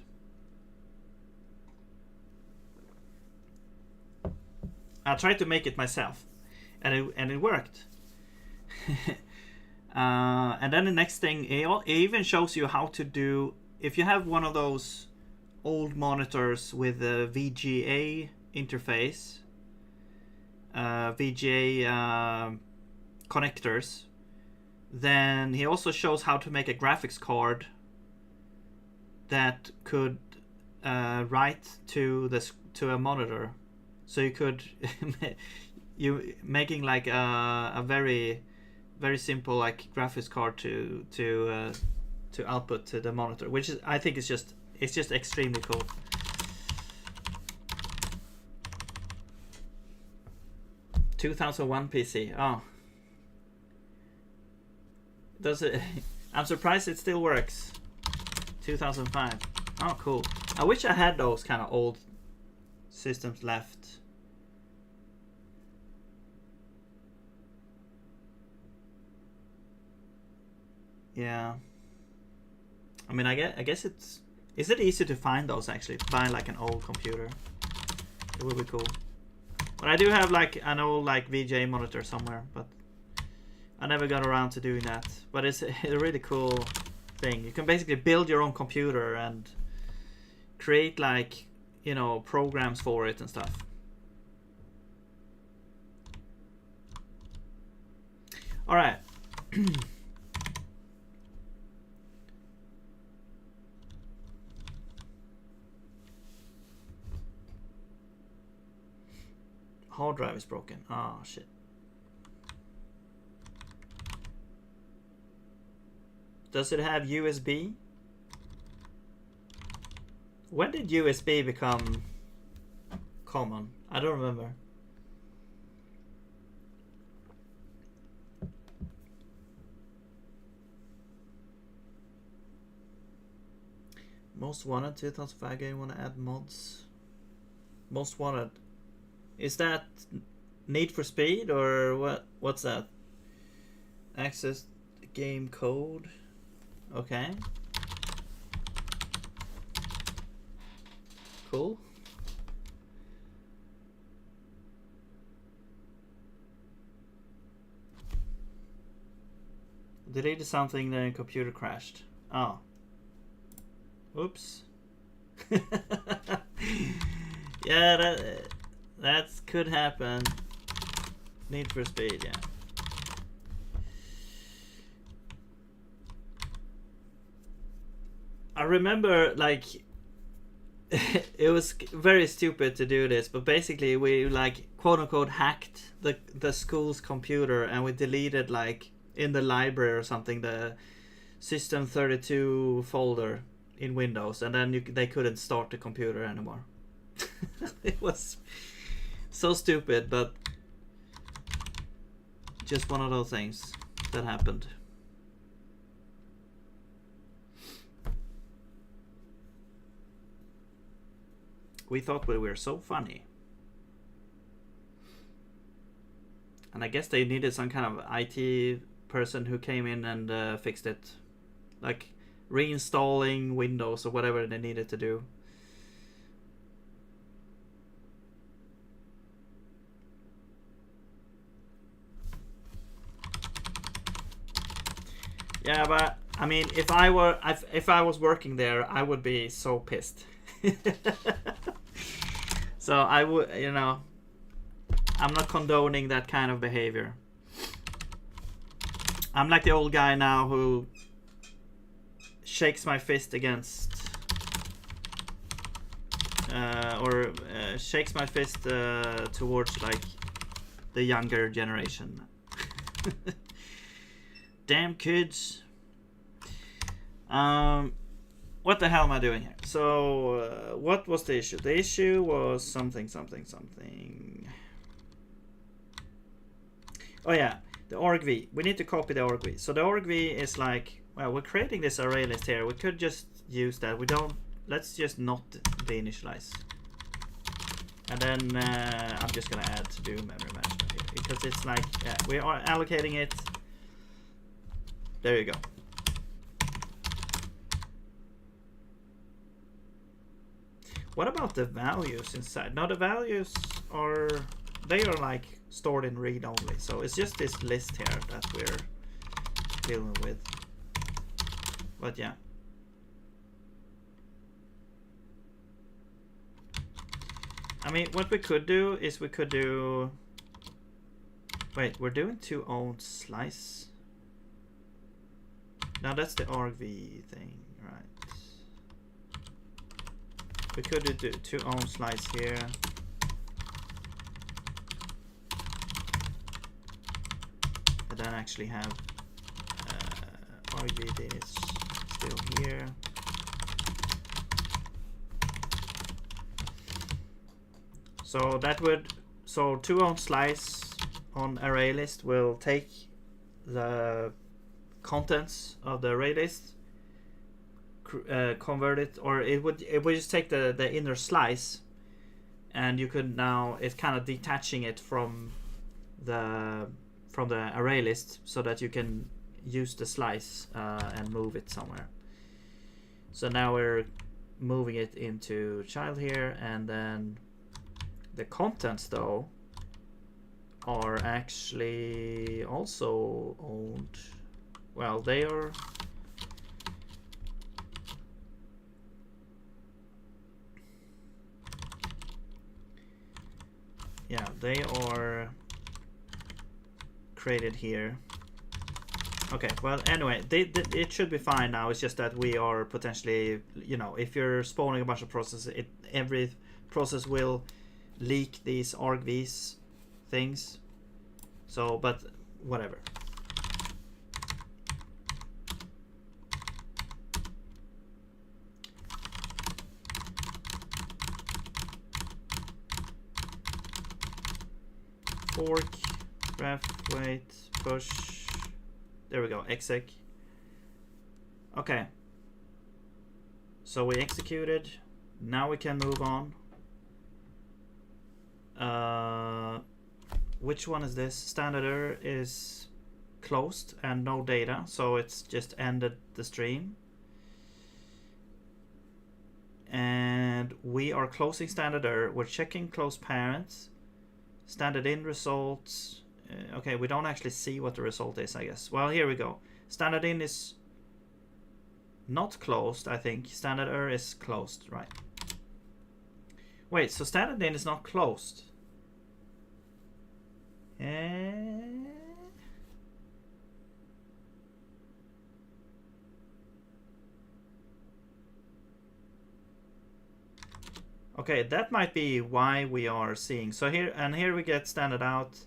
I tried to make it myself, and it worked. And then the next thing, it even shows you how to do, if you have one of those old monitors with a VGA interface, VGA connectors, then he also shows how to make a graphics card that could write to a monitor. So you could you making like a very simple like graphics card to output to the monitor, which is, I think, it's just extremely cool. ...2001 PC. Oh, does it? I'm surprised it still works. 2005. Oh, cool. I wish I had those kind of old systems left. Yeah, I mean, I guess it's, is it easy to find those actually, to find like an old computer? It would be cool. But I do have like an old like VGA monitor somewhere, but I never got around to doing that. But it's a really cool thing. You can basically build your own computer and create like, you know, programs for it and stuff. All right. Hard drive is broken. Oh shit. Does it have USB? When did USB become common? I don't remember. Most Wanted 2005 game. Want to add mods? Most Wanted. Is that Need for Speed or what? What's that? Access game code. Okay. Cool. Deleted something, then computer crashed. Oh. Oops. Yeah, that could happen. Need for Speed, yeah. I remember, like, it was very stupid to do this, but basically we, like, quote unquote hacked the school's computer, and we deleted, like, in the library or something, System32 folder in Windows, and then they couldn't start the computer anymore. It was so stupid, but just one of those things that happened. We thought we were so funny. And I guess they needed some kind of IT person who came in and fixed it. Like reinstalling Windows or whatever they needed to do. Yeah, but I mean, if I was working there, I would be so pissed. So I would, you know, I'm not condoning that kind of behavior. I'm like the old guy now who shakes my fist against shakes my fist towards like the younger generation. Damn kids. What the hell am I doing here? So what was the issue? The issue was something. Oh yeah, the argv. We need to copy the argv. So the argv is like, well, we're creating this array list here. We could just use that. We don't. Let's just not deinitialize. And then I'm just gonna add to do memory management here because it's like, yeah, we are allocating it. There you go. What about the values inside? Now the values are, they are like stored in read only. So it's just this list here that we're dealing with. But yeah. I mean, what we could do is we could do, wait, we're doing to own slice. Now that's the argv thing, right? We could do to own slice here. And then actually have argv is still here. So that would, so to own slice on array list will take the contents of the array list, convert it, or it would just take the inner slice, and you could now, it's kind of detaching it from the array list so that you can use the slice and move it somewhere. So now we're moving it into child here, and then the contents though are actually also owned. Well, they are, yeah, they are created here. Okay, well, anyway, it should be fine now. It's just that we are potentially, you know, if you're spawning a bunch of processes, every process will leak these argvs things. So, but whatever. Fork, ref, wait, push. There we go, exec. Okay. So we executed. Now we can move on. Which one is this? Standard error is closed and no data, so it's just ended the stream. And we are closing standard error. We're checking close parents. Standard in results. Okay, we don't actually see what the result is, I guess. Well, here we go. Standard in is not closed, I think. Standard error is closed, right? Wait, so standard in is not closed. Okay, that might be why we are seeing. So here we get standard out.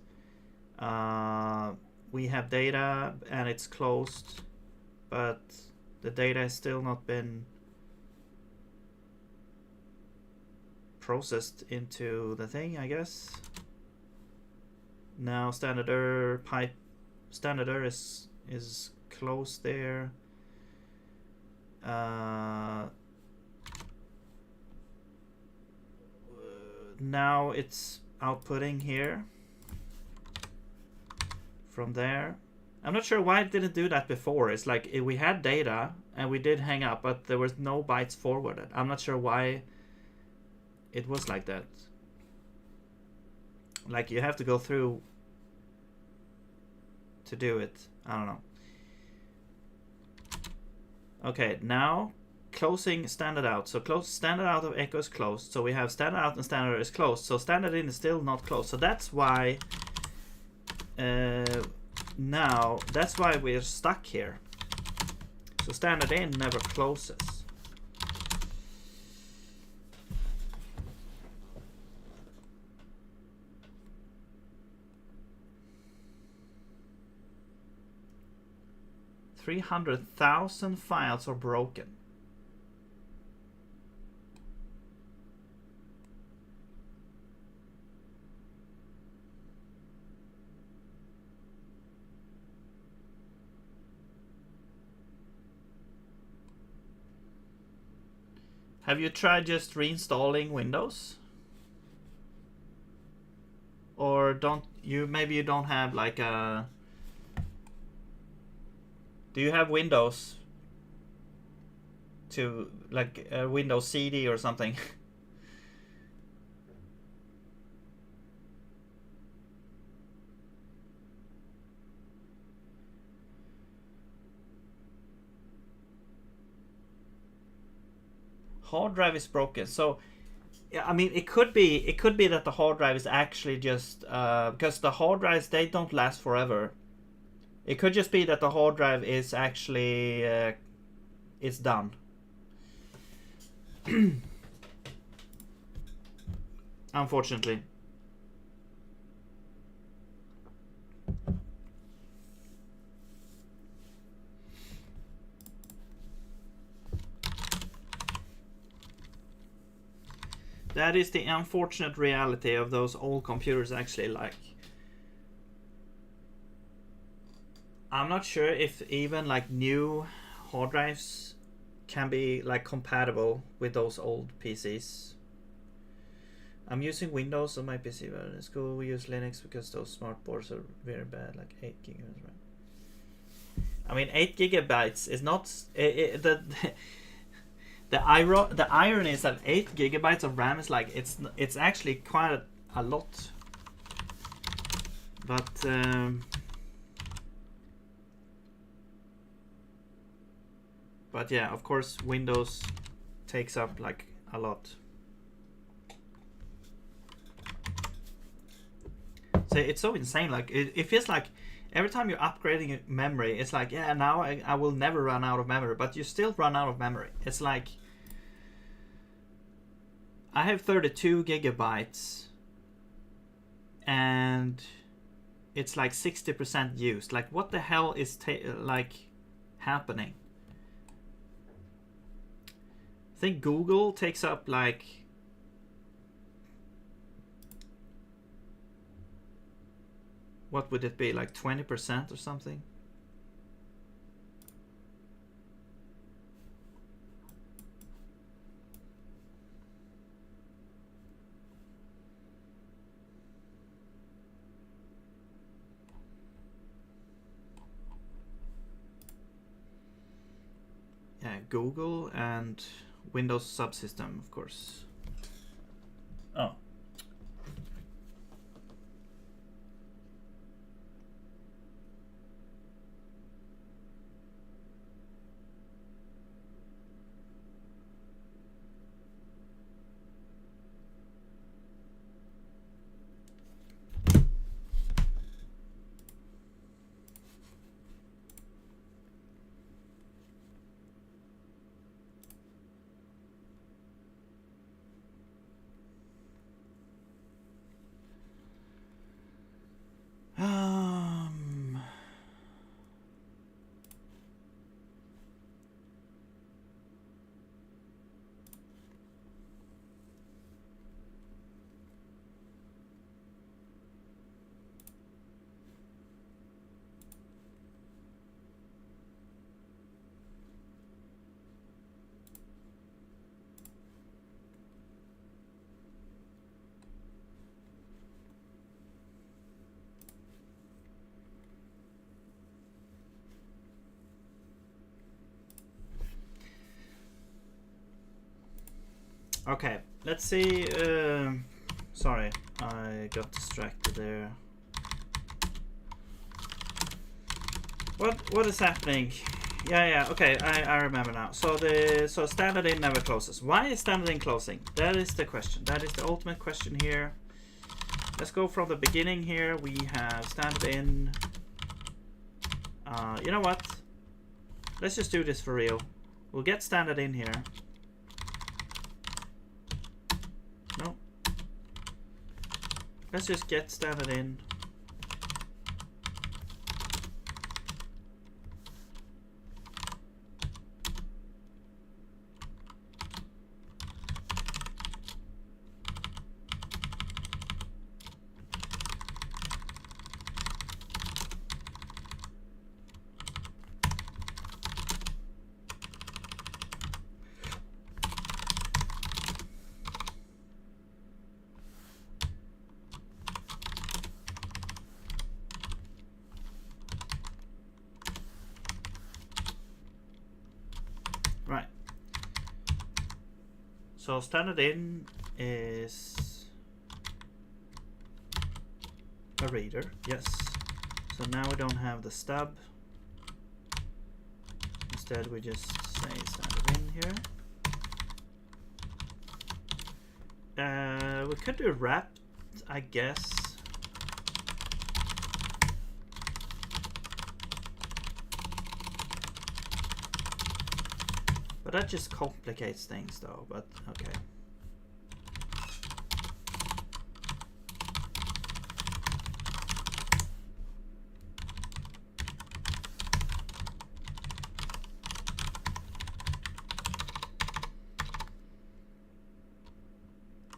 We have data and it's closed. but the data has still not been processed into the thing, I guess. Now standard error is closed there. Now it's outputting here from there. I'm not sure why it didn't do that before. It's like we had data and we did hang up, but there was no bytes forwarded. I'm not sure why it was like that. Like you have to go through to do it. I don't know. Okay, now closing standard out. So close standard out of echo is closed. So we have standard out and standard is closed. So standard in is still not closed. So that's why now that's why we're stuck here. So standard in never closes. $300,000 files are broken. Have you tried just reinstalling Windows? Or don't you, maybe you don't have like a, do you have Windows to like a Windows CD or something? Hard drive is broken. So yeah, I mean it could be that the hard drive is actually just because the hard drives, they don't last forever. It could just be that the hard drive is actually it's done. Unfortunately. That is the unfortunate reality of those old computers actually. Like, I'm not sure if even like new hard drives can be like compatible with those old PCs. I'm using Windows on my PC, but in school we use Linux because those smart boards are very bad, like 8 gigabytes RAM. I mean, 8 gigabytes is not the irony is that 8 gigabytes of RAM is like it's actually quite a lot. But yeah, of course Windows takes up like a lot. So it's so insane. Like it feels like every time you're upgrading memory, it's like, yeah, now I will never run out of memory, but you still run out of memory. It's like I have 32 gigabytes and it's like 60% used. Like what the hell is like happening? I think Google takes up like what would it be, like 20% or something? Yeah, Google and Windows subsystem, of course. Oh. Okay, let's see. Sorry, I got distracted there. What is happening? Yeah. Okay, I remember now. So standard in never closes. Why is standard in closing? That is the question. That is the ultimate question here. Let's go from the beginning here. We have standard in. You know what? Let's just do this for real. We'll get standard in here. No. Let's just get standard in. Right. So standard in is a reader, yes. So now we don't have the stub. Instead we just say standard in here. We could do wrapped, I guess. But that just complicates things though, but okay.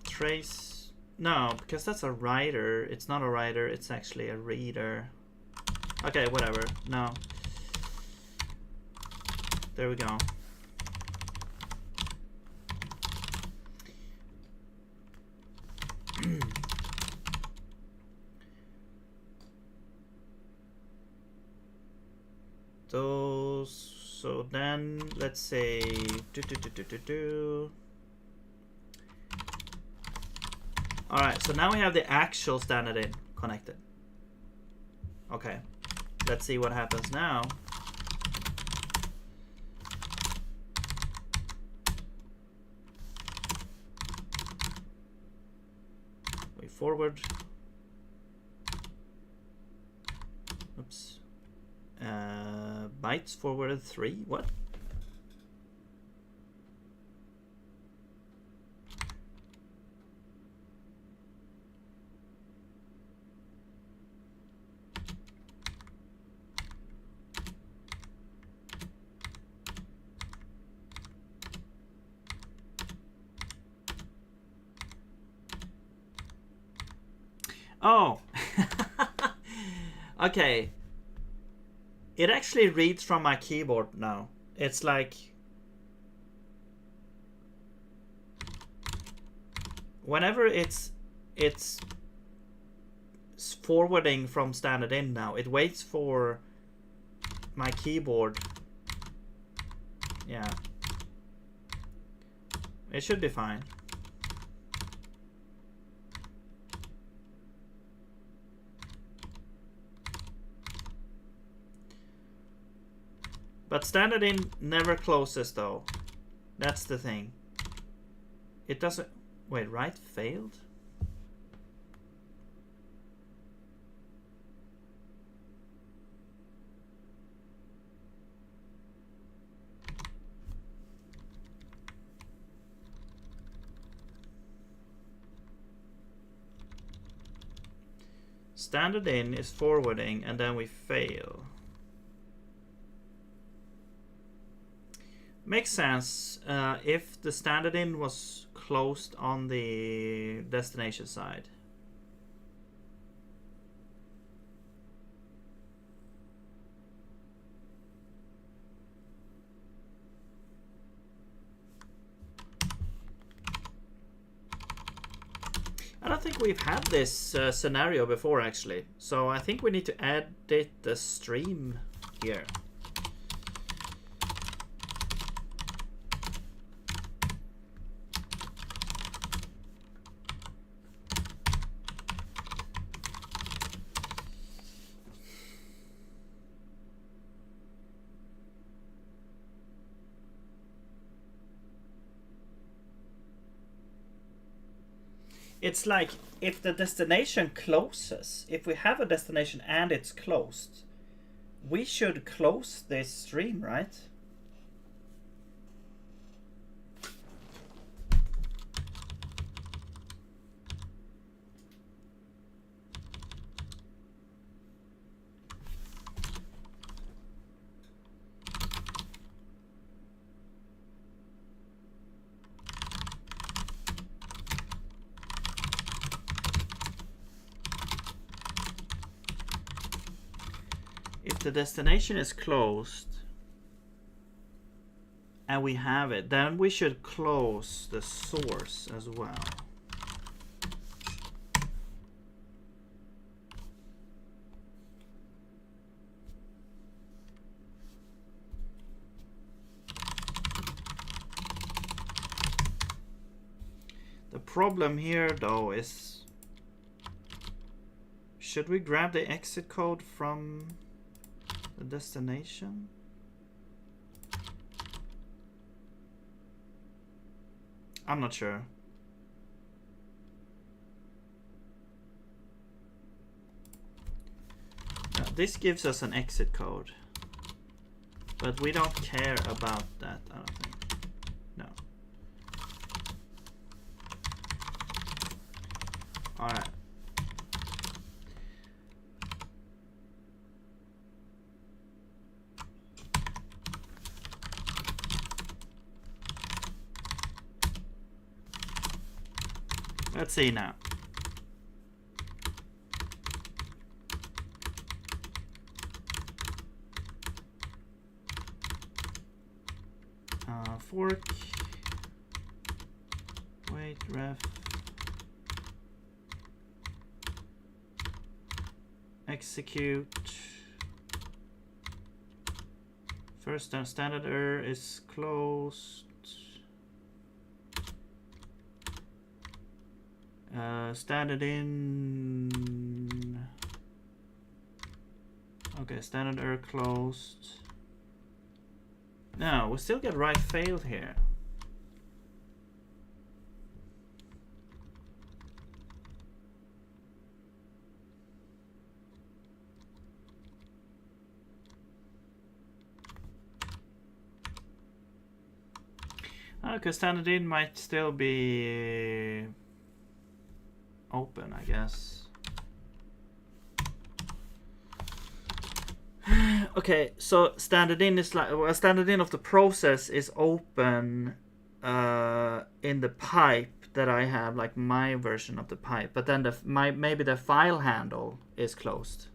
Trace, no, because that's a writer. It's not a writer, it's actually a reader. Okay, whatever, no. There we go. So then let's say all right, so now we have the actual standard in connected. Okay, let's see what happens now. We forward. Oops. Bytes forwarded 3. What? Oh. Okay. It actually reads from my keyboard now. It's like whenever it's forwarding from standard in now, it waits for my keyboard. Yeah. It should be fine. But standard in never closes though. That's the thing. It doesn't... Wait, write failed? Standard in is forwarding and then we fail. Makes sense if the standard in was closed on the destination side. I don't think we've had this scenario before actually, so I think we need to edit the stream here. It's like if the destination closes, if we have a destination and it's closed, we should close this stream, right? If the destination is closed and we have it, then we should close the source as well. The problem here though is, should we grab the exit code from the destination? I'm not sure. Now, this gives us an exit code, but we don't care about that, I don't think. No. Alright. Let's see now. Fork. Wait, ref. Execute. First standard error is closed. Standard in. Okay, standard error closed. No, we still get right failed here. Okay, standard in might still be open, I guess. Okay, so standard in is like, well, standard in of the process is open in the pipe that I have, like my version of the pipe, but then maybe the file handle is closed.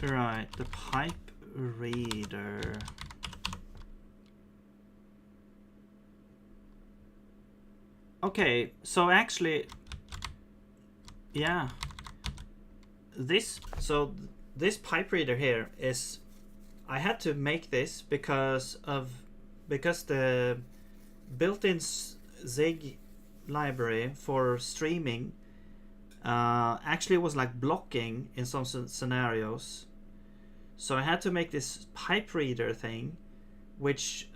Right, the pipe reader. Okay, so actually, yeah, this pipe reader here is, I had to make this because the built-in zig library for streaming actually was like blocking in some scenarios. So I had to make this pipe reader thing, which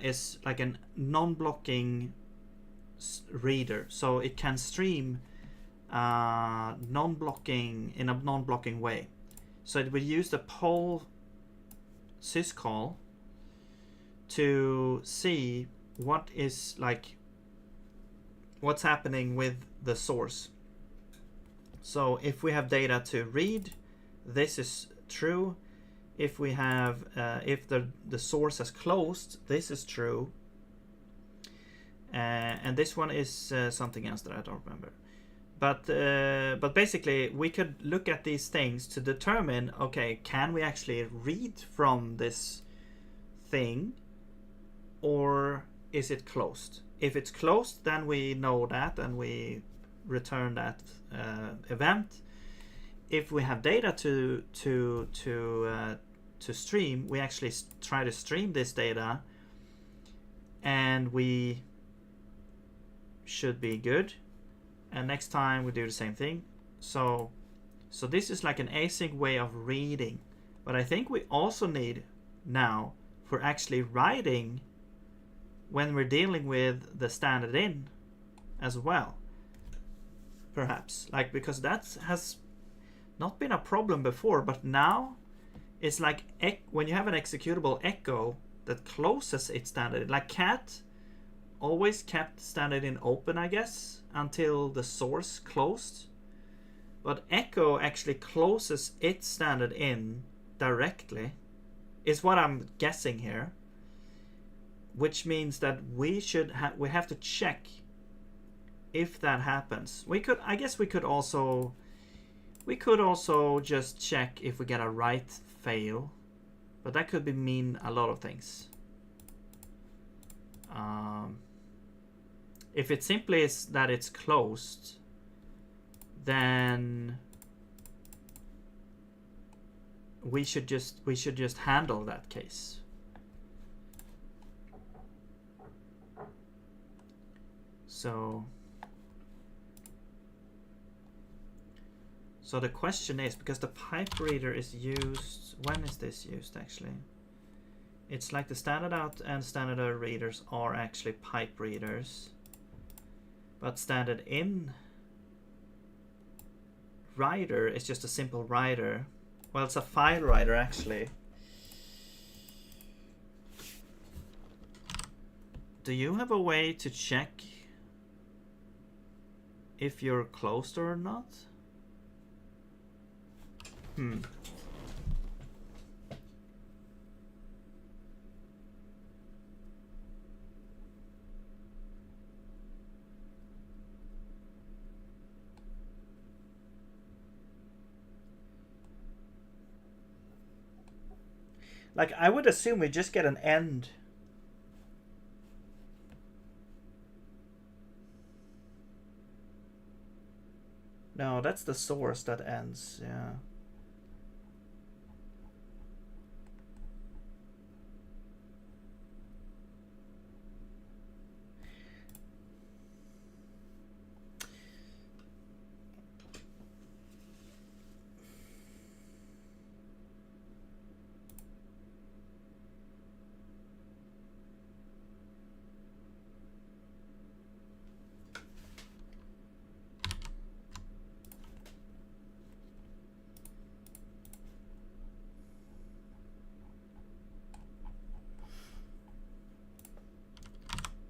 is like a non-blocking reader, so it can stream non-blocking in a non-blocking way. So it would use the poll syscall to see what is like what's happening with the source. So if we have data to read, this is true. If we have if the source has closed, this is true. And this one is something else that I don't remember. But basically we could look at these things to determine, okay, can we actually read from this thing, or is it closed? If it's closed, then we know that and we return that event. If we have data to stream, we actually try to stream this data, and we should be good. And next time we do the same thing. So this is like an async way of reading. But I think we also need now for actually writing when we're dealing with the standard in as well. Perhaps. Like, because that has not been a problem before, but now it's like when you have an executable echo that closes its standard. Like cat always kept standard in open, I guess, until the source closed. But echo actually closes its standard in directly, is what I'm guessing here. Which means that we have to check if that happens. I guess we could also just check if we get a write fail, but that could mean a lot of things. If it simply is that it's closed, then we should just handle that case. So the question is, because the pipe reader is used, when is this used actually? It's like the standard out and standard out readers are actually pipe readers, but standard in writer is just a simple writer. Well, it's a file writer actually. Do you have a way to check if you're closed or not? Like, I would assume we just get an end. No, that's the source that ends, yeah.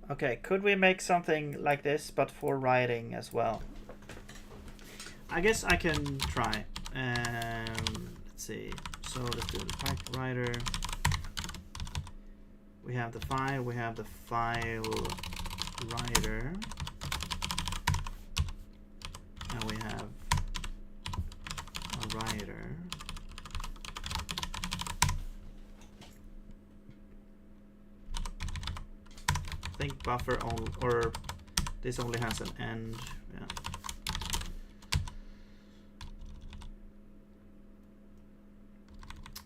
Okay, could we make something like this, but for writing as well? I guess I can try. Let's see. So let's do the pipe writer. We have the file. We have the file writer, and we have a writer. I think buffer or this only has an end. Yeah.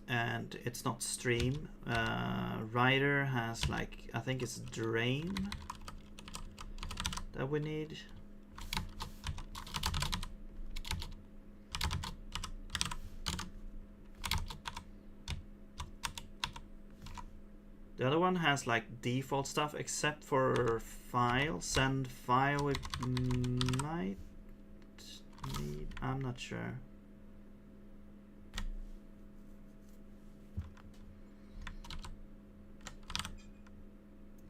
And it's not stream. Writer has, like, I think it's drain that we need. The other one has like default stuff except for file. Send file, it might need, I'm not sure.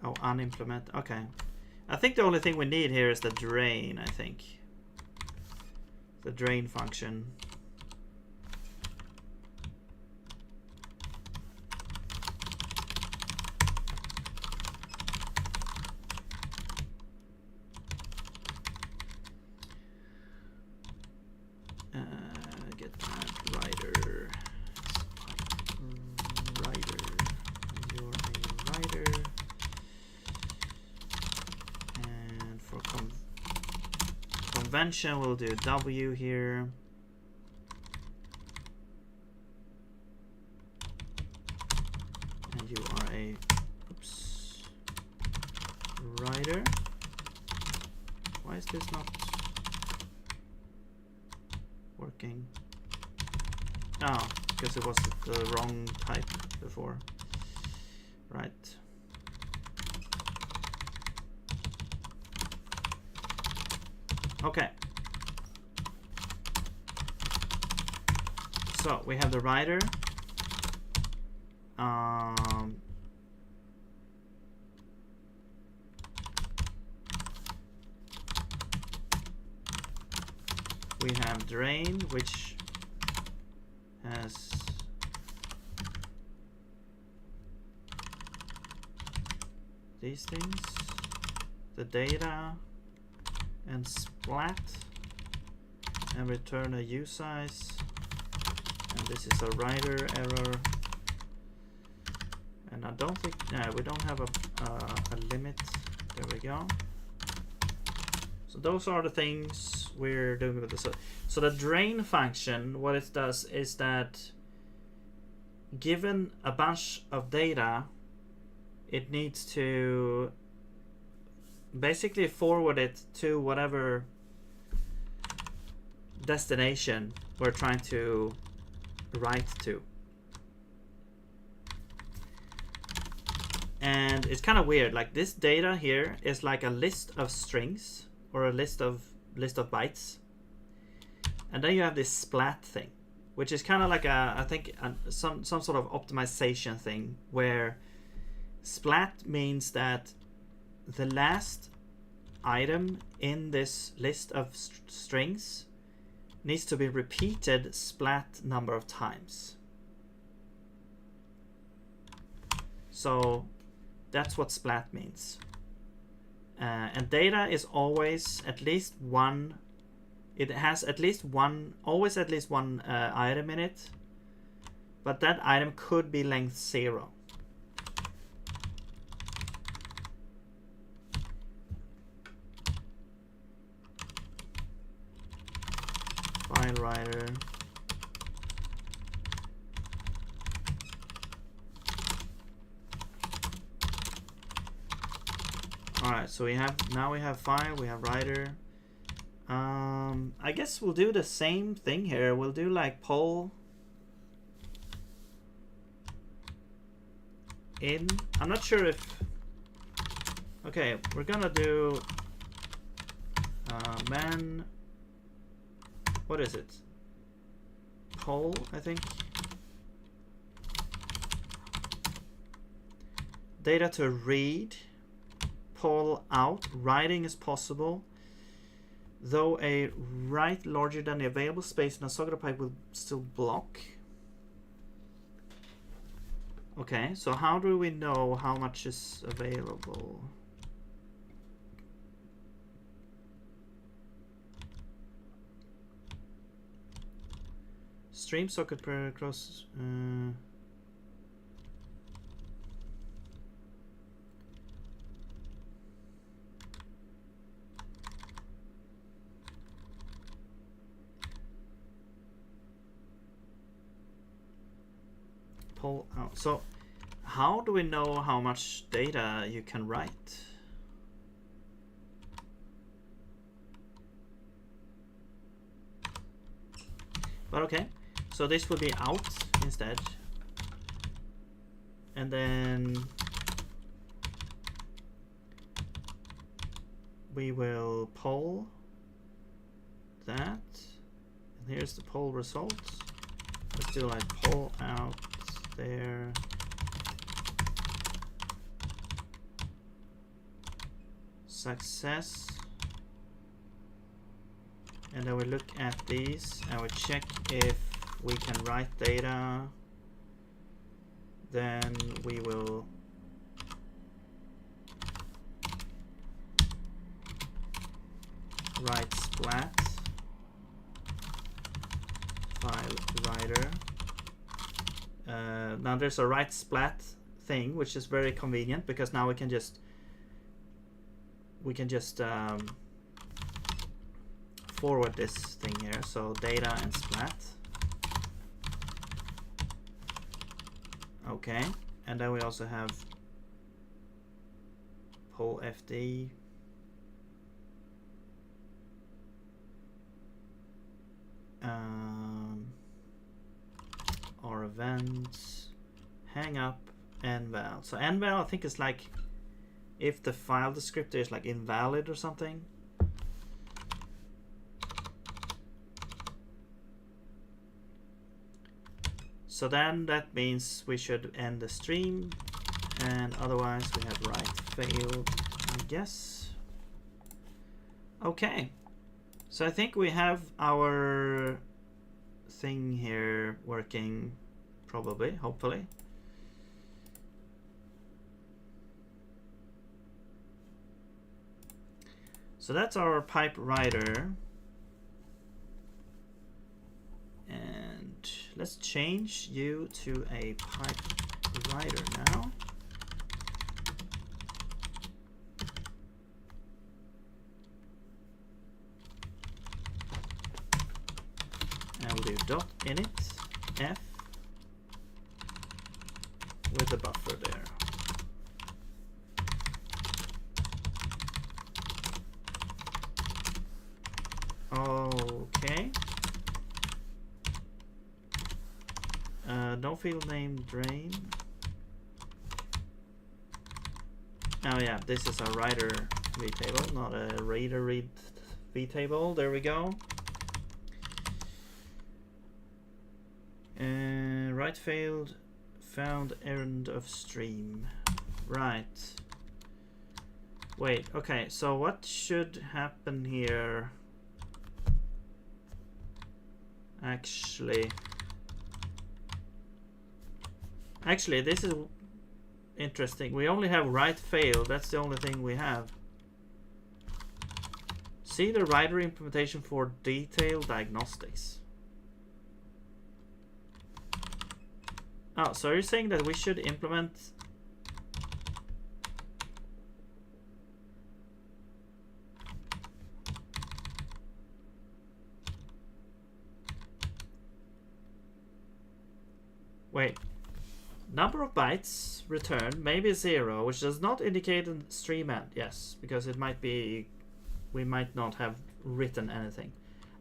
Oh, unimplement. Okay. I think the only thing we need here is the drain, I think. The drain function. Get that writer. Writer. You're a writer. And for convention, we'll do W here. And you are a writer. Why is this not working? Oh, because it was the wrong type before. Right. Okay. So we have the writer. We have drain, which has these things, the data, and splat, and return a usize, and this is a writer error, and I don't think, no, we don't have a limit. There we go. So those are the things we're doing with this. So the drain function, what it does is that given a bunch of data, it needs to basically forward it to whatever destination we're trying to write to. And it's kind of weird, like this data here is like a list of strings or a list of bytes, and then you have this splat thing, which is kind of like I think some sort of optimization thing, where splat means that the last item in this list of strings needs to be repeated splat number of times. So that's what splat means. And data is always at least one. It has at least one, always at least one item in it, but that item could be length 0. File writer. Alright, so we have file, we have writer. I guess we'll do the same thing here. We'll do like poll in. I'm not sure if. Okay, we're gonna do man. What is it? Poll, I think. Data to read. Poll out. Writing is possible, though a write larger than the available space in a socket pipe will still block. Okay, so how do we know how much is available? Stream socket per cross. Pull out. So how do we know how much data you can write? But okay, so this will be out instead, and then we will poll that. And here's the poll results. Let's do like poll out there. Success. And then we look at these and we check if we can write data. Then we will write splat file writer. Now there's a write splat thing, which is very convenient because now we can just forward this thing here. So data and splat. Okay, and then we also have poll FD. Or events, hang up, and val. So nval I think is like if the file descriptor is like invalid or something. So then that means we should end the stream, and otherwise we have write failed, I guess. Okay, so I think we have our thing here working, probably, hopefully. So that's our pipe writer. And let's change you to a pipe writer now. And we'll do dot init f with the buffer there. Okay. No field name drain. Oh yeah, this is a writer vtable, not a reader read vtable. There we go. Write failed, found end of stream. Right. Wait, okay, so what should happen here? Actually, this is interesting. We only have write failed. That's the only thing we have. See the writer implementation for detailed diagnostics. Oh, so you're saying that we should implement wait, number of bytes returned may be 0, which does not indicate a stream end. Yes, because it might be, we might not have written anything.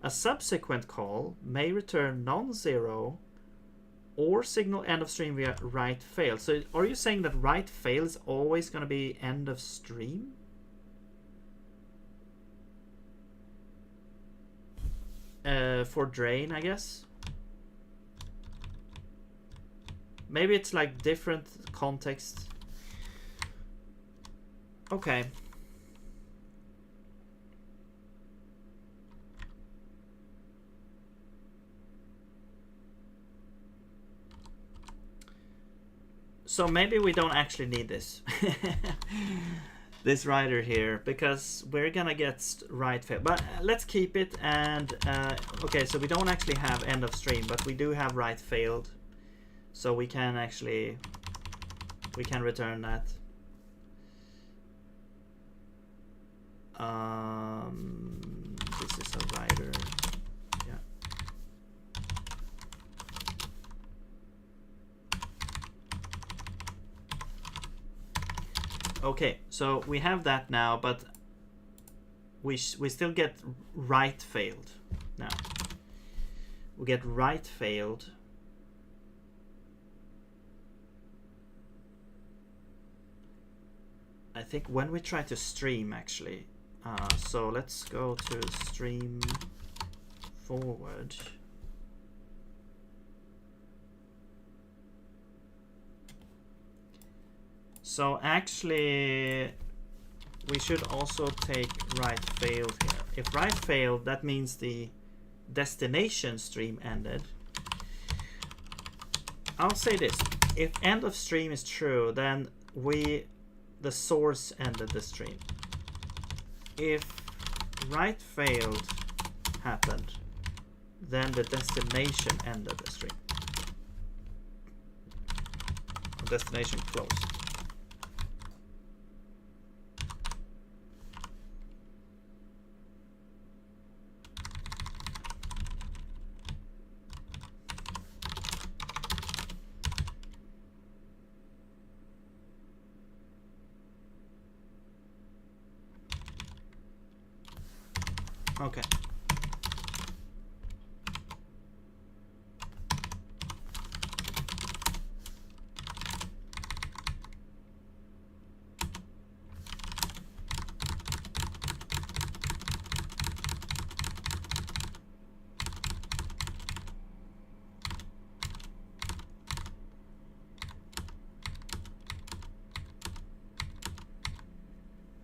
A subsequent call may return non-zero or signal end of stream via write fail. So are you saying that write fail is always going to be end of stream? For drain, I guess. Maybe it's like different context. Okay. So maybe we don't actually need this. This writer here, because we're gonna get write fail. But let's keep it. And okay, so we don't actually have end of stream, but we do have write failed. So we can actually, we can return that. This is a writer. Yeah. Okay, so we have that now, but we still get write failed now. We get write failed. I think when we try to stream, actually. So let's go to stream forward. So actually, we should also take right failed here. If right failed, that means the destination stream ended. I'll say this: if end of stream is true, then the source ended the stream. If right failed happened, then the destination ended the stream. The destination closed. Okay.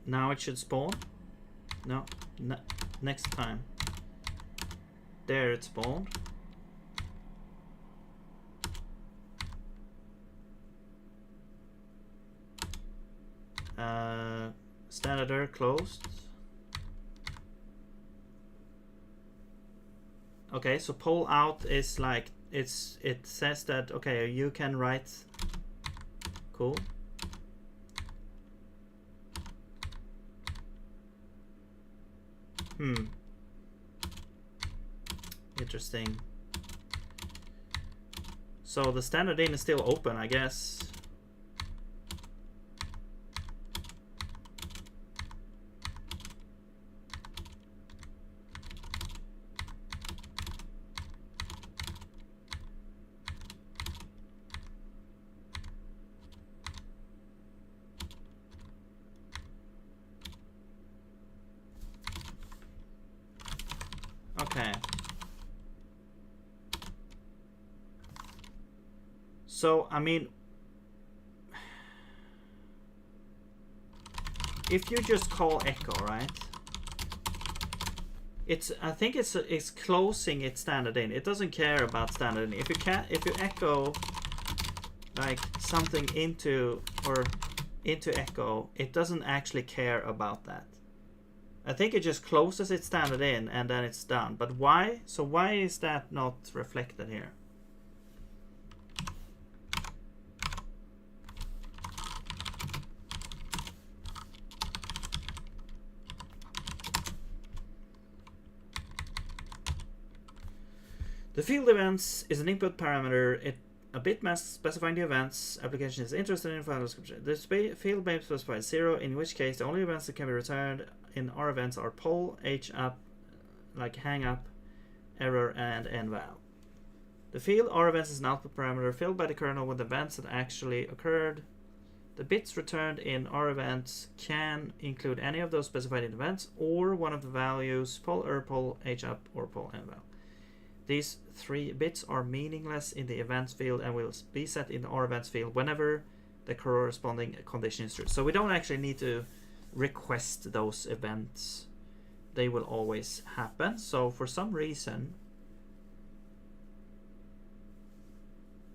Now it should spawn. No, next time. There it spawned. Standard error closed. Okay, so poll out is like it says that okay, you can write. Cool. Interesting. So the standard in is still open, I guess. Okay. So, I mean, if you just call echo, right? I think it's closing its standard in. It doesn't care about standard in. If you echo like something into echo, it doesn't actually care about that. I think it just closes its standard in and then it's done. But why? So why is that not reflected here? The field events is an input parameter. A bit mask specifying the events application is interested in file description. This field may specify 0, in which case the only events that can be returned in our events are poll, h-up, like hang up, error, and enval. The field our events is an output parameter filled by the kernel with events that actually occurred. The bits returned in our events can include any of those specified in events or one of the values poll, poll, h-up, or poll, enval. These 3 bits are meaningless in the events field and will be set in the our events field whenever the corresponding condition is true. So we don't actually need to request those events. They will always happen. So for some reason,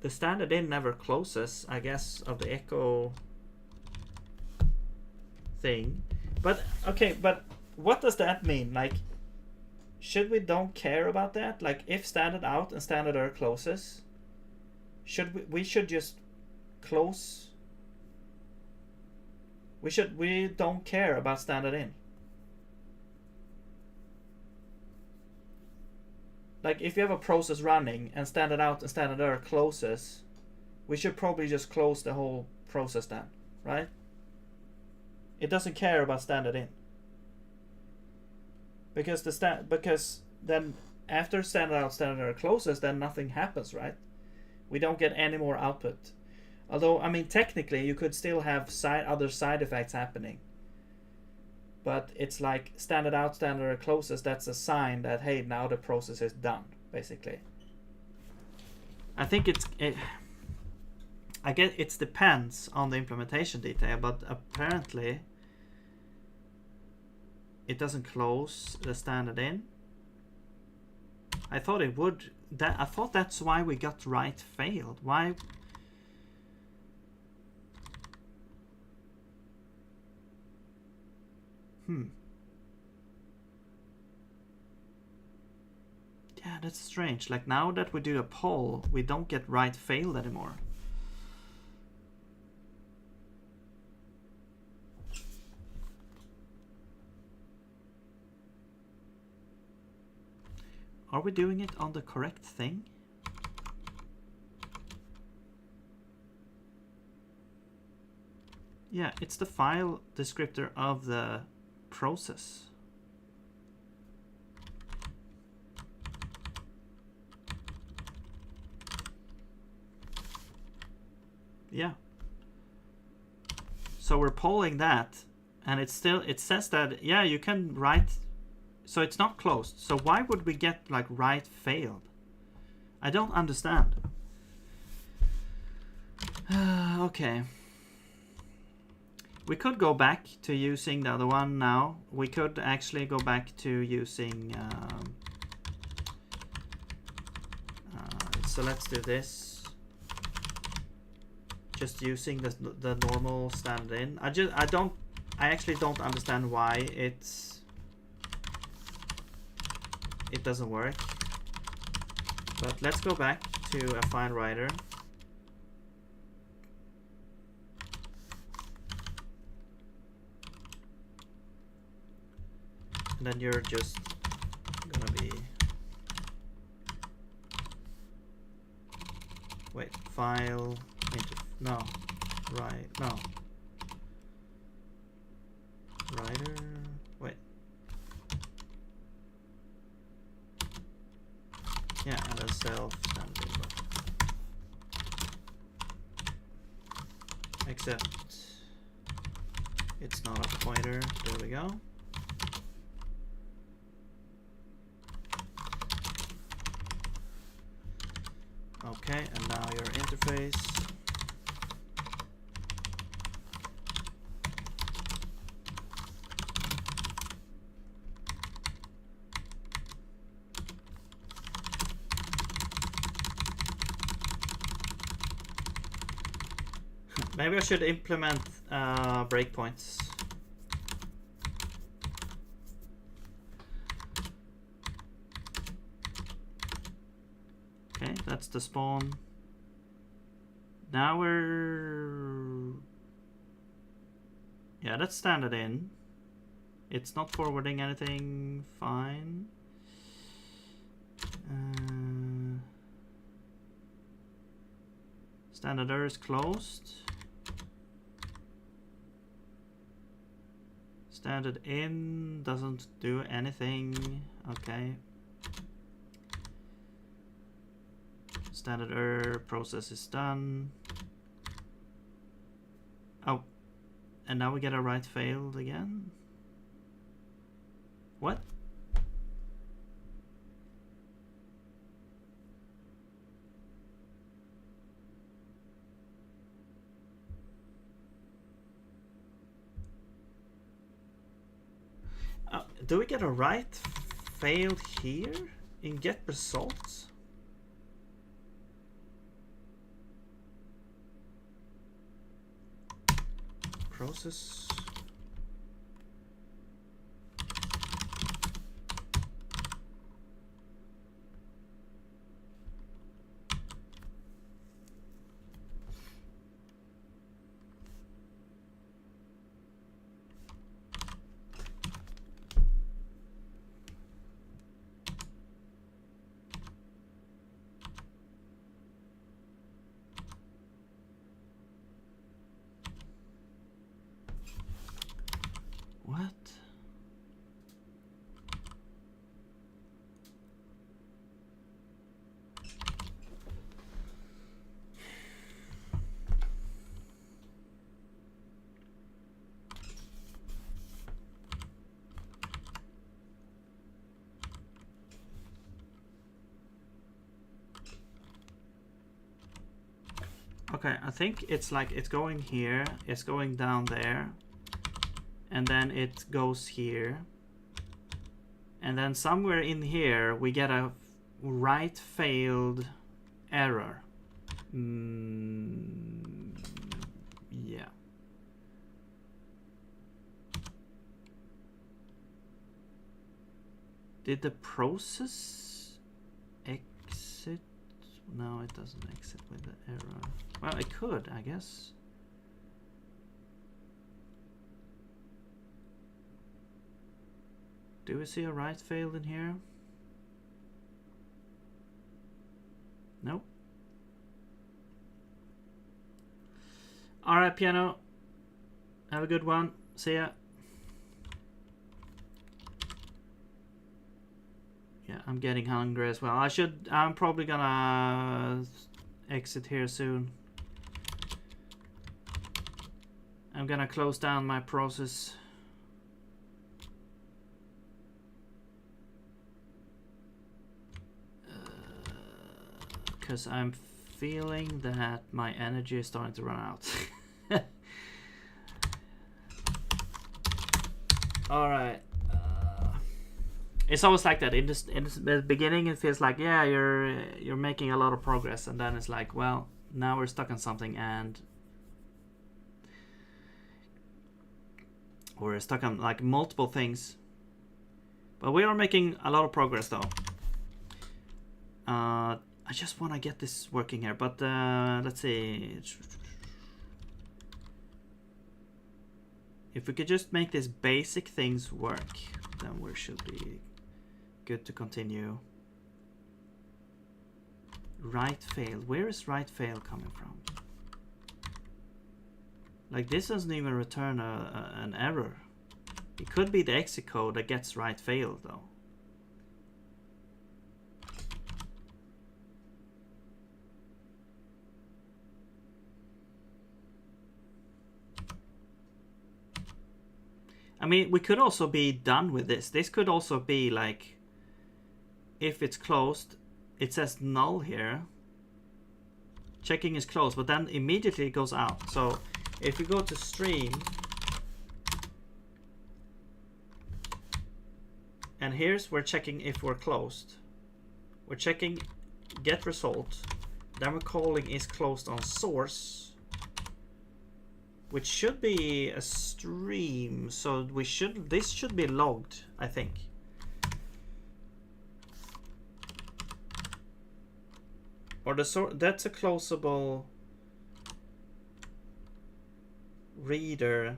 the standard in never closes, I guess, of the echo thing. But okay, but what does that mean? Like, should we don't care about that? Like, if standard out and standard error closes, we should just close. We don't care about standard in. Like, if you have a process running and standard out and standard error closes, we should probably just close the whole process then, right? It doesn't care about standard in. Because then after standard out, standard error closes, then nothing happens, right? We don't get any more output. Although, I mean, technically, you could still have other side effects happening. but it's like standard out, standard closes. That's a sign that, hey, now the process is done, basically. I think I guess it depends on the implementation detail, but apparently it doesn't close the standard in. I thought it would. I thought that's why we got write failed. Why? Yeah, that's strange. Like now that we do a poll, we don't get write failed anymore. Are we doing it on the correct thing? Yeah, it's the file descriptor of the process. Yeah. So we're polling that, and it says that, yeah, you can write. So it's not closed. So why would we get like write failed? I don't understand. Okay. We could go back to using the other one now. We could actually go back to using... so let's do this. Just using the normal standard in. I actually don't understand why it doesn't work. But let's go back to a file writer. And then you're just gonna be... Wait, file, no, right, no. Writer, wait. Yeah, and a self-standing button. Except it's not a pointer, there we go. Okay, and now your interface. Maybe I should implement breakpoints. Okay, that's the spawn. Now we're... Yeah, that's standard in. It's not forwarding anything, fine. Standard error is closed. Standard in doesn't do anything, okay. Standard error process is done. Oh, and now we get a write failed again. What? Do we get a write failed here in get results? Process. What? Okay, I think it's like it's going here, it's going down there, and then it goes here, and then somewhere in here we get a write failed error. Yeah. Did the process exit? No, it doesn't exit with the error. Well, it could, I guess. Do we see a write failed in here? Nope. Alright, piano. Have a good one. See ya. Yeah, I'm getting hungry as well. I'm probably gonna exit here soon. I'm gonna close down my process. Because I'm feeling that my energy is starting to run out. Alright. It's always like that. In the beginning, it feels like, yeah, you're making a lot of progress, and then it's like, well, now we're stuck on something, and we're stuck on like multiple things. But we are making a lot of progress, though. I just want to get this working here, but let's see. If we could just make these basic things work, then we should be good to continue. Write failed. Where is write failed coming from? Like, this doesn't even return an error. It could be the exit code that gets write failed, though. I mean, we could also be done with this. This could also be like, if it's closed, it says null here. Checking is closed, but then immediately it goes out. So if we go to stream, and here's we're checking if we're closed. We're checking get result. Then we're calling is closed on source, which should be a stream. So this should be logged, I think. Or that's a closable reader,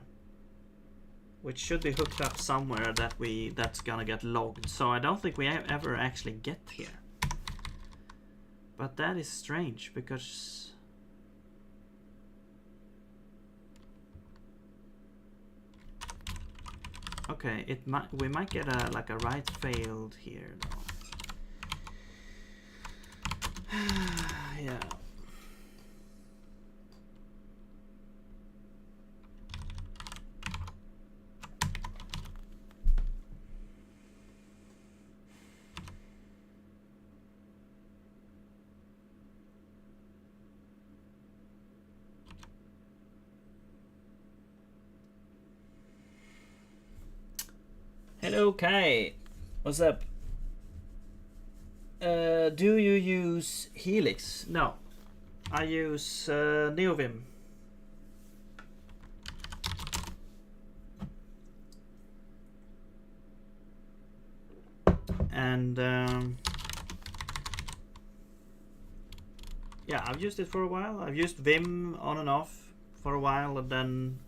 which should be hooked up somewhere that's gonna get logged. So I don't think we ever actually get here. But that is strange, because okay, we might get like a write failed here, though. Yeah. Hello, Kai. What's up? Do you use Helix? No, I use NeoVim. And yeah, I've used it for a while. I've used Vim on and off for a while, and then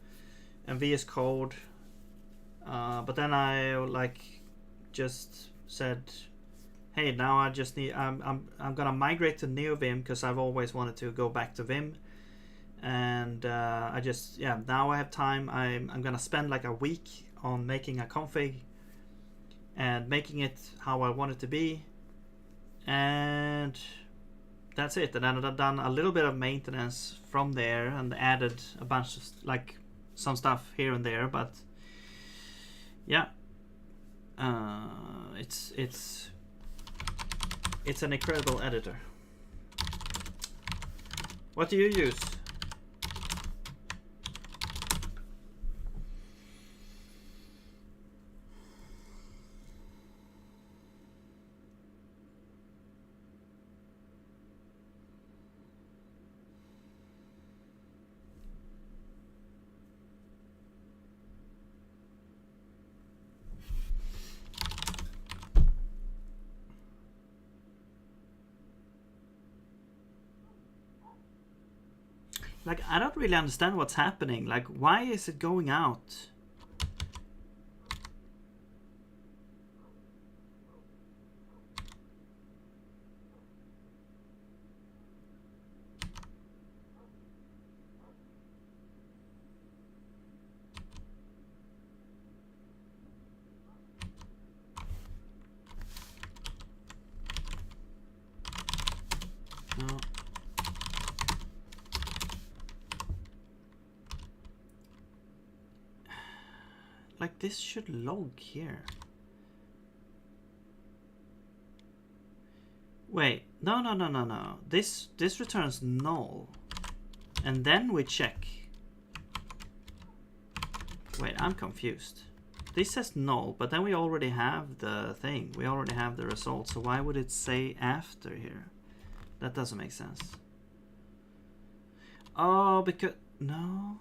VS Code. But then I like just said, hey, now I just need I'm gonna migrate to NeoVim because I've always wanted to go back to Vim, and I just now I have time. I'm gonna spend like a week on making a config and making it how I want it to be, and that's it. And then I've done a little bit of maintenance from there and added a bunch of like some stuff here and there, but yeah, it's an incredible editor. What do you use? Like, I don't really understand what's happening. Like, why is it going out? No. Like, this should log here. Wait, no. This returns null. And then we check. Wait, I'm confused. This says null, but then we already have the thing. We already have the result. So why would it say after here? That doesn't make sense. Oh, because... No.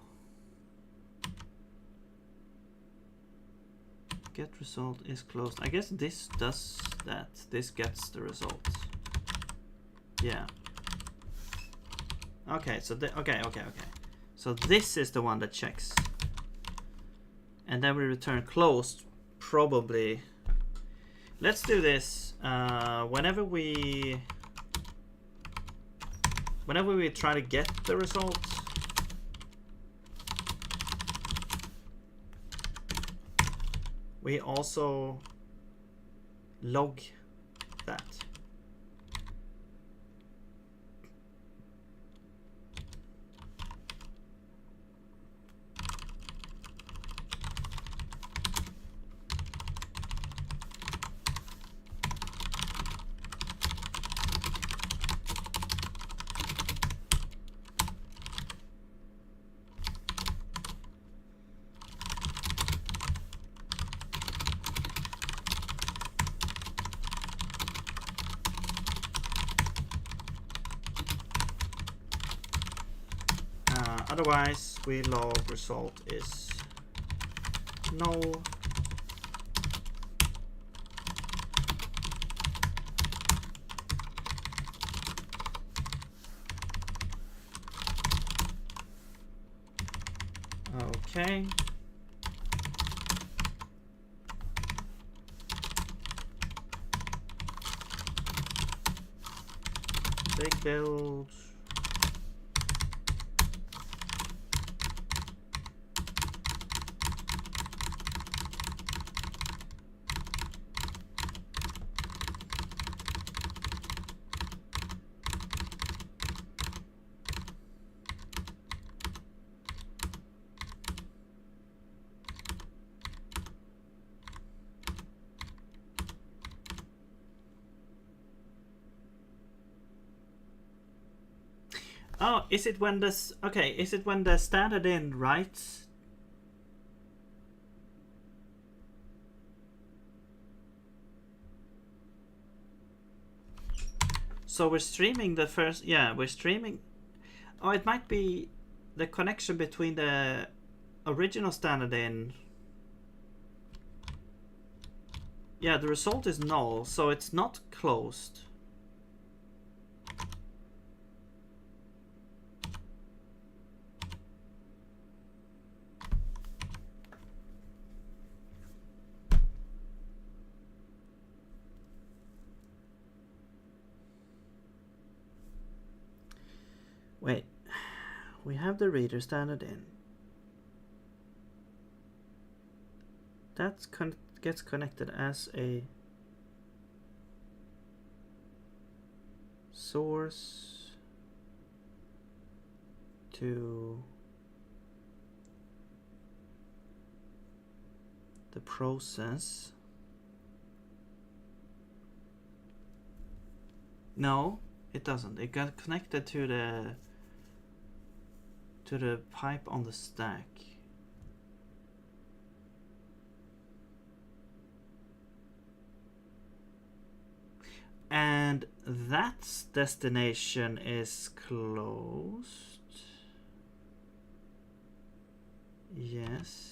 Get result is closed. I guess this does that. This gets the result. Yeah. Okay, so okay. So this is the one that checks. And then we return closed, probably. Let's do this. Whenever we try to get the result, we also log that. Otherwise, we log result is null. Okay. Big build. Oh, is it when this... Okay, is it when the standard in writes? So we're streaming the first... Yeah, we're streaming... Oh, it might be the connection between the original standard in... Yeah, the result is null, so it's not closed. Wait, we have the reader standard in. That gets connected as a source to the process. No, it doesn't. It got connected to the pipe on the stack. And that destination is closed. Yes.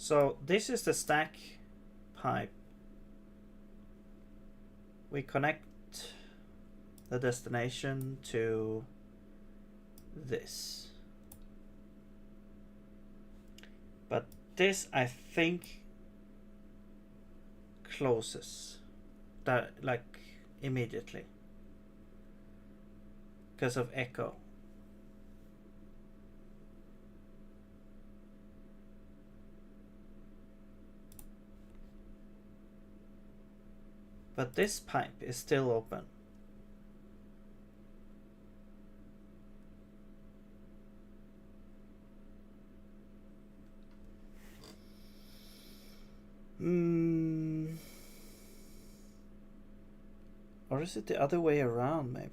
So this is the stack pipe. We connect the destination to this. But this, I think, closes that like immediately because of echo. But this pipe is still open. Or is it the other way around, maybe?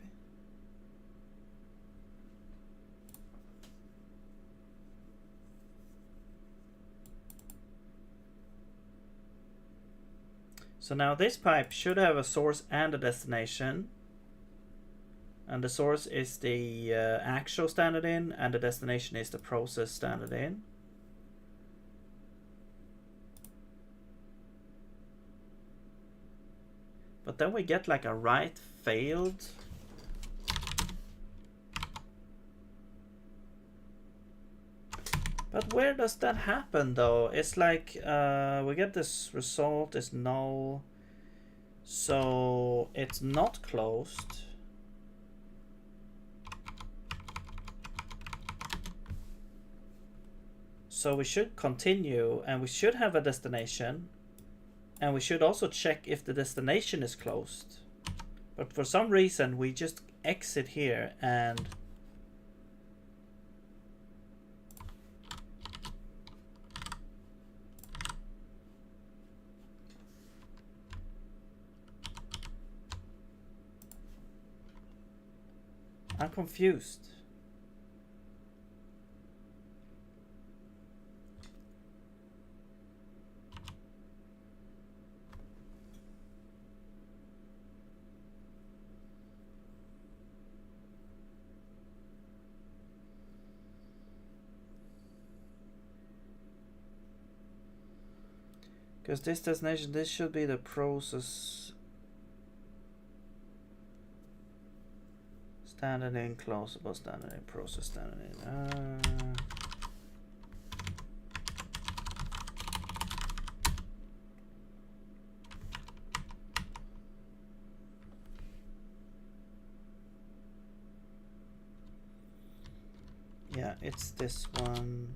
So now this pipe should have a source and a destination. And the source is the actual standard in, and the destination is the process standard in. But then we get like a write failed. But where does that happen though? It's like we get this result is null. So it's not closed. So we should continue and we should have a destination. And we should also check if the destination is closed. But for some reason we just exit here and I'm confused. Because this destination, this should be the process standard in, closable standard in, process standard in. Yeah, it's this one.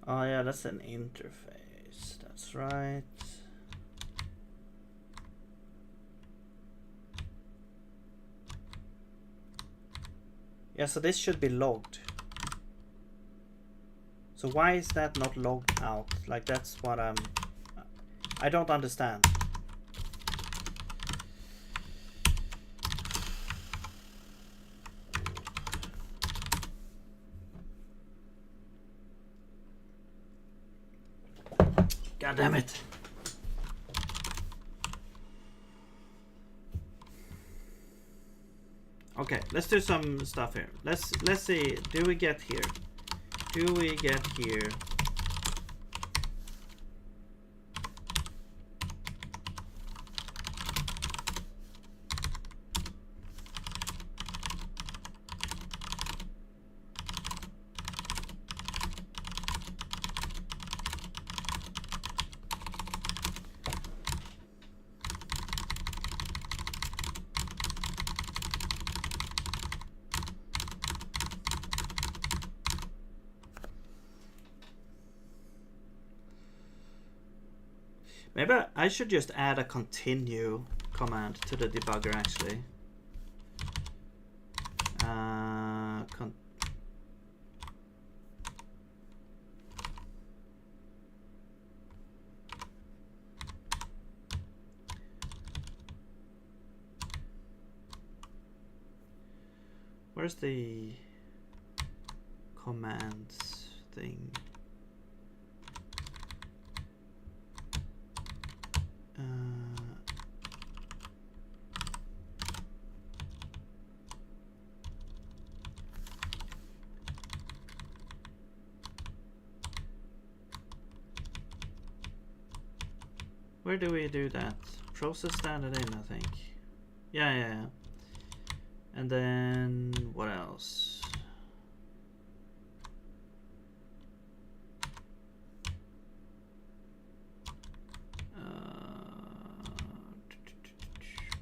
Oh yeah, that's an interface. That's right. Yeah, so this should be logged. So why is that not logged out? Like that's what I don't understand. God damn it. Okay, let's do some stuff here. Let's see. Do we get here? Do we get here? Maybe I should just add a continue command to the debugger actually. Where's the commands thing? Where do we do that? Process standard in, I think. Yeah. And then what else?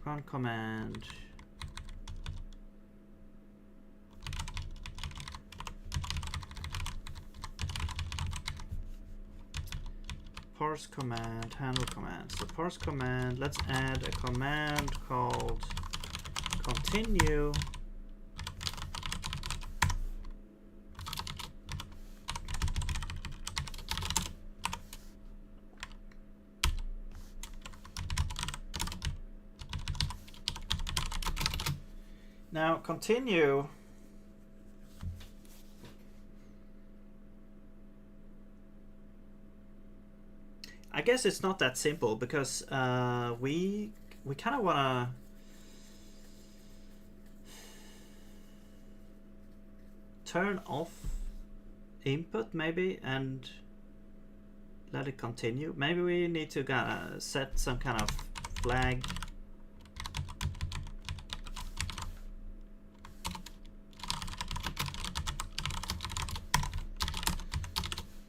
Run command. Parse command, handle command. So parse command, let's add a command called continue. Now continue. I guess it's not that simple because we kind of want to turn off input maybe and let it continue. Maybe we need to set some kind of flag.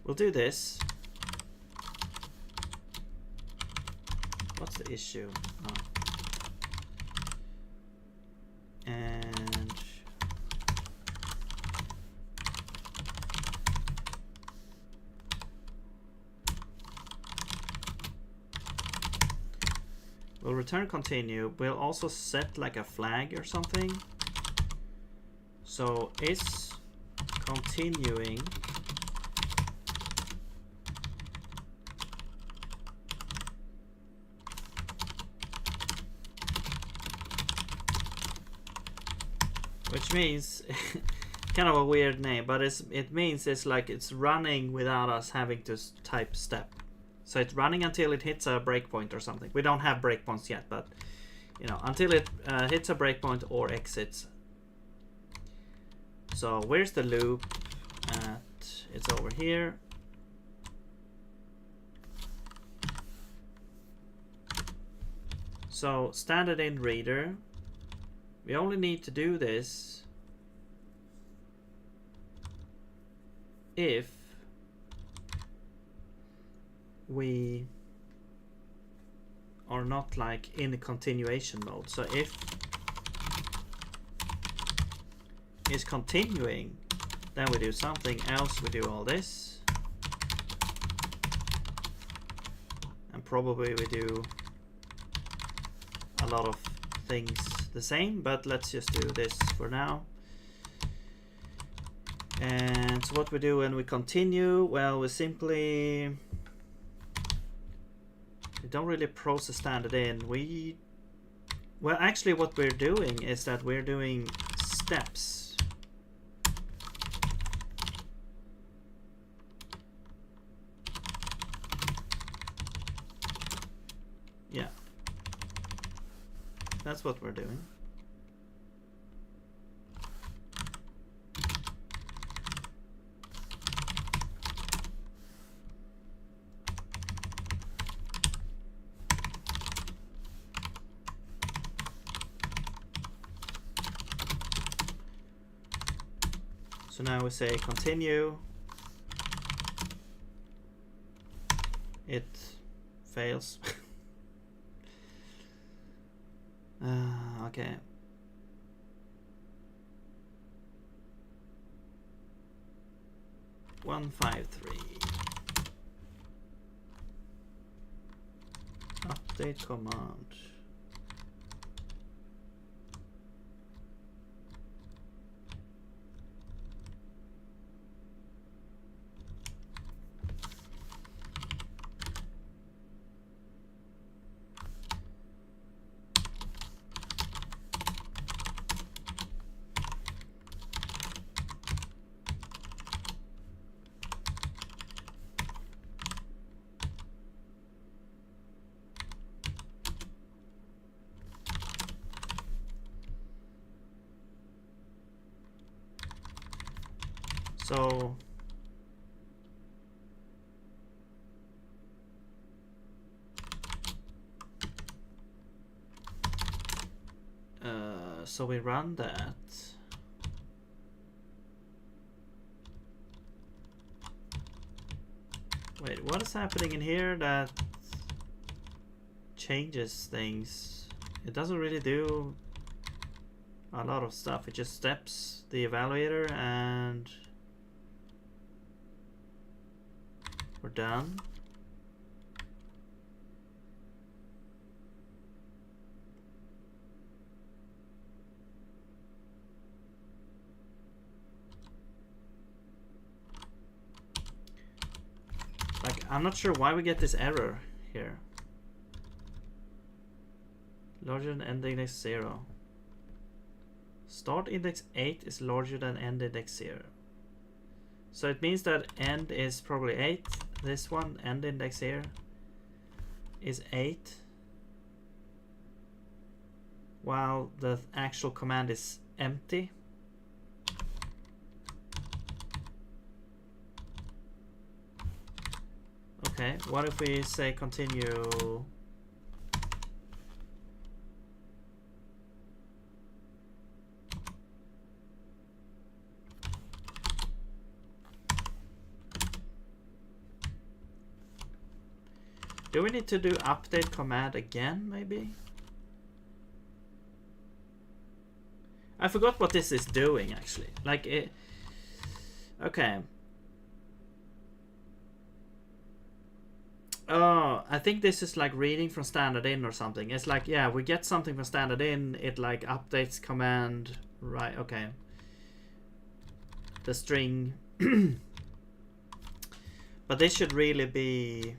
We'll do this. What's the issue? Oh. And we'll return continue. We'll also set like a flag or something. So is continuing which means kind of a weird name, but it means it's like it's running without us having to type step. So it's running until it hits a breakpoint or something. We don't have breakpoints yet, but you know, until it hits a breakpoint or exits. So where's the loop? It's over here. So standard in reader. We only need to do this if we are not like in a continuation mode. So if is continuing, then we do something else. We do all this, and probably we do a lot of things the same, but let's just do this for now. And so what we do when we continue, well, we simply don't really process standard in. Well, actually what we're doing is that we're doing steps. Yeah, that's what we're doing. So now we say continue. It fails. Okay. One, 5, 3. Update command. So so we run that. Wait, what is happening in here that changes things? It doesn't really do a lot of stuff. It just steps the evaluator and we're done. Like, I'm not sure why we get this error here. Larger than end index 0. Start index 8 is larger than end index 0. So it means that end is probably 8. This one, end index here, is 8. While the actual command is empty. Okay, what if we say continue? Do we need to do update command again, maybe? I forgot what this is doing, actually. Like, it... Okay. Oh, I think this is like reading from standard in or something. It's like, yeah, we get something from standard in, it like updates command, right? Okay. The string. But this should really be...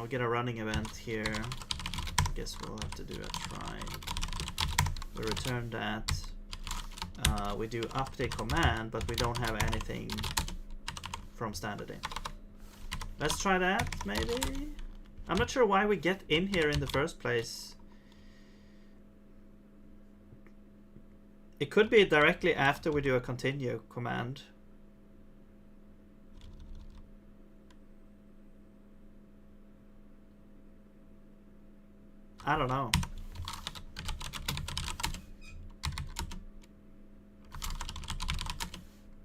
we get a running event here. I guess we'll have to do a try. We return that. We do update command, but we don't have anything from standard in. Let's try that, maybe? I'm not sure why we get in here in the first place. It could be directly after we do a continue command. I don't know.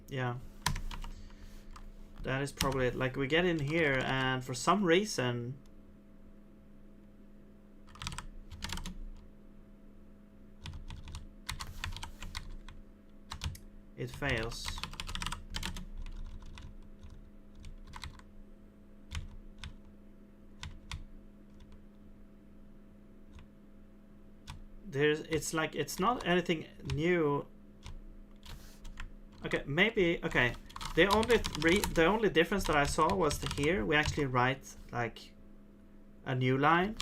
Yeah. That is probably it. Like, we get in here and for some reason it fails. It's like, it's not anything new. Okay, maybe, okay. The only difference that I saw was here we actually write like a new line.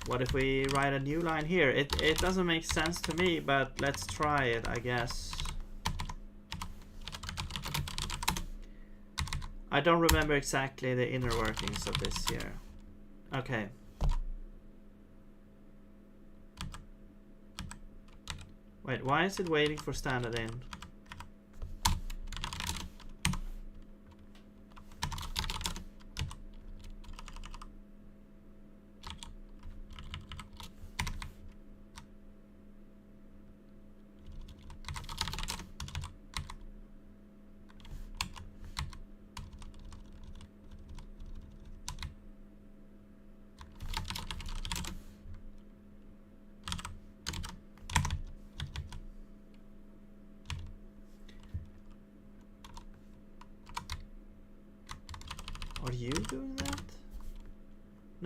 What if we write a new line here? It doesn't make sense to me, but let's try it, I guess. I don't remember exactly the inner workings of this here. Okay. Wait, why is it waiting for standard in?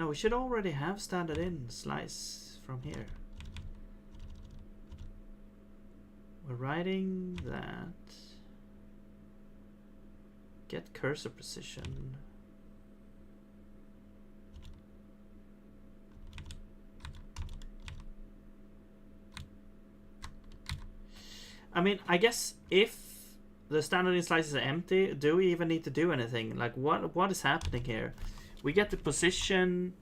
we should already have standard in slice from here. We're writing that. Get cursor position. I mean, I guess if the standard in slice is empty, do we even need to do anything? Like, what is happening here? We get the position.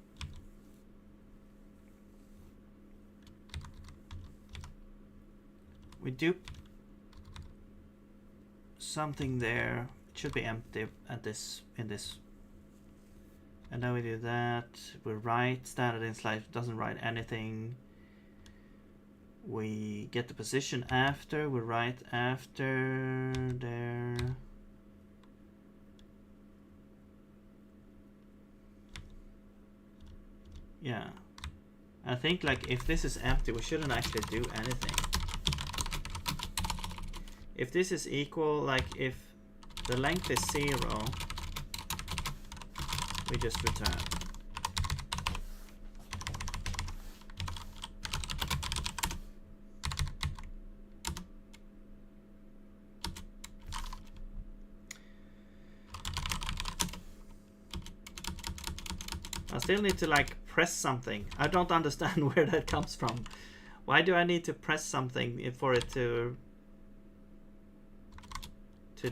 We do something there. It should be empty at this in this. And then we do that. We write standard in slice, doesn't write anything. We get the position after, we write after there. Yeah. I think like if this is empty, we shouldn't actually do anything. If this is equal, like if the length is 0, we just return. I still need to like press something. I don't understand where that comes from. Why do I need to press something for it to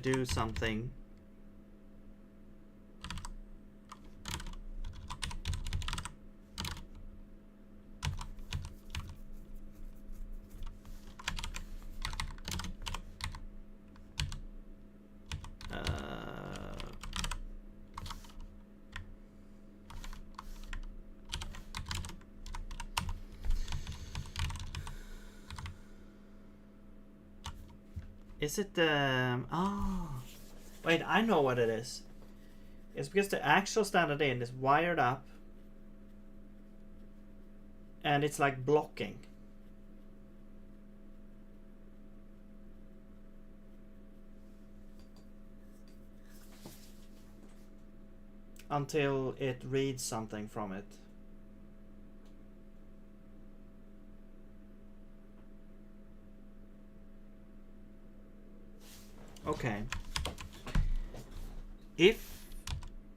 do something? Is it the... Oh. Wait, I know what it is. It's because the actual standard in is wired up. And it's like blocking. Until it reads something from it. Okay. If,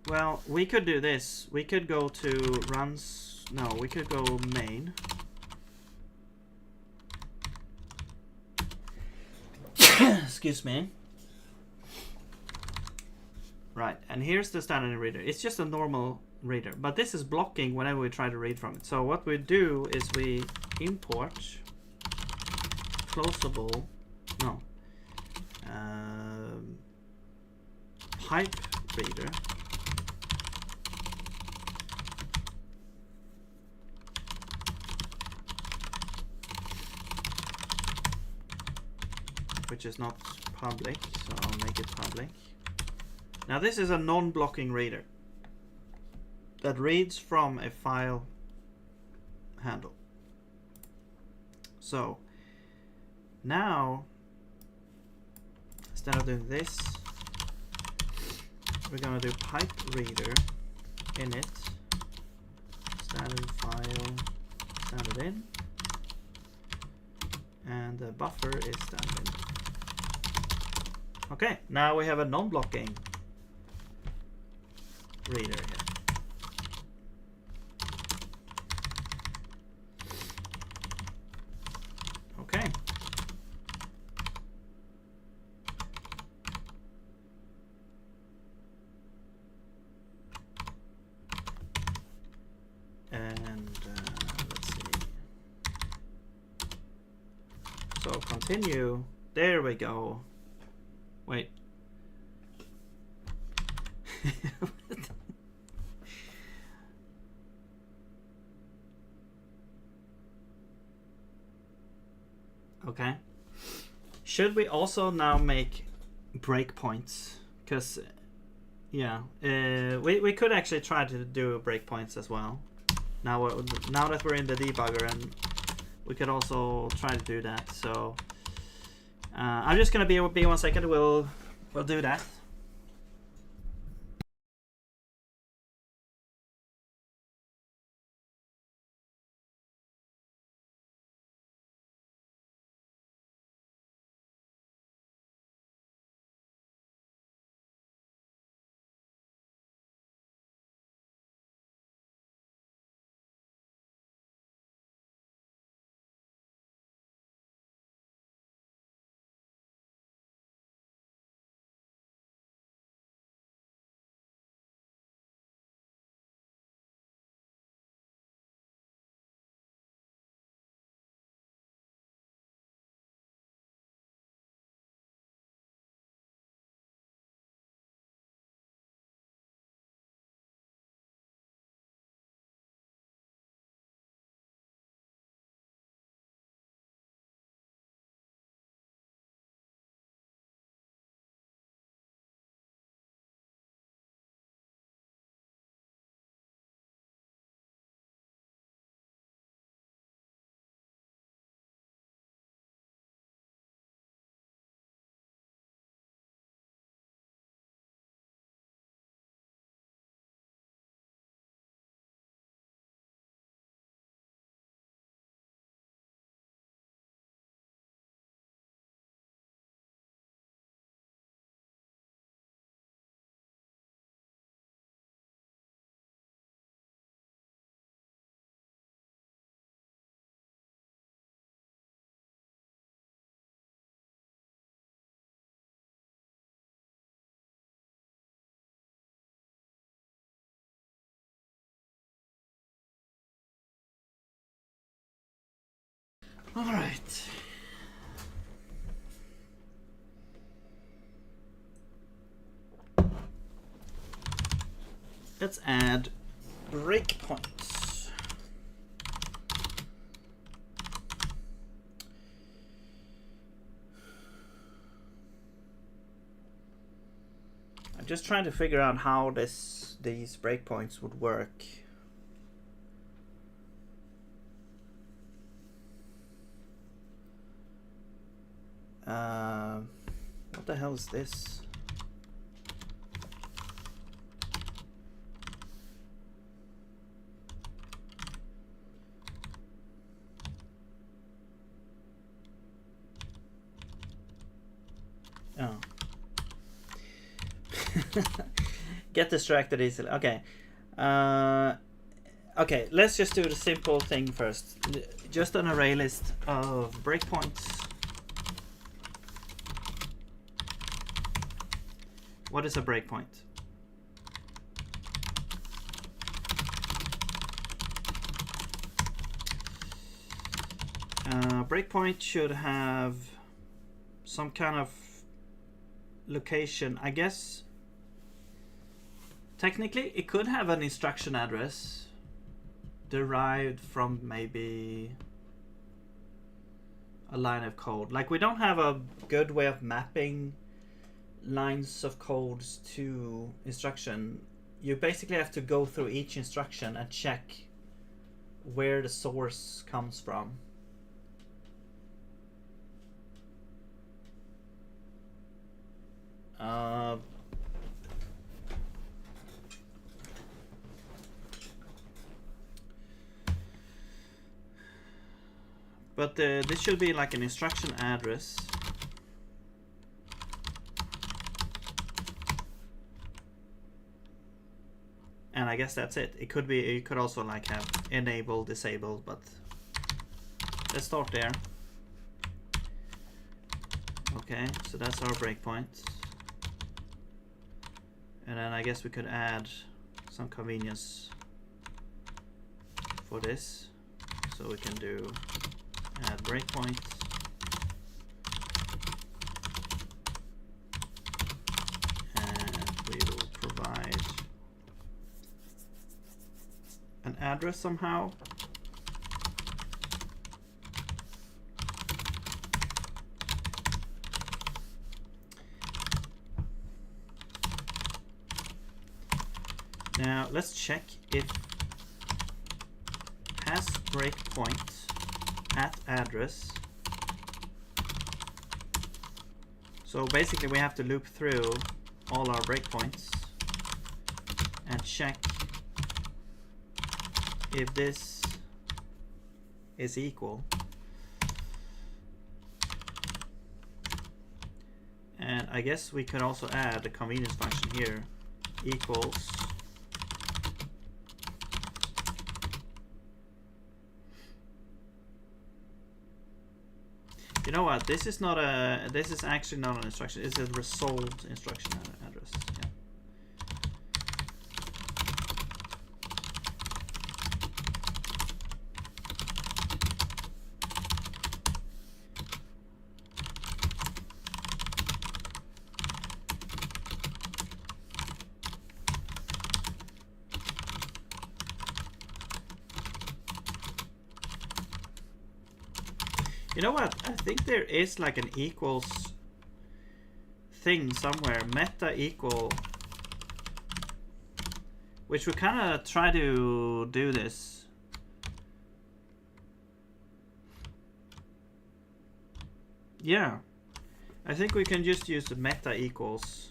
well, we could do this. We could go to runs. No, we could go main. Excuse me. Right, and here's the standard reader. It's just a normal reader, but this is blocking whenever we try to read from it. So what we do is we import closable, no, pipe reader. Which is not public, so I'll make it public. Now this is a non-blocking reader that reads from a file handle. So now, instead of doing this, we're gonna do pipe reader init standard file standard in, and the buffer is standard in. Okay, now we have a non-blocking reader here. Okay. And let's see. So continue. There we go. Wait. Okay. Should we also now make breakpoints? Because, yeah, we could actually try to do breakpoints as well. Now that we're in the debugger, and we could also try to do that. So I'm just gonna be 1 second. We'll do that. All right. Let's add breakpoints. I'm just trying to figure out how these breakpoints would work. What the hell is this? Oh. Get distracted easily. Okay. Okay, let's just do the simple thing first. Just an array list of breakpoints. What is a breakpoint? Breakpoint should have some kind of location. I guess technically it could have an instruction address derived from maybe a line of code. Like, we don't have a good way of mapping lines of codes to instruction. You basically have to go through each instruction and check where the source comes from. But this should be like an instruction address. And I guess that's it. It could be, you could also like have enable, disable, but let's start there. Okay, so that's our breakpoint. And then I guess we could add some convenience for this. So we can do add breakpoint. And we will provide an address somehow. Now let's check if has breakpoint at address. So basically we have to loop through all our breakpoints and check if this is equal. And I guess we could also add a convenience function here, equals you know what? This is not a. This is actually not an instruction. It's a resolved instruction address. Yeah. You know what? I think there is like an equals thing somewhere, meta equal, which we kind of try to do this. Yeah, I think we can just use the meta equals.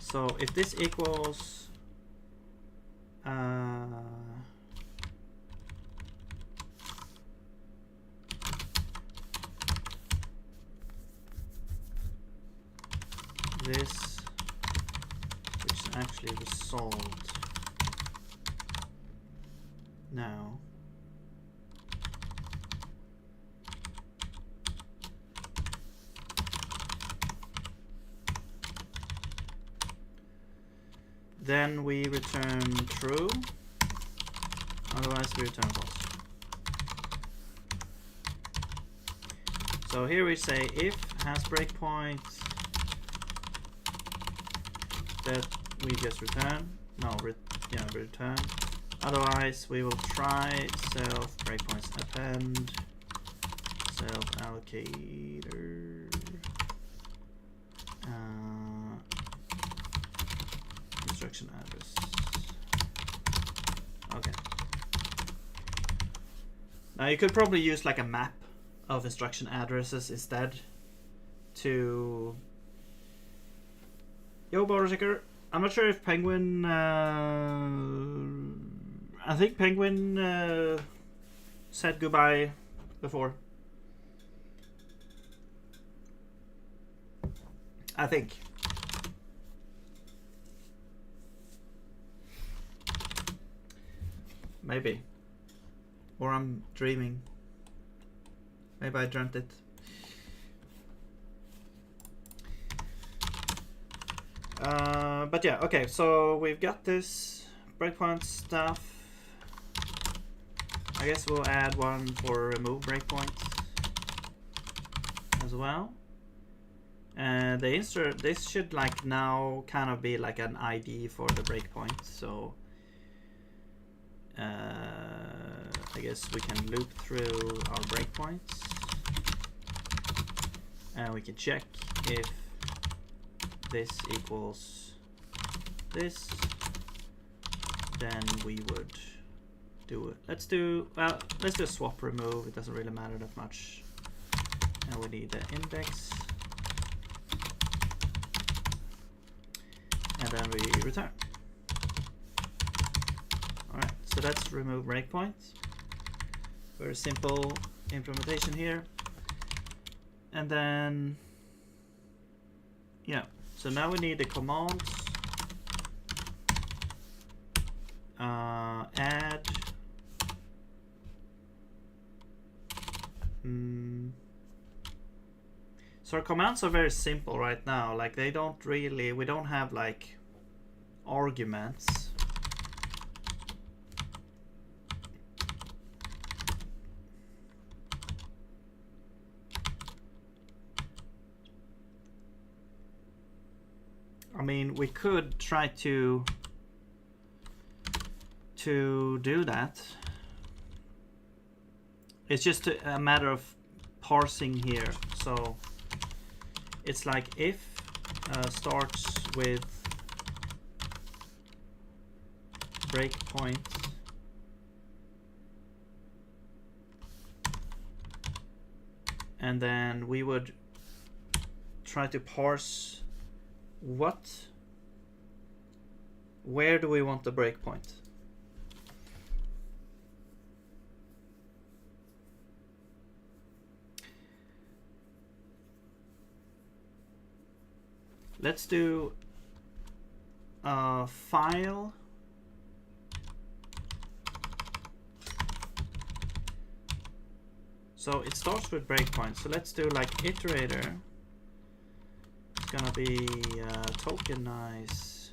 So if this equals this, which is actually resolved, now. Then we return true, otherwise we return false. So here we say if has breakpoint, that we just return. No, return. Otherwise we will try self breakpoints append self allocator instruction address. Okay. Now you could probably use like a map of instruction addresses instead to... Yo, Borosiker. I'm not sure if Penguin... I think Penguin said goodbye before. I think. Maybe. Or I'm dreaming. Maybe I dreamt it. But yeah, okay, so we've got this breakpoint stuff. I guess we'll add one for remove breakpoints as well. And the insert, this should like now kind of be like an ID for the breakpoint. So I guess we can loop through our breakpoints and we can check if this equals this, then we would do it. Let's do a swap remove. It doesn't really matter that much. And we need the index, and then we return. All right, so that's remove breakpoints. Very simple implementation here. And then, yeah, so now we need the commands. Add. So our commands are very simple right now. Like they don't really, we don't have like arguments. I mean, we could try to do that. It's just a matter of parsing here. So it's like if starts with breakpoint and then we would try to parse where do we want the breakpoint. Let's do file. So it starts with breakpoint. So let's do like iterator. It's gonna be tokenize.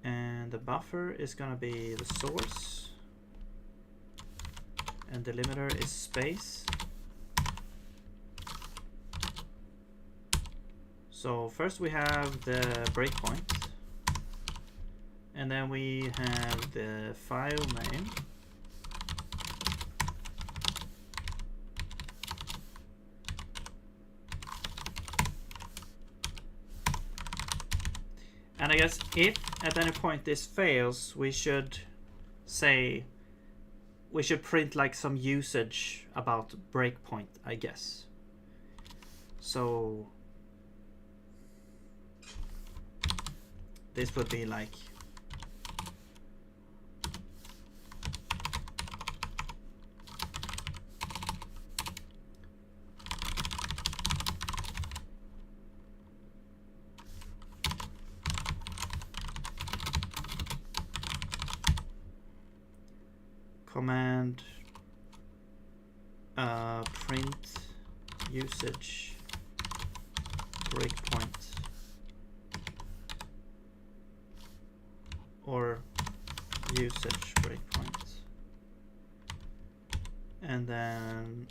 And the buffer is gonna be the source. And delimiter is space. So first we have the breakpoint, and then we have the file name, and I guess if at any point this fails, we should say, we should print like some usage about breakpoint, I guess. So this would be like command print usage breakpoint, or usage breakpoint, and then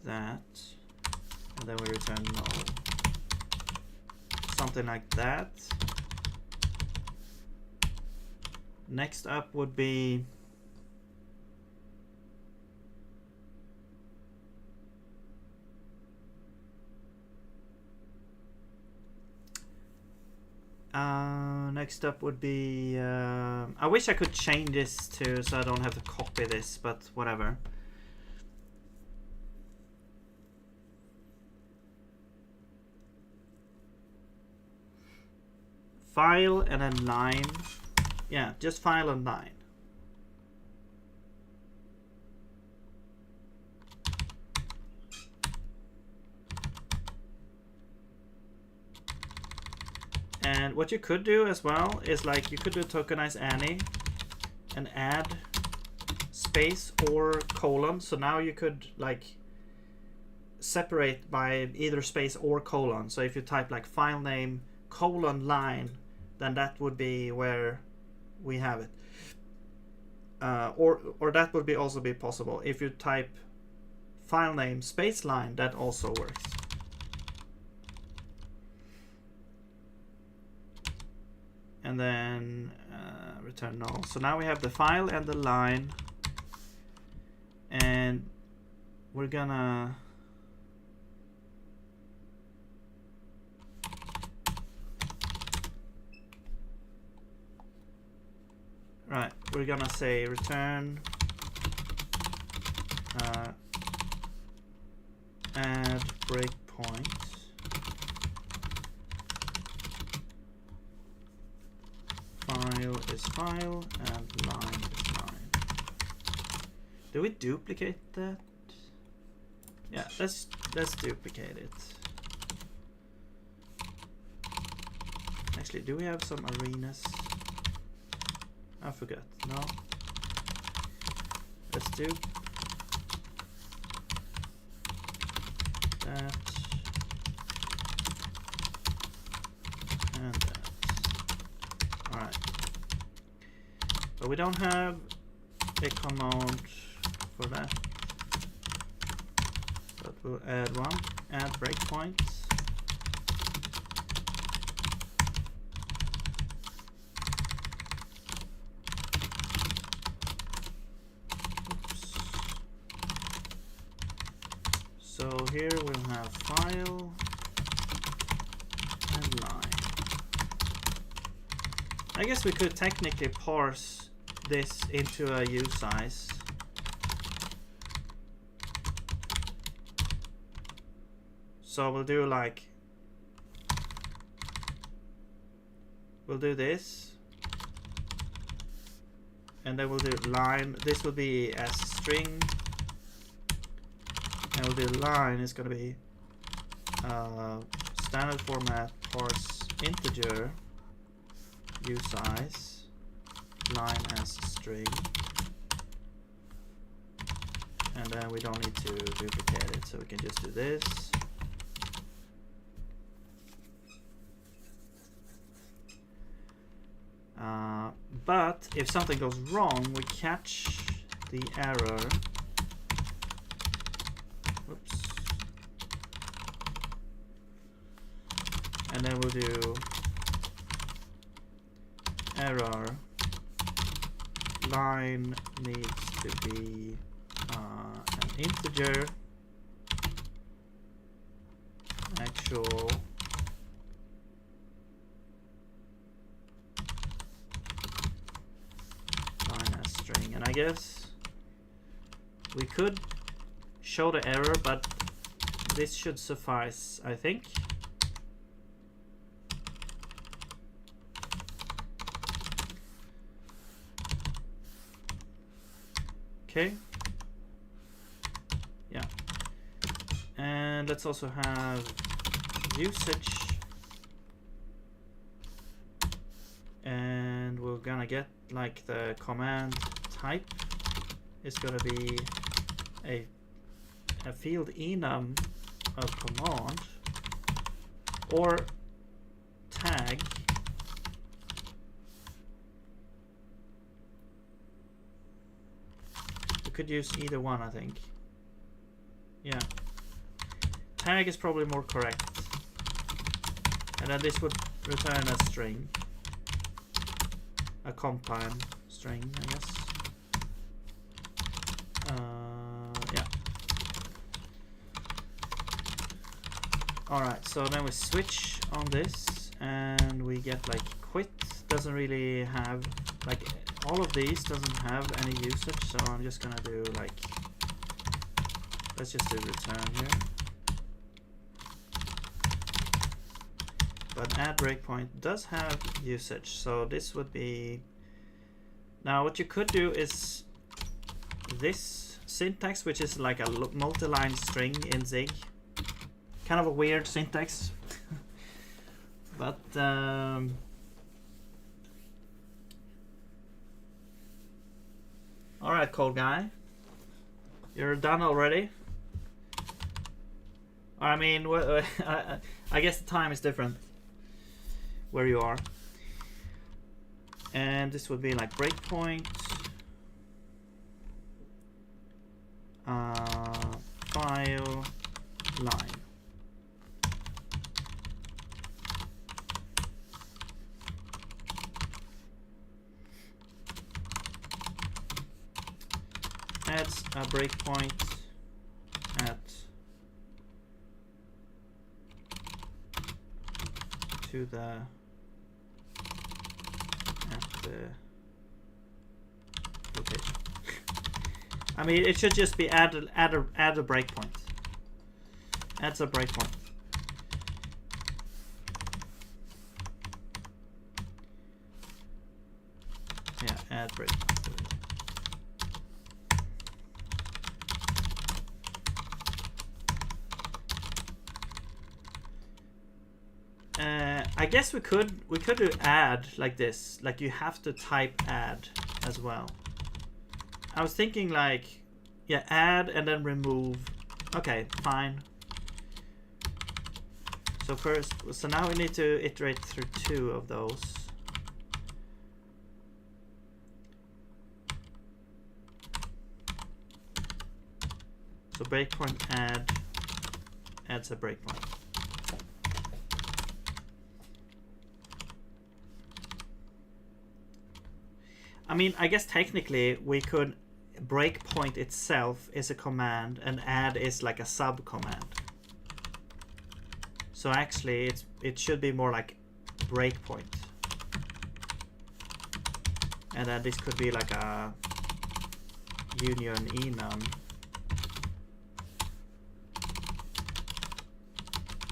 that, and then we return null. Something like that. Next up would be I wish I could change this too, so I don't have to copy this, but whatever. File and then line. Yeah, just file and line. And what you could do as well is, like, you could do tokenize any and add space or colon. So now you could, like, separate by either space or colon. So if you type like file name colon line, then that would be where we have it. Or that would be also be possible. If you type file name space line, that also works. And then return null. So now we have the file and the line, and we're gonna we're gonna say return add breakpoint file is file and line is line. Do we duplicate that? Yeah, let's duplicate it. Actually, do we have some arenas? I forgot. No. Let's do that and that. Alright. But we don't have a command for that. But we'll add one. Add breakpoints. So here we'll have file and line. I guess we could technically parse this into a usize. So we'll do like, we'll do this, and then we'll do line. This will be as string. And we'll do line is going to be standard format parse integer usize line as string, and then we don't need to duplicate it, so we can just do this. But if something goes wrong, we catch the error. Whoops. And then we'll do error line needs to be an integer actual line as string. And I guess we could show the error, but this should suffice, I think. Okay. Yeah. And let's also have usage And we're gonna get like the command type is gonna be a field enum of command or tag we could use either one, I think. Yeah, tag is probably more correct, and then this would return a string, a comp time string, I guess. Yeah. Alright, so then we switch on this and we get like quit. Doesn't really have, like, all of these doesn't have any usage, so I'm just gonna do like, let's just do return here. But add breakpoint does have usage, so this would be, now what you could do is this syntax, which is like a multi-line string in Zig. Kind of a weird syntax. But alright, cold guy, you're done already? I mean, I guess the time is different where you are. And this would be like breakpoint, file line. Adds a breakpoint to the location. I mean, it should just be add a breakpoint. Adds a breakpoint. Yeah, add breakpoint. I guess we could do add like this, like you have to type add as well. I was thinking like, yeah, add and then remove. Okay, fine. So first, so now we need to iterate through 2 of those. So breakpoint adds a breakpoint. I mean, I guess technically we could, breakpoint itself is a command and add is like a sub command. So actually it should be more like breakpoint. And then this could be like a union enum.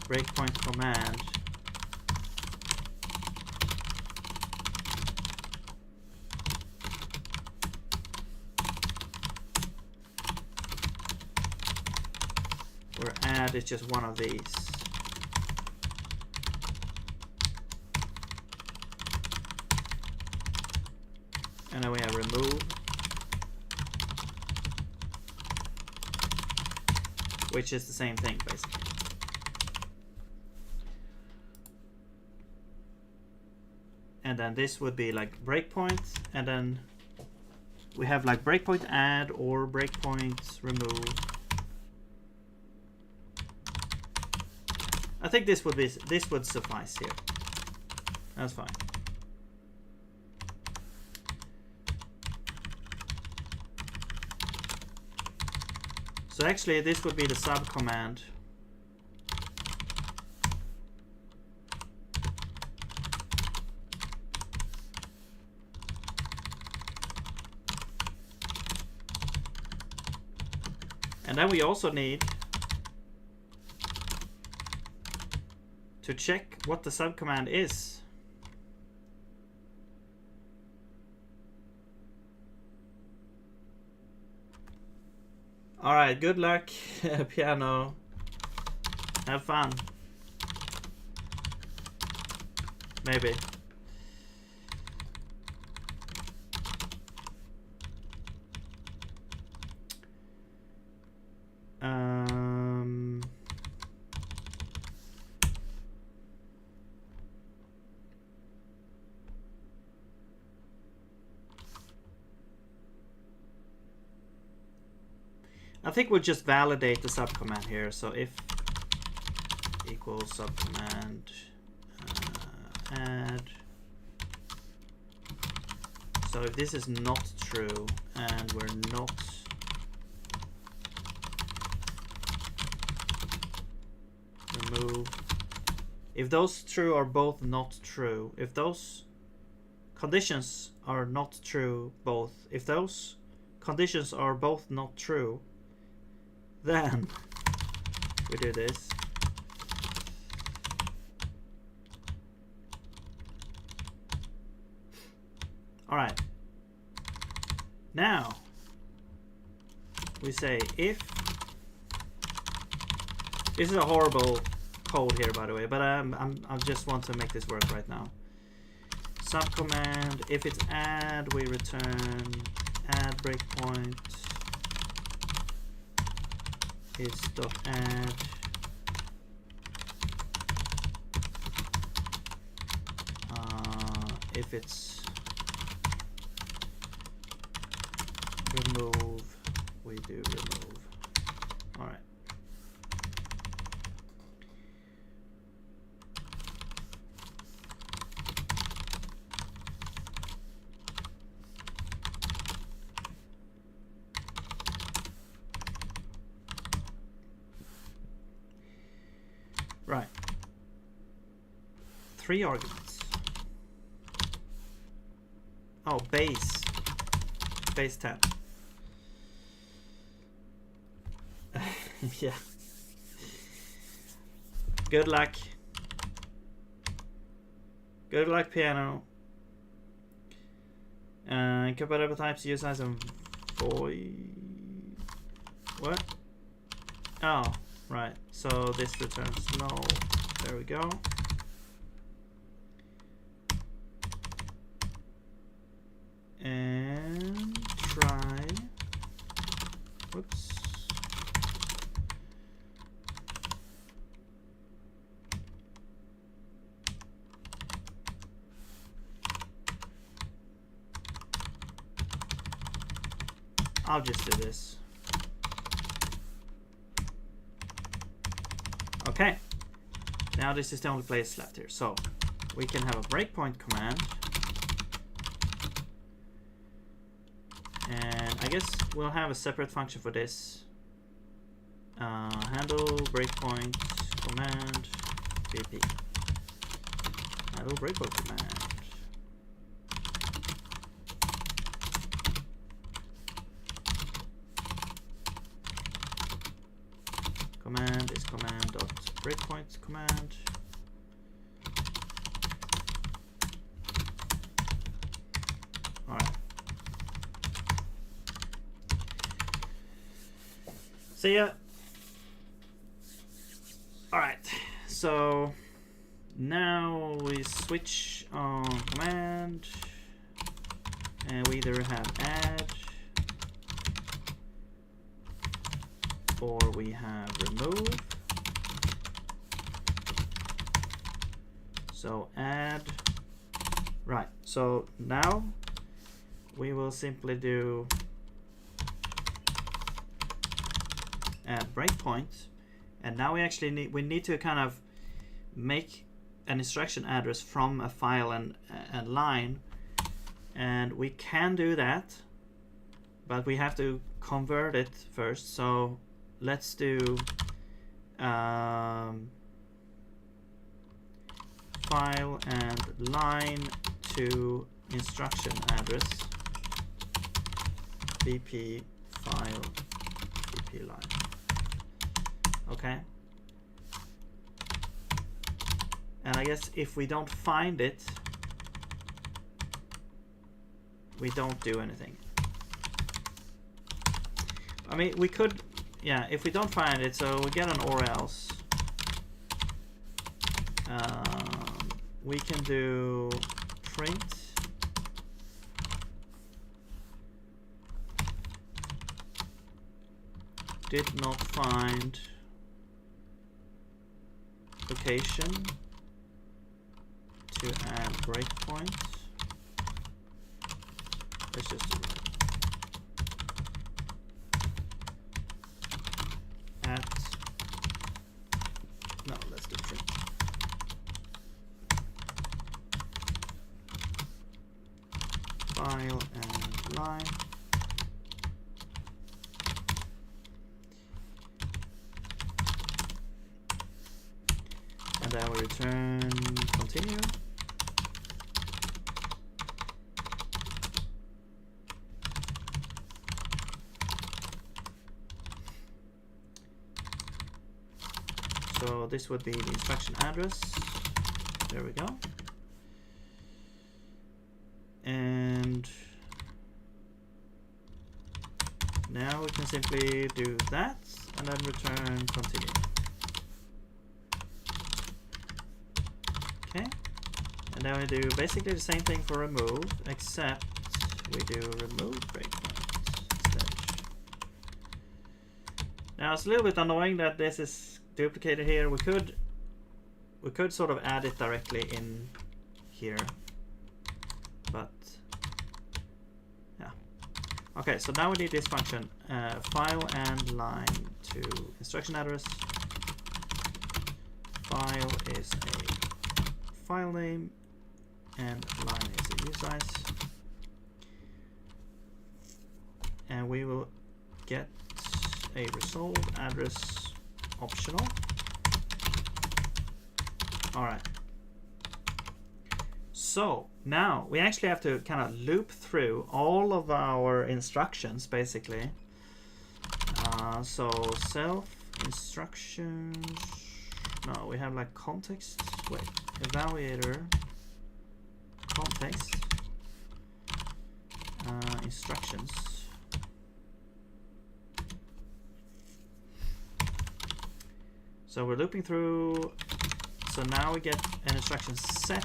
Breakpoint command. Or add is just one of these. And then we have remove, which is the same thing basically. And then this would be like breakpoint, and then we have like breakpoint add or breakpoint remove. I think this would suffice here. That's fine. So actually this would be the sub command. And then we also need to check what the subcommand is. All right, good luck, piano. Have fun. Maybe. I think we'll just validate the subcommand here. So if equals subcommand add. So if this is not true and we're not remove, if those true are both not true, if those conditions are not true both, if those conditions are both not true, then we do this. All right. Now we say if, this is a horrible code here, by the way, but I just want to make this work right now. Subcommand, if it's add, we return add breakpoint is dot add. If it's remove, we do remove. All right. Right. 3 arguments. Oh, base 10. Yeah. Good luck. Good luck, piano. Compatible types, use as and void. What? Oh, right. So this returns null. There we go. And try. Whoops. I'll just do this. Okay. Now this is the only place left here. So we can have a breakpoint command. And I guess we'll have a separate function for this. Handle breakpoint command BP. Handle breakpoint command. Command is command dot breakpoint command. All right. See ya. All right. So now we switch on command, and we either have add or we have remove. So add, right. So now we will simply do add breakpoint, and now we actually need to kind of make an instruction address from a file and line, and we can do that, but we have to convert it first. So let's do file and line to instruction address BP file BP line. Okay. And I guess if we don't find it, we don't do anything. I mean, we could, yeah, if we don't find it, so we get an or else. We can do print did not find location to add breakpoint. Let's just do that. file and line. And then we return continue. So this would be the instruction address. There we go. And now we can simply do that and then return continue. Okay. And now we do basically the same thing for remove, except we do remove breakpoint instead. Now it's a little bit annoying that this is duplicated here. We could sort of add it directly in here, but yeah. Okay, so now we need this function, file and line to instruction address. File is a file name and line is a usize, and we will get a resolve address optional. All right. So now we actually have to kind of loop through all of our instructions, basically. So self instructions. No, we have like context. Wait, evaluator, context, instructions. So we're looping through. So now we get an instruction set.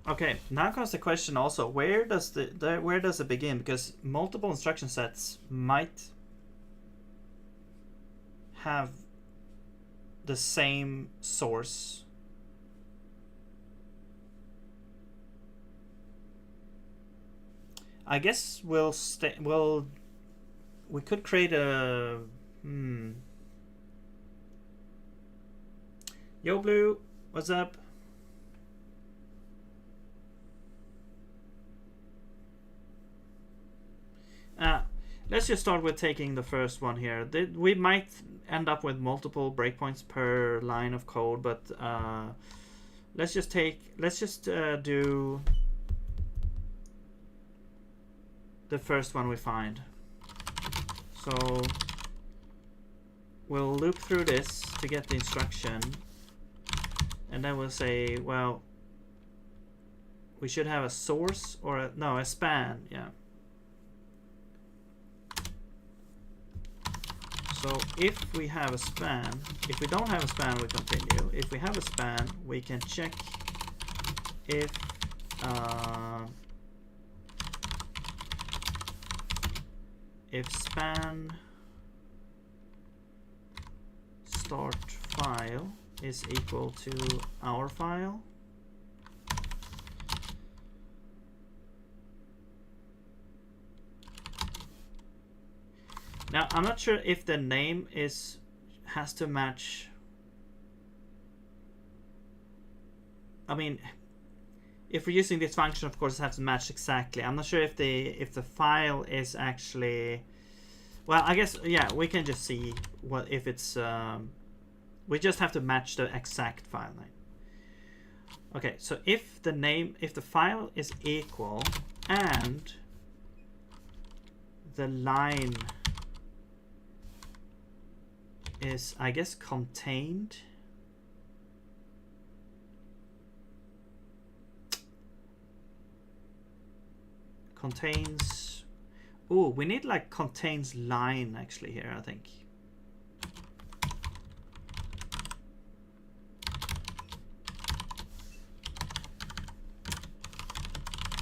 Okay, now comes the question also, where does it begin? Because multiple instruction sets might have the same source. I guess we could create a Yo Blue, what's up? Let's just start with taking the first one here. We might end up with multiple breakpoints per line of code, but let's just do the first one we find. So we'll loop through this to get the instruction, and then we'll say, well, we should have a source or a span, yeah. So if we have a span, if we don't have a span, we continue. If we have a span, we can check if span start file is equal to our file. Now I'm not sure if the name has to match. I mean, if we're using this function, of course it has to match exactly. I'm not sure if the file is actually, well, I guess, yeah, we can just see what if it's we just have to match the exact file name. Okay, so if the file is equal and the line is, I guess, contained. Contains. Oh, we need like contains line actually here, I think.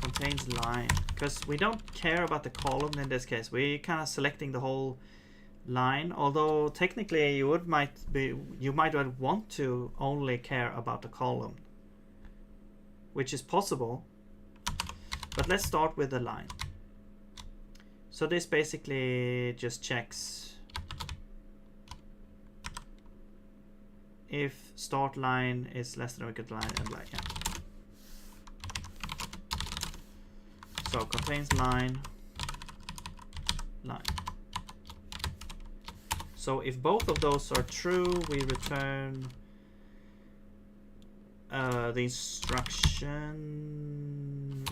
Contains line, because we don't care about the column in this case. We're kind of selecting the whole line, although technically you might want to only care about the column, which is possible, but let's start with the line. So this basically just checks if start line is less than or equal to line and like, yeah. So contains line. So if both of those are true, we return the instruction.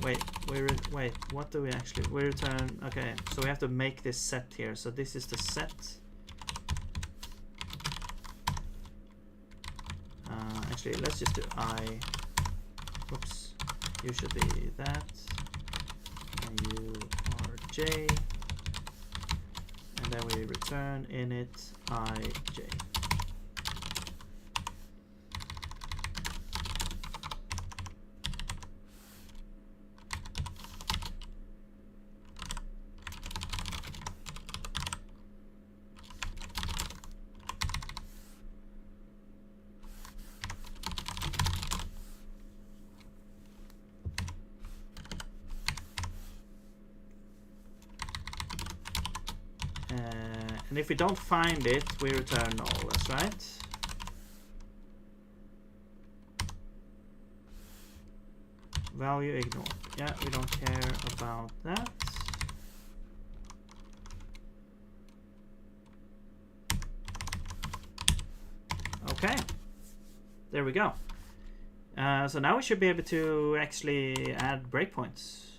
Wait, what do we actually? We return. Okay, so we have to make this set here. So this is the set. Actually, let's just do I. Oops, you should be that. And you are J. And then we return init ij. And if we don't find it, we return null, that's right. Value ignored. Yeah, we don't care about that. Okay, there we go. So now we should be able to actually add breakpoints.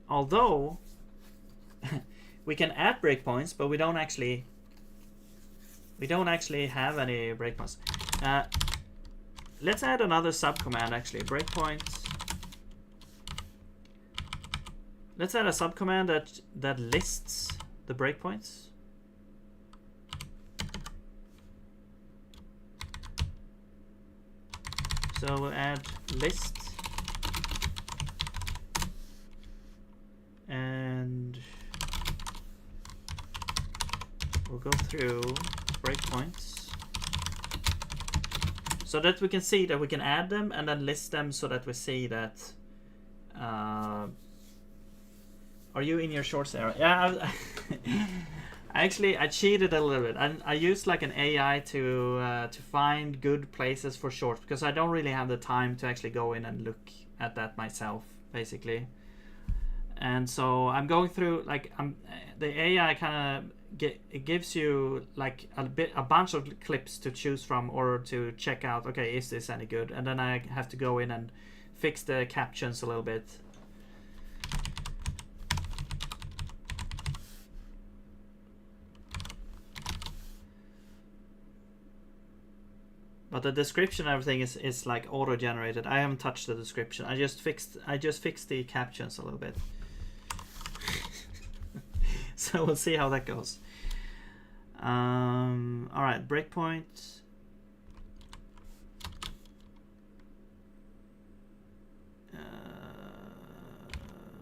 Although we can add breakpoints, but we don't actually have any breakpoints. Let's add another subcommand actually. Breakpoint. Let's add a subcommand that lists the breakpoints. So we'll add list and we'll go through breakpoints so that we can see that we can add them and then list them so that we see that are you in your shorts area? Yeah, actually I cheated a little bit. I used like an AI to find good places for shorts because I don't really have the time to actually go in and look at that myself basically. And so I'm going through like the AI kind of it gives you like a bunch of clips to choose from or to check out, okay, is this any good? And then I have to go in and fix the captions a little bit. But the description and everything is like auto generated. I haven't touched the description. I just fixed the captions a little bit. So we'll see how that goes. All right, breakpoint.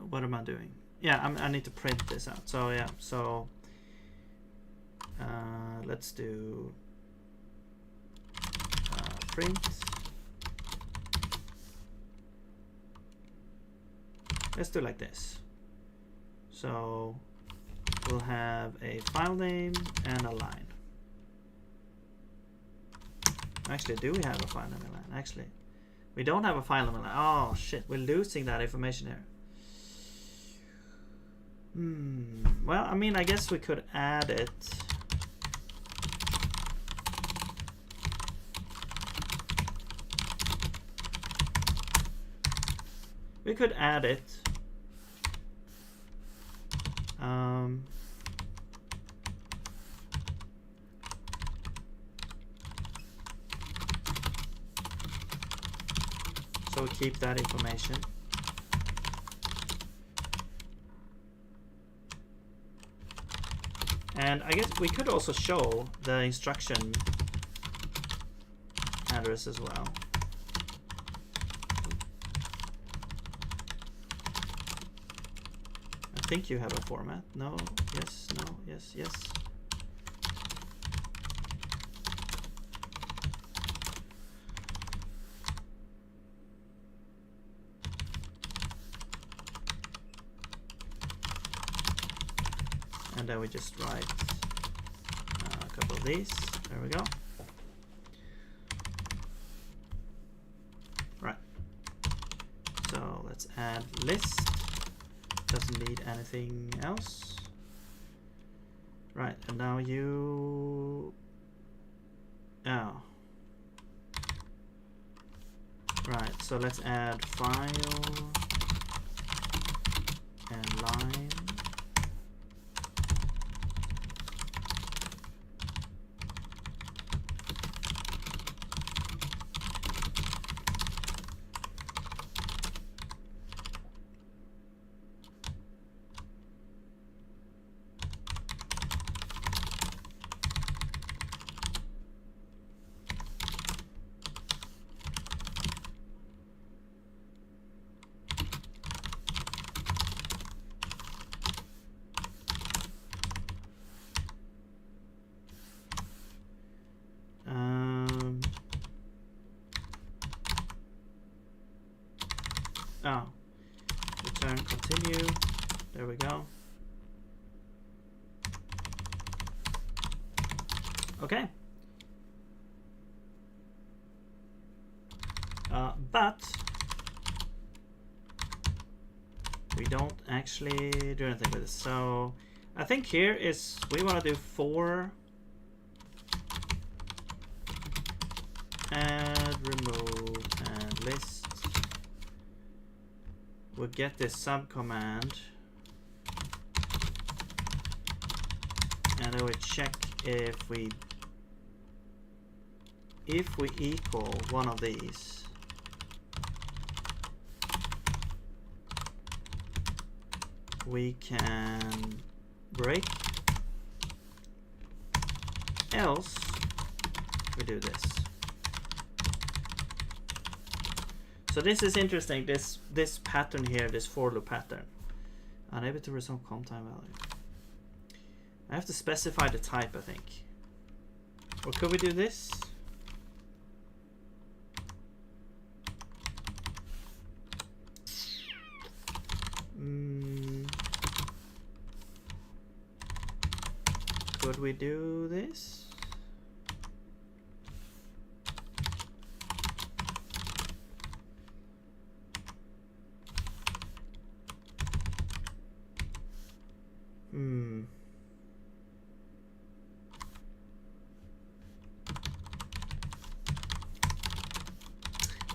What am I doing? Yeah, I need to print this out. So yeah, so let's do print. Let's do like this. So we'll have a file name and a line. Actually, do we have a file name and a line? Actually, we don't have a file name and a line. Oh shit, we're losing that information here. Well, I mean, I guess we could add it. We could add it. So keep that information. And I guess we could also show the instruction address as well. I think you have a format. No, yes, no, yes, yes. And then we just write a couple of these. There we go. add list. Doesn't need anything else. Right, and now you... Oh. Right, so let's add file and line. Oh, return continue. There we go. Okay. But we don't actually do anything with this. So I think here is we want to do for add, remove, and list. We'll get this sub command, and I will check if we equal one of these. We can break, else we do this. So this is interesting, this pattern here, this for loop pattern. Unable to resolve comp time value. I have to specify the type, I think. Or could we do this? Could we do this?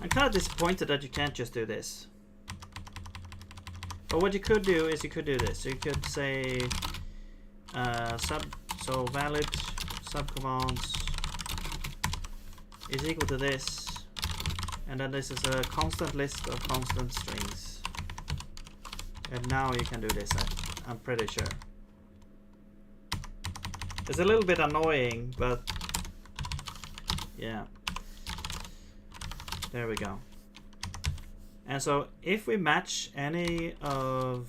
I'm kind of disappointed that you can't just do this. But what you could do is you could do this. So you could say so valid subcommands is equal to this, and then this is a constant list of constant strings. And now you can do this, I'm pretty sure. It's a little bit annoying, but yeah. There we go. And so if we match any of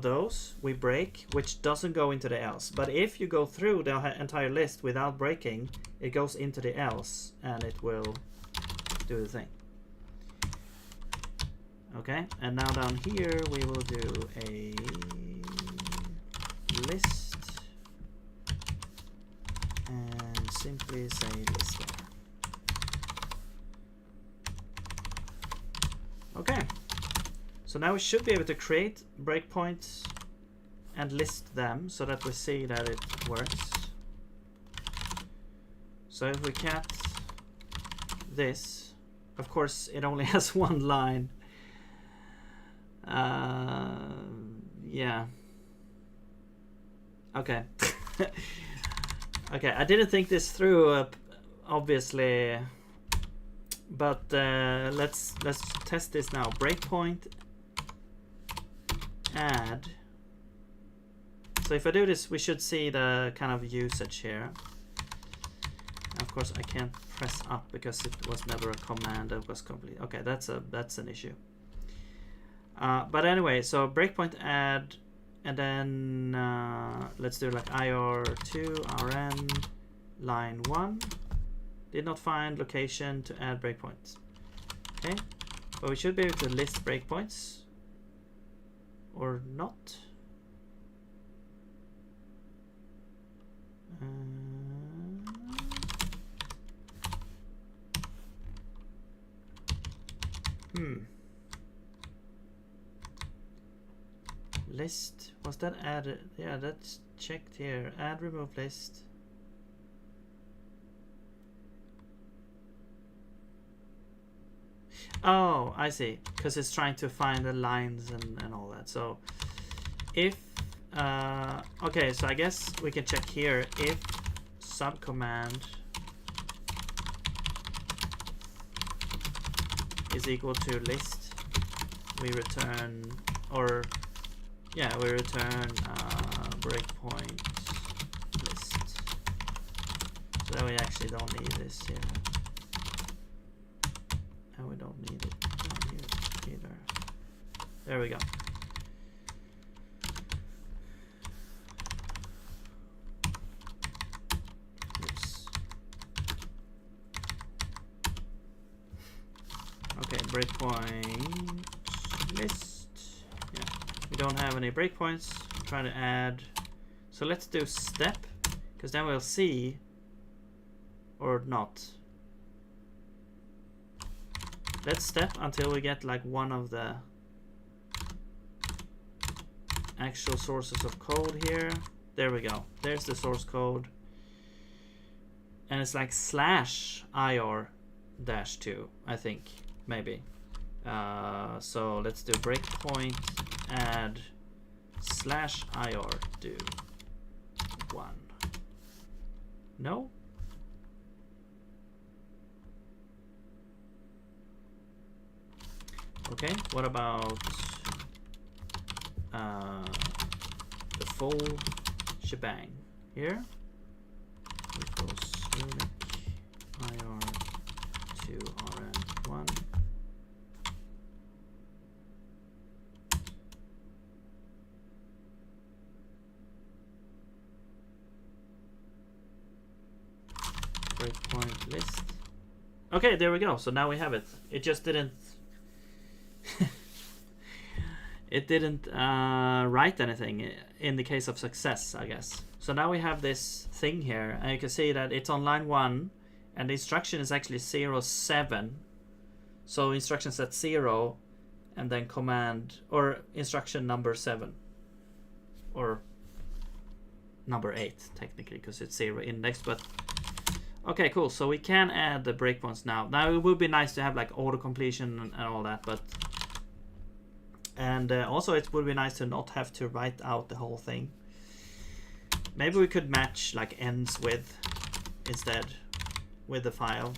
those, we break, which doesn't go into the else. But if you go through the entire list without breaking, it goes into the else and it will do the thing. Okay, and now down here we will do a list and simply say list there. Okay, so now we should be able to create breakpoints and list them so that we see that it works. So if we cat this, of course it only has one line. Yeah. Okay. Okay, I didn't think this through, obviously. But let's test this now. Breakpoint, add. So if I do this, we should see the kind of usage here. Of course, I can't press up because it was never a command that was complete. Okay, that's an issue. But anyway, so breakpoint add, and then let's do like IR2 RN line 1. Did not find location to add breakpoints. Okay, but we should be able to list breakpoints or not. List, was that added? Yeah, that's checked here. Add remove list. Oh, I see, because it's trying to find the lines and all that. So if okay, so I guess we can check here if subcommand is equal to list, we return, or yeah, we return breakpoint list. So then we actually don't need this here. And we don't need it down here either. There we go. Oops. Okay, breakpoint list. Yeah, we don't have any breakpoints. I'm trying to add. So let's do step, because then we'll see, or not. Let's step until we get like one of the actual sources of code here. There we go. There's the source code. And it's like /ir-2, I think, maybe. So let's do breakpoint add /ir do 1. No? Okay, what about the full shebang here? Equals unique ir to rn1. Breakpoint list. Okay, there we go. So now we have it. It just didn't. It didn't write anything in the case of success, I guess. So now we have this thing here, and you can see that it's on line 1, and the instruction is actually 07. So instruction set 0, and then command, or instruction number 7, or number 8 technically, because it's 0 indexed. But okay, cool. So we can add the breakpoints now. Now it would be nice to have like auto completion and all that, but also it would be nice to not have to write out the whole thing. Maybe we could match like ends with instead with the file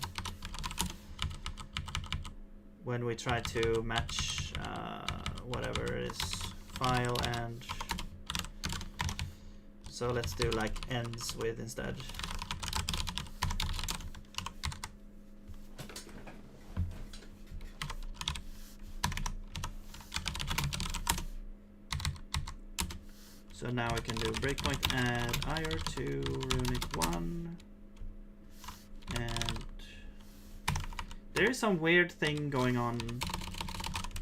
when we try to match whatever it is, file, and so let's do like ends with instead. So now we can do breakpoint add ir to runic1, and there is some weird thing going on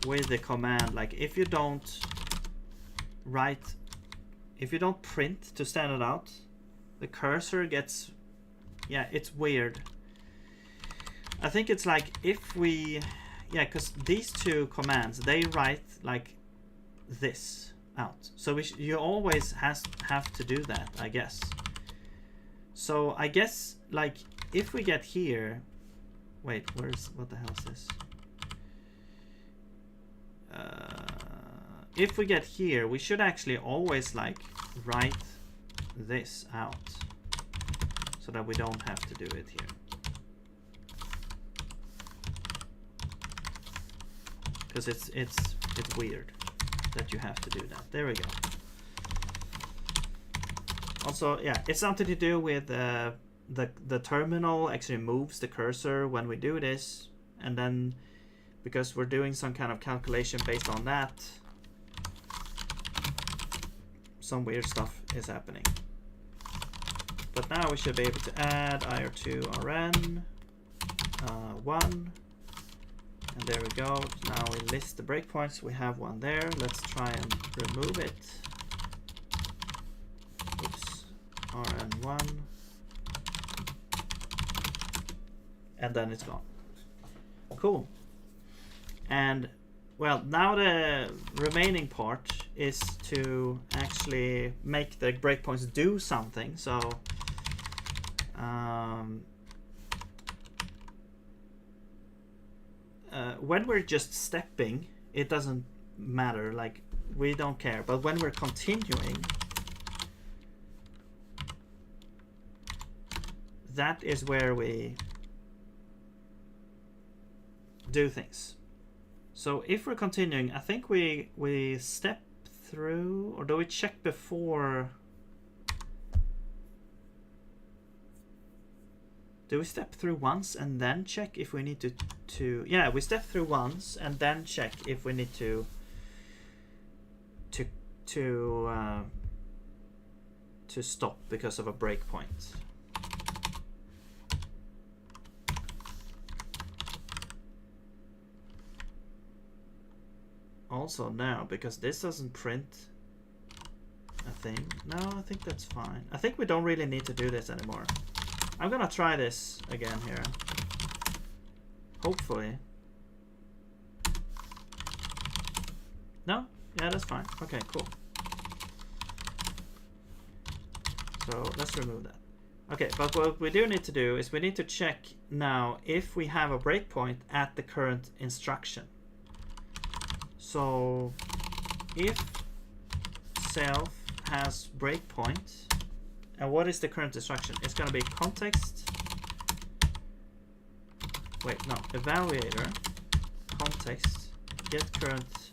with the command. Like if you don't print to stand it out, the cursor gets, yeah, it's weird. I think it's like if we, yeah, because these two commands, they write like this out. So you always have to do that, I guess. So I guess like if we get here, wait, what the hell is this? If we get here, we should actually always like write this out so that we don't have to do it here. Because it's weird that you have to do that. There we go. Also, yeah, it's something to do with the terminal actually moves the cursor when we do this, and then because we're doing some kind of calculation based on that, some weird stuff is happening. But now we should be able to add ir2 rn 1. And there we go. Now we list the breakpoints. We have one there. Let's try and remove it. Oops. rn1. And then it's gone. Cool. And well, now the remaining part is to actually make the breakpoints do something. So when we're just stepping, it doesn't matter, like we don't care. But when we're continuing, that is where we do things. So if we're continuing, I think we step through, or do we check before? Do we step through once and then check if we need to yeah, we step through once and then check if we need to stop because of a breakpoint. Also now, because this doesn't print a thing. No, I think that's fine. I think we don't really need to do this anymore. I'm gonna try this again here. Hopefully. No? Yeah, that's fine. Okay, cool. So let's remove that. Okay, but what we do need to do is we need to check now if we have a breakpoint at the current instruction. So if self has breakpoint, and what is the current instruction? It's going to be context. Wait, no, evaluator, context, get current.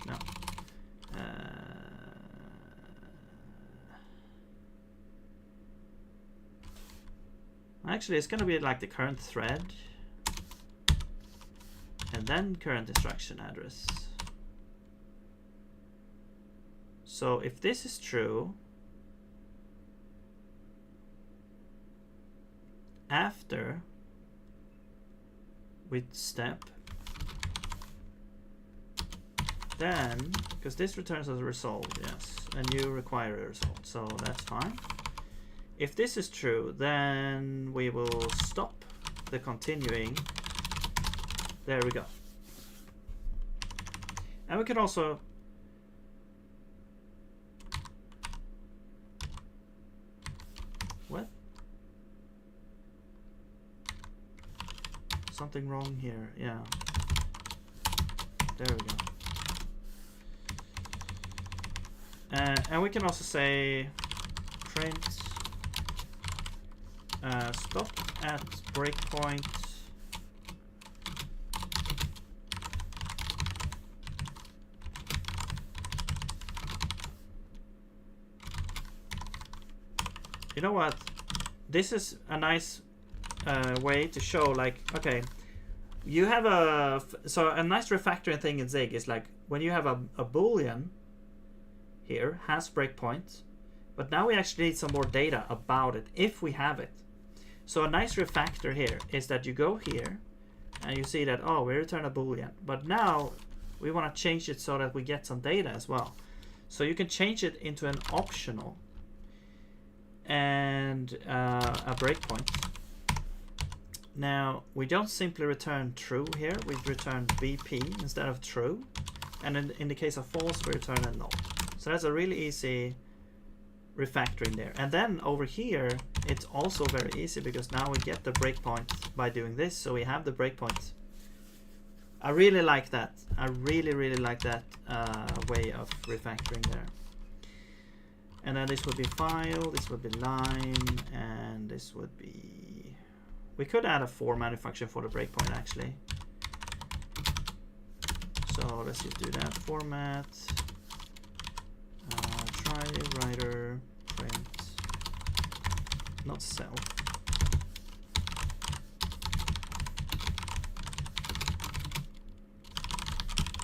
No. Actually, it's going to be like the current thread, and then current instruction address. So if this is true, after we step, then, because this returns as a result, yes, and you require a result, so that's fine. If this is true, then we will stop the continuing. There we go. And we can also what? Something wrong here. Yeah. There we go. And we can also say print stop at breakpoint you know what, this is a nice way to show, like, okay, you have a nice refactoring thing in Zig is like when you have a boolean here has breakpoint, but now we actually need some more data about it if we have it. So a nice refactor here is that you go here and you see that, oh, we return a boolean, but now we want to change it so that we get some data as well. So you can change it into an optional and a breakpoint. Now we don't simply return true here, we return BP instead of true, and in the case of false we return a null. So that's a really easy refactoring there. And then over here it's also very easy because now we get the breakpoint by doing this, so we have the breakpoint. I really like that. I really like that way of refactoring there. And then this would be file, this would be line, and this would be... We could add a formatting function for the breakpoint actually. So let's just do that. Format, try writer, print, not self.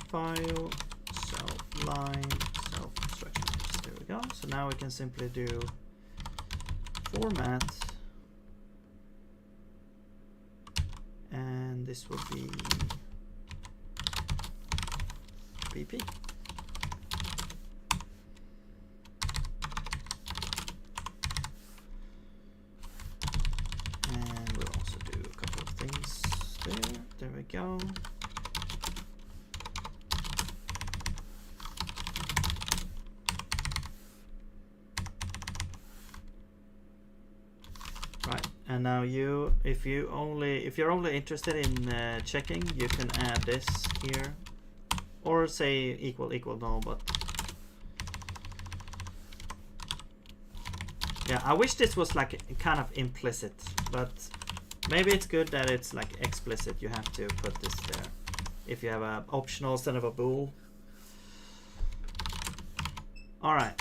File, self, line, self instructions. There we go. So now we can simply do format, and this would be BP. And we'll also do a couple of things there. There we go. And now if you're only interested in checking, you can add this here, or say equal no, but yeah, I wish this was like kind of implicit, but maybe it's good that it's like explicit. You have to put this there if you have an optional instead of a bool. All right.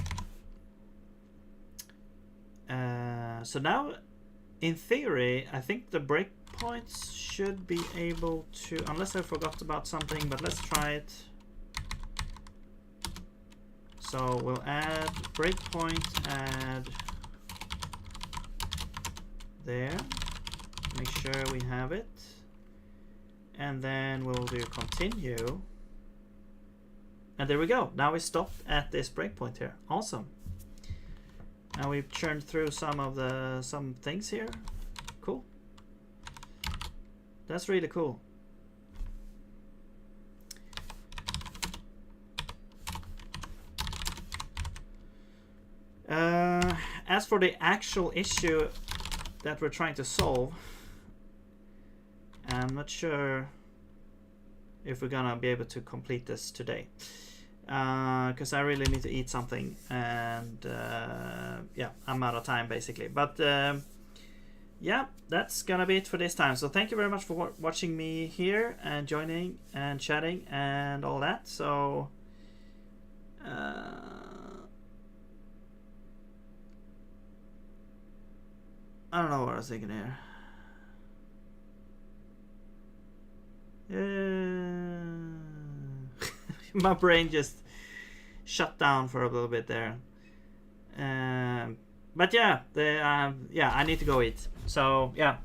So now, in theory, I think the breakpoints should be able to, unless I forgot about something, but let's try it. So we'll add breakpoint, add there, make sure we have it, and then we'll do continue, and there we go. Now we stopped at this breakpoint here. Awesome. Now we've churned through some things here. Cool. That's really cool. As for the actual issue that we're trying to solve, I'm not sure if we're gonna be able to complete this today, because I really need to eat something, and yeah, I'm out of time basically. But yeah, that's gonna be it for this time. So thank you very much for watching me here and joining and chatting and all that. So I don't know what I was thinking here. My brain just shut down for a little bit there. But yeah, I need to go eat. So yeah.